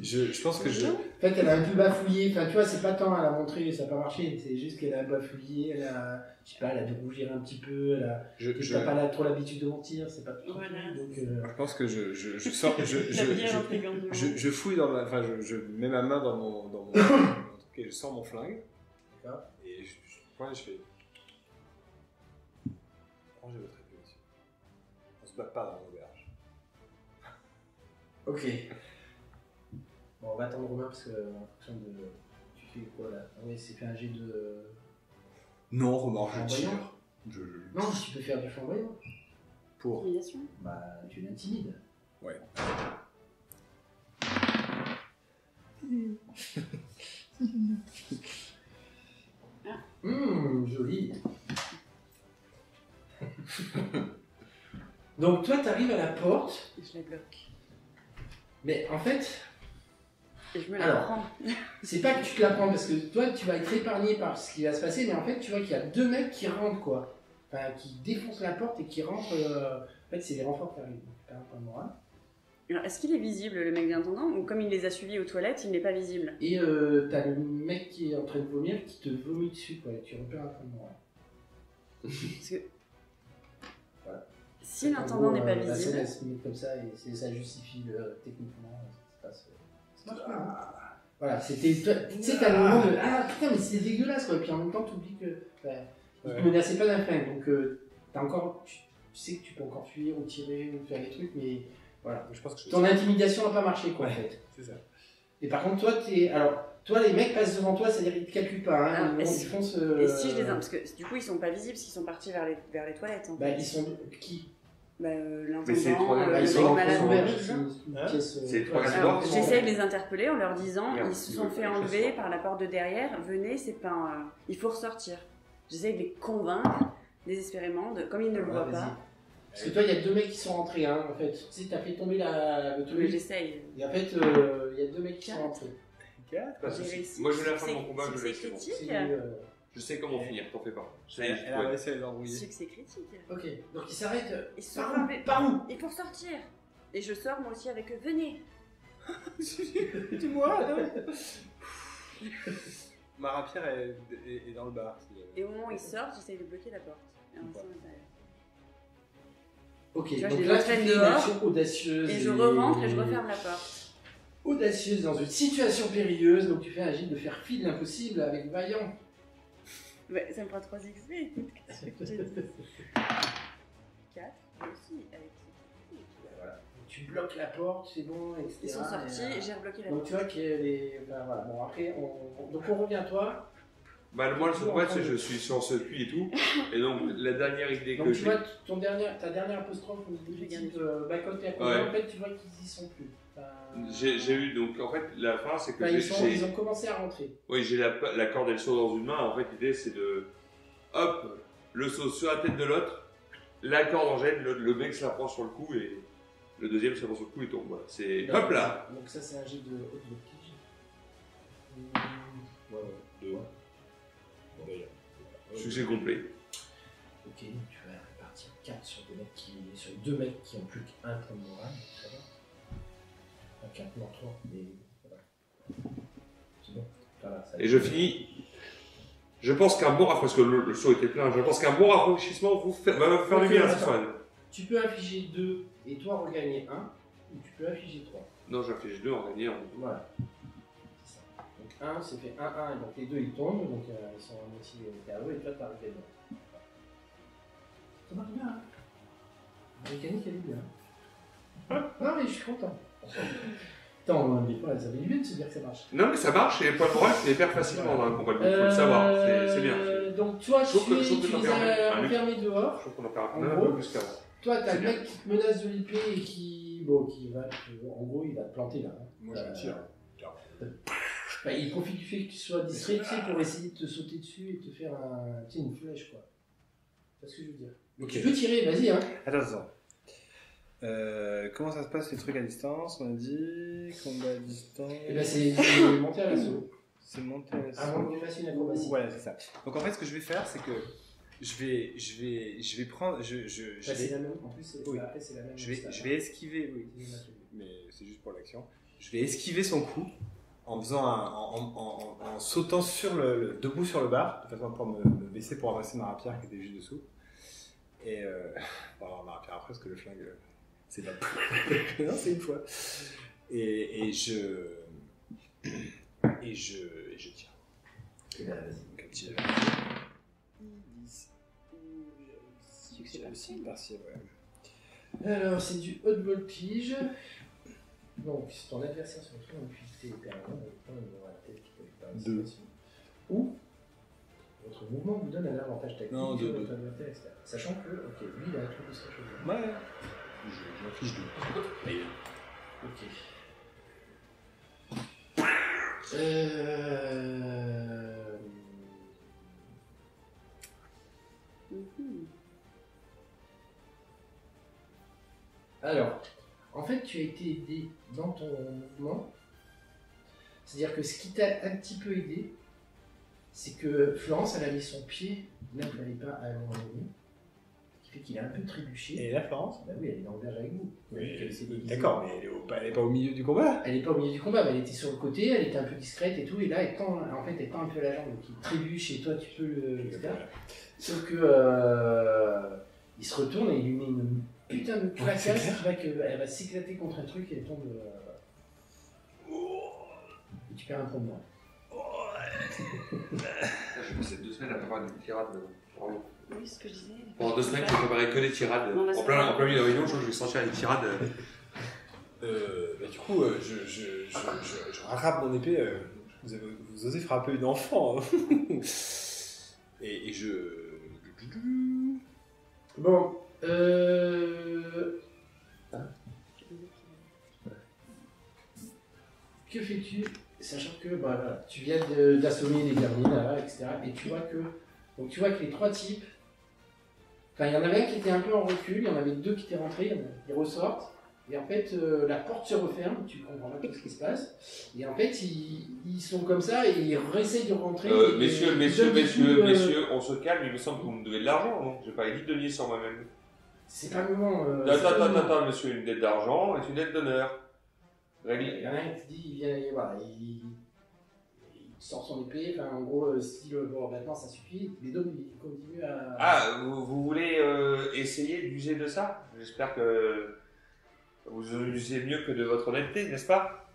je pense que je. En fait, elle a un peu bafouillé. Enfin, tu vois, c'est pas tant, elle a montré, ça n'a pas marché. C'est juste qu'elle a bafouillé, elle a, je sais pas, elle a dû rougir un petit peu. Elle a. Je T'as pas trop l'habitude de mentir, c'est pas tout. Voilà. Donc, je pense que je sors. Je fouille dans ma. Enfin, je mets ma main dans mon truc et je sors mon flingue. D'accord. Et je pointe et je fais. Rangez votre épée, monsieur. On se bat pas dans l'auberge. Ok. Bon, on va attendre Romain parce que en fonction de. Tu fais quoi là? Ah ouais, c'est fait un jet de. Non, remords, je Flamboyant. tire. Non, tu peux faire du flamboyant. Pour. Intimidation. Bah, tu l'intimides. Ouais. Joli. Donc toi, t'arrives à la porte, Et je la bloque. mais en fait, Et je me la Alors. prends. c'est pas que tu te la prends parce que toi, tu vas être épargné par ce qui va se passer, mais en fait, tu vois qu'il y a 2 mecs qui rentrent quoi, enfin qui défoncent la porte et qui rentrent. En fait, c'est les renforts qui arrivent. Donc, t'as un point de morale. Alors, est-ce qu'il est visible, le mec d'intendant, ou comme il les a suivis aux toilettes, il n'est pas visible? Et t'as le mec qui est en train de vomir qui te vomit dessus quoi. Et tu repères un point de morale. Parce que Voilà. si l'intendant n'est pas La scène, visible, elle se met comme ça et ça justifie techniquement ce qui se passe. Ça marche pas, hein. Voilà, c'était. Tu sais, t'as le moment de. Ah putain, mais c'est dégueulasse quoi. Et puis en même temps, t'oublies que. Il te menaçait pas d'un flingue. Donc, t'as encore. Tu sais que tu peux encore fuir ou tirer ou faire des trucs, mais voilà. Je pense que Ton intimidation n'a pas marché quoi en fait. C'est ça. Et par contre, toi, t'es. Alors, toi, les mecs passent devant toi, c'est-à-dire qu'ils te calculent pas. Hein, Ah, ils est-ce- foncent. et si je les parce que du coup, ils sont pas visibles, parce qu'ils sont partis vers les toilettes. En Bah, fait. ils sont. Qui Bah, Mais c'est les l'intendant, trois- le Bah, ils mec sont en malade. ouvert, tout c'est ça. une Hein pièce. C'est les trois ouais, gars Alors, dehors, j'essaye de les interpeller en leur disant, Merde, ils se ils sont veulent fait pas les enlever chasser. par la porte de derrière, venez, c'est pas il faut ressortir. J'essaye de les convaincre désespérément, comme ils ne le voient vas-y. pas. Parce que toi, il y a 2 mecs qui sont rentrés, hein, en fait. Tu sais, t'as fait tomber le Mais truc. j'essaye. Et en fait, il y a 2 mecs qui sont rentrés. Pas de J'ai souci. réussi. Moi, je vais la fin de Succès- mon combat, je succès vais c'est bon. critique. C'est, Je sais comment finir, t'en fais pas. Ça y est, Elle a réussi à les embrouiller. Succès critique. Ok, donc ils s'arrêtent. Ils se sont Par fait où enlever. Par où Il faut sortir. Et je sors moi aussi avec eux, venez. Dis-moi, ma rapière est dans le bar. Et au moment où ils sortent, j'essaye de bloquer la porte. Et on s'en est allé. Ok, Tu vois, je donc les là, tu entraîne fais une dehors, action audacieuse. Et je re-rentre et je referme la porte. Audacieuse dans une situation périlleuse, donc tu fais un jet de faire fi de l'impossible avec Vaillant. Ouais, ça me prend 3 XP. 4, moi aussi, avec Voilà. Tu bloques la porte, c'est bon, etc. Ils sont sortis Et, et j'ai rebloqué la donc porte. tu vois qu'elle est. Enfin, voilà. Bon, après, donc on revient à toi. Bah, moi, le seul problème, c'est que je suis sur ce puits et tout. Et donc, la dernière idée Donc que tu j'ai. vois ta dernière apostrophe au niveau du type Bacote et à Ouais. en fait tu vois qu'ils y sont plus. Enfin, J'ai eu, donc, en fait, la fin, c'est que enfin, j'ai. ils ont commencé à rentrer. Oui, j'ai la corde et le seau dans une main. En fait, l'idée, c'est de. Hop, le seau sur la tête de l'autre, la corde en gêne, le mec se la prend sur le cou et le deuxième se la prend sur le cou et tombe. Voilà. C'est. Hop là. Donc ça c'est un jet de haute voltige. Deux. Succès complet. Ok, donc tu vas répartir 4 sur 2 mecs qui ont plus qu'un point de morale. Ça va. Donc un peu en 3, mais voilà. C'est bon. Voilà, ça Et je finis. Je pense qu'un bon parce que le saut était plein. Je pense qu'un bon rafraîchissement va vous faire du bien à cette soirée. Tu peux afficher 2 et toi regagner 1, ou tu peux afficher 3. Non, j'affiche 2 en gagnant. Voilà. C'est ça. Donc 1, c'est fait 1-1, et donc les deux ils tombent, donc ils sont à moitié KO, et toi t'arrives dedans. Ça marche bien, hein. La mécanique elle est bien. Non mais je suis content. Attends, des fois ça fait du bien de se dire que ça marche. Non, mais ça marche, et Paul Morel, tu les perds facilement dans un combat de boxe, faut le savoir, c'est bien. Donc toi, Sauf que- sauf que tu t'en les perds as un. enfermés dehors. Je trouve qu'on en perd En un gros, peu plus qu'avant. Toi, t'as C'est le bien. mec qui te menace de l'épée et qui va, en gros, il va te planter là. Hein. Moi, je me tire. Bah, il profite du fait que tu sois distrait, tu sais, pour essayer de te sauter dessus et te faire une flèche, quoi. C'est ce que je veux dire. Ok. Tu peux tirer, vas-y, hein. Attends. Comment ça se passe les trucs à distance? On a dit combat à distance. Et ben, c'est monter à l'assaut. C'est monter à l'assaut. À moins que tu fasses une acrobatie. Voilà, c'est ça. Donc en fait, ce que je vais faire, c'est que je vais prendre. Bah, c'est la même. En plus, Oui. après, c'est la même. Je vais esquiver, oui. C'est le même atelier. Mais c'est juste pour l'action. Je vais esquiver son coup en faisant en sautant debout sur le bar, de façon à pouvoir me baisser pour ramasser ma rapière qui était juste dessous. Et bon, alors, ma rapière après, parce que le flingue, c'est pas. Non, c'est une fois. Et je tire. Et ben, vas-y. Donc un petit. 10. Succès partiel. Partiel, ouais. Alors, c'est du haute voltige. Donc, si ton adversaire se retrouve en difficulté permanente, il aura la tête qui peut faire une Deux. situation. Ou, votre mouvement vous donne un avantage tactique Non, sur deux. votre adversaire externe. Sachant que, ok, lui, il a un truc de sa chose. Ouais. Je m'affiche 2. Ok. Mhm. Alors, en fait, tu as été aidé dans ton mouvement. C'est-à-dire que ce qui t'a un petit peu aidé, c'est que Florence, elle a mis son pied là où il fallait pas à un moment donné. Ce qui fait qu'il a un peu trébuché. Et là, Florence? Bah oui, elle est dans le verge avec vous. D'accord, mais elle est pas au milieu du combat. Elle n'est pas au milieu du combat, mais elle était sur le côté, elle était un peu discrète et tout, et là, elle tend un peu la jambe, donc il trébuche et toi, tu peux le. etc. Sauf que. Il se retourne et il lui met une putain de claquasse qui va elle va s'éclater contre un truc et elle tombe. Et tu perds un point de moins. J'ai passé 2 semaines à préparer des tirades. Bravo. Oui, ce que je disais. Pendant 2 semaines, j'ai préparé que des tirades. Non, mais En plein milieu de la réunion, je crois que je vais sortir les tirades. Du coup, je rattrape mon épée. Vous osez frapper une enfant. Hein. et je. Bon, que fais-tu, sachant que bah, voilà, tu viens d'assommer les derniers là, etc. Et tu vois que les 3 types, enfin il y en avait un qui était un peu en recul, il y en avait 2 qui étaient rentrés, ils ressortent. Et en fait, la porte se referme, tu comprends pas tout ce qui se passe. Et en fait, ils sont comme ça et ils réessayent de rentrer. et Messieurs, ils donnent des coups, on se calme, il me semble que vous me devez de l'argent, non? J'ai pas les 10 deniers sur moi-même. C'est pas le moment. c'est pas le moment. Attends, monsieur, une dette d'argent est une dette d'honneur. Il y en a un qui te dit, il vient, voilà, il sort son épée, enfin en gros, style, bon maintenant ça suffit, les deux ils continuent à. Ah, vous voulez essayer d'user de ça? J'espère que vous usez mieux que de votre honnêteté, n'est-ce pas?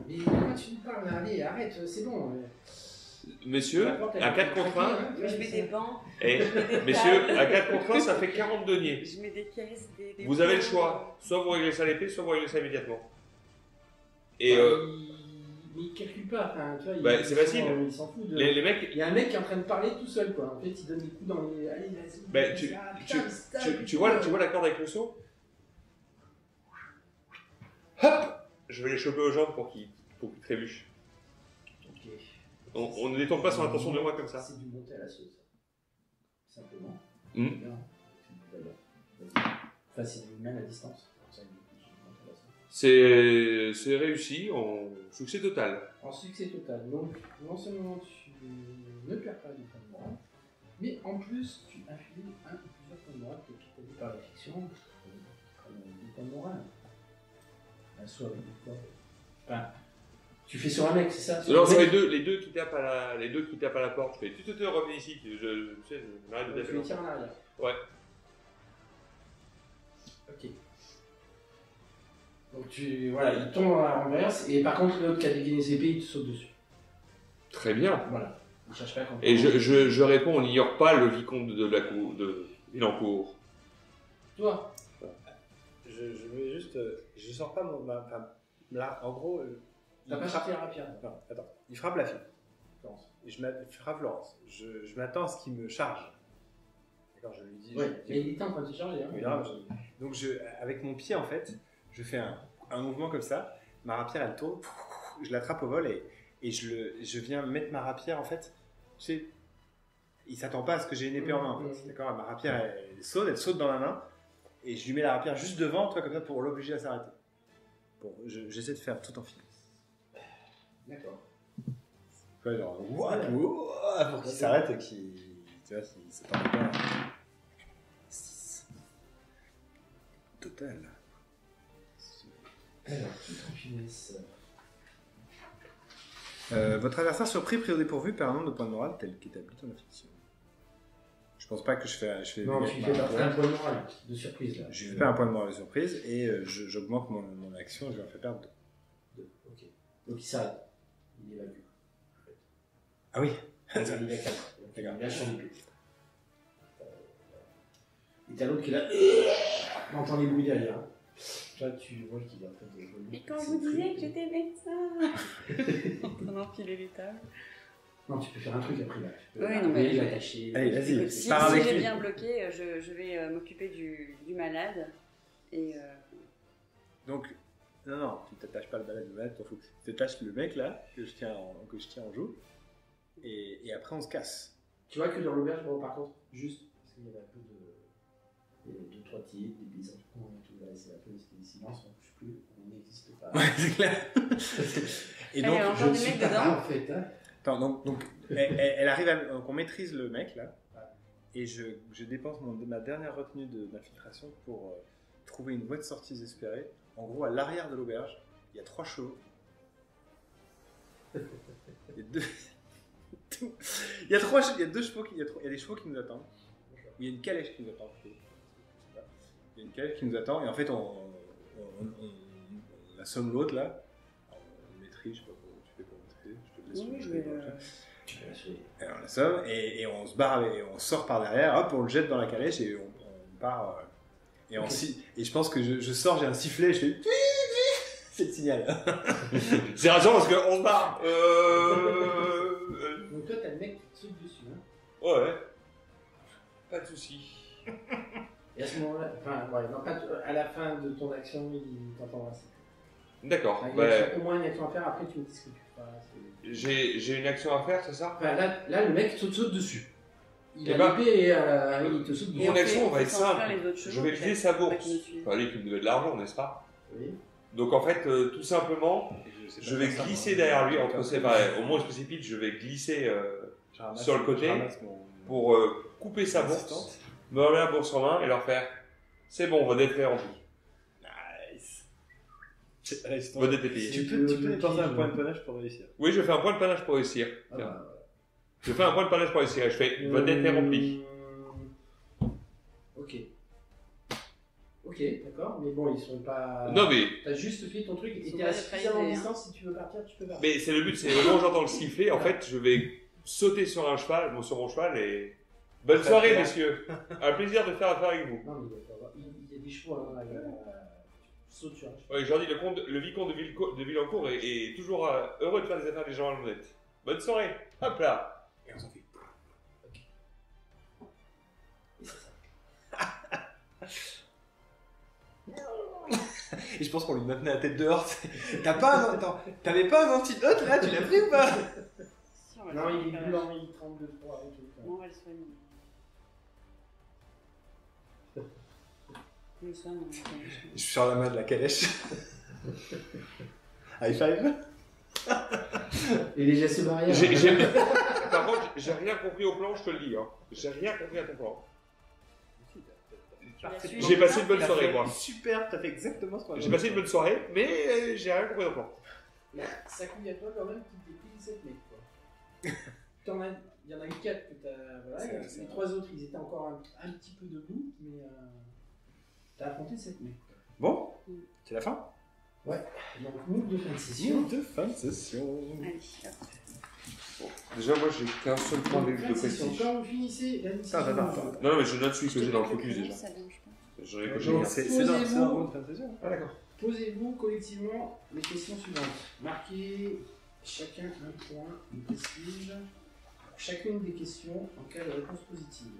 Mais pourquoi tu me parles là? Allez, arrête, c'est bon. Messieurs, La porte, elle à est 4 contre 1, craquée, hein, tu vois, Je mets c'est des ça. bancs, et, je mets des messieurs, tables. à 4 contre 1, ça fait 40 deniers. Je mets des caisses, des Vous avez le bancs. choix, soit vous réglez ça à l'épée, soit vous réglez ça immédiatement. Et Ouais, mais il calcule pas, enfin, tu vois, Bah, c'est facile. Il s'en fout de. les mecs, Il y a un mec qui est en train de parler tout seul, quoi. En fait, il donne des coups dans les. Allez, vas-y. bah, tu vois la corde avec le seau? Hop! Je vais les choper aux jambes pour qu'ils trébuchent. Ok. On ne détourne pas son attention de moi comme ça. C'est du monter à la sauce. Simplement. Hmm. Bien. Vas-y. Enfin, c'est du même à distance. Comme ça, du monter à la sauce. C'est réussi en succès total. En succès total. Donc, non seulement tu ne perds pas du point de morale, mais en plus, tu infliges un ou plusieurs points de morale qui est établi par la fiction, comme du point de morale. saut avec quoi? Enfin, tu fais sur un mec, c'est ça? Non, c'est les deux qui tapent à la porte. Je fais tu te reviens ici. Je m'arrête de Tu les tires en arrière. Ouais. Ok. Donc voilà, il tombe dans la renverse et par contre l'autre qui a dégainé ses épées, il te saute dessus. Très bien. Voilà. Il cherche pas à comprendre. Et je réponds, on n'ignore pas le vicomte de Villancourt. Toi, Je vais juste. Je sors pas mon. Enfin, là, en gros. t'as pas sorti la rapière. Non, attends. Il frappe la fille, Florence. Et il frappe Florence. Je m'attends à ce qu'il me charge. D'accord, je lui dis. Ouais, mais il était en train de te charger. Hein. Oui, là, donc, avec mon pied, en fait, je fais un mouvement comme ça. Ma rapière, elle tourne. Je l'attrape au vol et je viens mettre ma rapière, en fait. Tu sais, il s'attend pas à ce que j'ai une épée en main, en fait. D'accord, ma rapière, elle saute dans ma main. Et je lui mets la rapière juste devant, toi, comme ça, pour l'obliger à s'arrêter. Bon, j'essaie de faire tout en finesse. D'accord. Ouais, genre, pour qu'il s'arrête et qu'il. Tu vois, qu'il s'attend pas. 6. Total. Alors, tout en finesse. Votre adversaire surpris, pris au dépourvu par un nombre de points de morale tel qu'établi dans la fiction. Je pense pas que je fais Non, tu fais pas un point de morale de surprise là. Je fais pas un point de morale de surprise et j'augmente mon action, je lui en fais perdre 2. Ok. Donc il s'arrête. Il évacue. Ah oui. Il a 4. Il lâche son épée. Et t'as l'autre qui est là. On entend les bruits derrière. Toi, tu vois qu'il est en train de évoluer. Mais quand vous disiez que j'étais médecin en train d'empiler les tables. Non, tu peux faire un truc après là. Tu peux Oui, non, mais l'attacher. Allez, vas-y. Si Pars avec j'ai lui. bien bloqué, je vais m'occuper du malade. Et Donc, non, tu t'attaches pas le malade, t'en fous. Tu t'attaches le mec là, que je tiens en joue, et après on se casse. Tu vois que dans l'auberge, bon, par contre, juste, parce qu'il y avait un peu de. Il y avait 2-3 tirs, des paysans et tout, là, c'est la police qui dit silence, on ne bouge plus, on n'existe pas. Ouais, c'est clair. Et Allez, donc, alors, Je des ne suis mecs pas dedans. là, en fait. Hein. attends, donc elle arrive donc on maîtrise le mec là, et je dépense ma dernière retenue d'infiltration pour trouver une voie de sortie désespérée. En gros, à l'arrière de l'auberge, il y a 3 chevaux. Il y a 2 il y a 2 chevaux, il y a des chevaux qui nous attendent. Il y a une calèche qui nous attend. Il y a une calèche qui nous attend, et en fait, on assomme l'autre là. On maîtrise, je sais pas comment tu fais pour maîtriser. Je te laisse. oui, je vais Tu peux l'assurer. Et on l'assomme et on se barre et on sort par derrière, hop, on le jette dans la calèche et on part. Et, et je pense que je sors, j'ai un sifflet, je fais. C'est le signal. C'est rassurant parce qu'on se barre. Donc toi, t'as le mec qui te saute dessus. Hein. Ouais. Pas de soucis. Et à ce moment-là, enfin, ouais, non, à la fin de ton action, il t'entendra. D'accord. Il y a au moins une action à faire, après tu me dis ce que tu feras. J'ai une action à faire, c'est ça? Enfin, là, le mec te saute dessus. Il Eh a ben, l'épée et il te saute dessus. Mon action va être sans faire simple. les autres chevaux, Je vais peut-être. vider sa Pas bourse. qu'ils me suivent. Fallait qu'il me devait de l'argent, n'est-ce pas? Oui. Donc en fait, tout simplement, je vais glisser derrière lui, entre ses au moins je précipite, je vais glisser sur le côté pour couper sa bourse, me remettre la bourse en main et leur faire c'est bon, votre dette est remplie. Nice. Votre dette est payée. Tu peux dépenser un point de panache pour réussir. Oui, je fais un point de panache pour réussir. Ah, Tiens. bah, Je fais un point de panache pour réussir et je fais votre dette est remplie. Ok. Ok, d'accord, mais bon, ils sont pas. Non mais, T'as juste fait ton truc et Ils sont t'es pas à suffisamment neutralisés, distance, si tu veux partir, tu peux partir. mais c'est le but, c'est au moment où j'entends le sifflet, en fait, je vais sauter sur mon cheval et... Bonne soirée messieurs, un plaisir de faire affaire avec vous. Non, mais il y a des chevaux à tu sautes sur un cheval. Ouais, je leur dis, le vicomte de Villancourt est toujours heureux de faire des affaires des gens malhonnêtes. Bonne soirée, hop là. Et on s'en fait. Et c'est ça. Et je pense qu'on lui maintenait la tête dehors. T'avais pas un antidote là, tu l'as pris ou pas? Si, on va Non, le il est faire. blanc, il tremble de froid et tout. Non, on va le soigner. On le soigne, on le soigne. Je sors la main de la calèche. High five. Et les gestes barrières. Par contre, j'ai rien compris au plan, je te le dis. Hein. J'ai rien compris à ton plan. Parfait. su. J'ai passé une bonne T'as soirée, fait moi. Super, t'as fait exactement ce qu'on a J'ai passé une bonne soirée, mais j'ai rien compris encore. Mais ça couille à toi quand même qui t'es pris 17 mecs, quoi. Il y en a eu 4 que t'as. Voilà, C'est les ça. 3 autres, ils étaient encore un petit peu debout, mais t'as affronté 7 mecs. Bon, c'est la fin. Donc, move de fin de session. De fin de session. Allez, hop. Déjà, moi, j'ai qu'un seul point de Fin de session. prestige. Quand vous finissez la mission, Attends. Non, mais je note celui que Je j'ai dans le te mets focus crayon, déjà. ça dérange pas. J'en ai coché Donc, un. C'est Posez-vous. dans le round de fin de session. Ah, d'accord. posez-vous collectivement les questions suivantes. Marquez chacun un point de prestige pour chacune des questions en cas de réponse positive.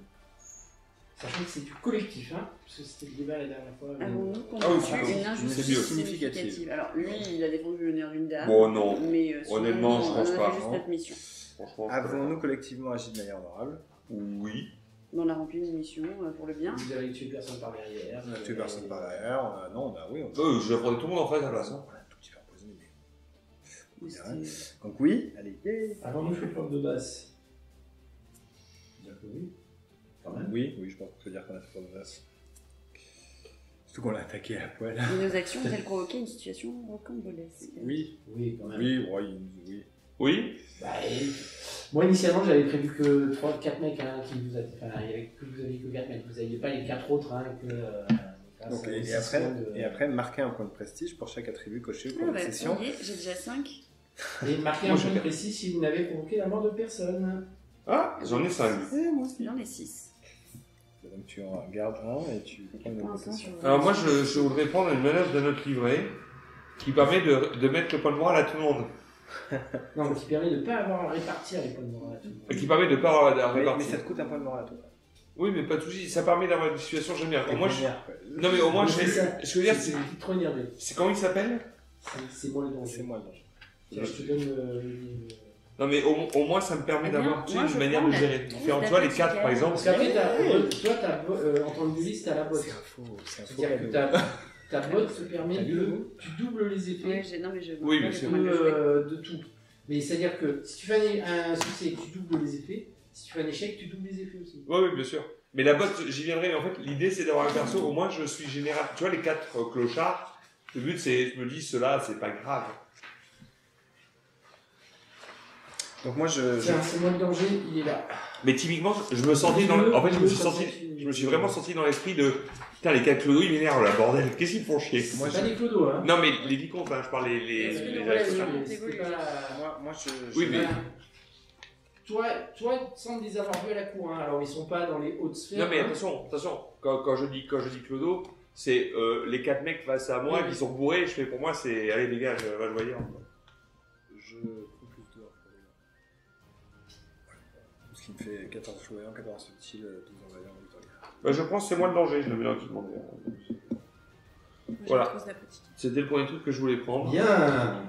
Sachant que c'est du collectif, hein, parce que c'était le débat la dernière fois. Avons-nous Ah oui, combattu une c'est injustice mieux. significative? Alors, lui, il a défendu l'honneur d'une dame. Bon, non. Mais sinon, Honnêtement, je on pense a pas, fait juste non. notre mission. Franchement. Avons-nous collectivement agi de manière honorable? Oui. On a rempli une mission pour le bien. Vous avez tué personne par derrière. On a tué personne par derrière. Non, oui, on Je vais prendre tout le monde en face à la place. Hein. On a un tout petit peu empoisonné, mais. Mais Ouais. c'était- Donc, oui, allez. Avant nous, je fais preuve de basse. Dire que oui. Quand même. Oui, je pense qu'on peut dire qu'on a fait pour de basse. Surtout qu'on l'a attaqué à poil. Et nos actions ont-elles provoqué une situation rocambolesque? Oui, Oui, quand même. oui. Oui. Bah, moi, initialement, j'avais prévu que 3-4 mecs hein, qui vous avaient. Enfin, il y avait que vous aviez que 4 mecs. Vous n'aviez pas les 4 autres. Hein, que, grâce Donc, à et, une après, session de- et après, marquer un point de prestige pour chaque attribut coché au Ah cours de bah, la session. ça y est, j'ai déjà 5. Et marquer un point précis si vous n'avez provoqué la mort de personne. Ah, j'en ai 5. Moi aussi. J'en ai 6. Donc, tu en gardes un et tu prends une Pour l'instant, possession. Alors moi, je voudrais prendre une manœuvre de notre livret qui permet de mettre le point de morale à tout le monde. Non, qui permet de ne pas avoir à répartir les points de morale à tout le monde. Et qui permet de ne pas avoir à Mais répartir. ça te coûte un point de morale à toi. Oui, mais pas de soucis. Ça permet d'avoir une situation, j'aime bien. Au moins, je... Non, mais au moins, Mais je c'est ça. ce que je veux dire, C'est c'est... une petite trop énervé. C'est comment il s'appelle? C'est moi le danger. C'est moi le danger. Tiens, je te donne le. Non, mais au moins, ça me permet Eh bien, d'avoir tu sais, moi, une je manière prends de la gérer. trousse Différents. Tu vois, les 4 par exemple. Parce qu'après, toi, en tant que liste, t'as la botte. C'est un faux. C'est-à-dire que ta botte te permet T'as vu le de. mot Tu doubles les Ouais, effets non, mais je. Oui, moi, mais j'ai c'est pas mal de jouets. de tout. Mais c'est-à-dire que si tu fais un succès, tu doubles les effets. Si tu fais un échec, tu doubles les effets aussi. Oui, bien sûr. Mais la botte, j'y viendrai. Mais en fait, l'idée, c'est d'avoir un perso. Au moins, je suis général. Tu vois, les 4 clochards, le but, c'est, je me dis, ceux-là, c'est pas grave. Donc, moi, je. Tiens, c'est moi le danger, il est là. Mais typiquement, je me sentais dans. En fait, je me suis vraiment senti dans l'esprit de. Putain, les 4 clodos, ils m'énervent là, bordel. Qu'est-ce qu'ils me font chier? Moi, C'est pas des clodos, hein. Non, mais les vicomtes, hein, je parle Est-ce que les le Ouais, relais- aristocrates. mais c'est pas- Moi, je. Oui, mais- Toi, sans les avoir vus à la cour, hein. Alors ils sont pas dans les hautes sphères. Non, mais hein. attention, quand je dis clodo, c'est les 4 mecs face à moi Oui. qui sont bourrés. Je fais pour moi, c'est allez les gars, va jouer ailleurs. Je focus dehors pour les gars. Ce qui me fait 14 joueurs, 14 subtils, 12 envahisseurs, victoria. Bah, je pense que c'est moi le danger, je le mets dans tout le monde. Moi, j'ai Voilà. la trousse d'apothicaire. C'était le premier truc que je voulais prendre. Bien.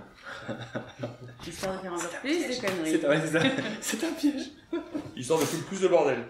Histoire de faire encore plus de conneries. C'est ça. C'est un piège. Histoire de foutre plus de bordel.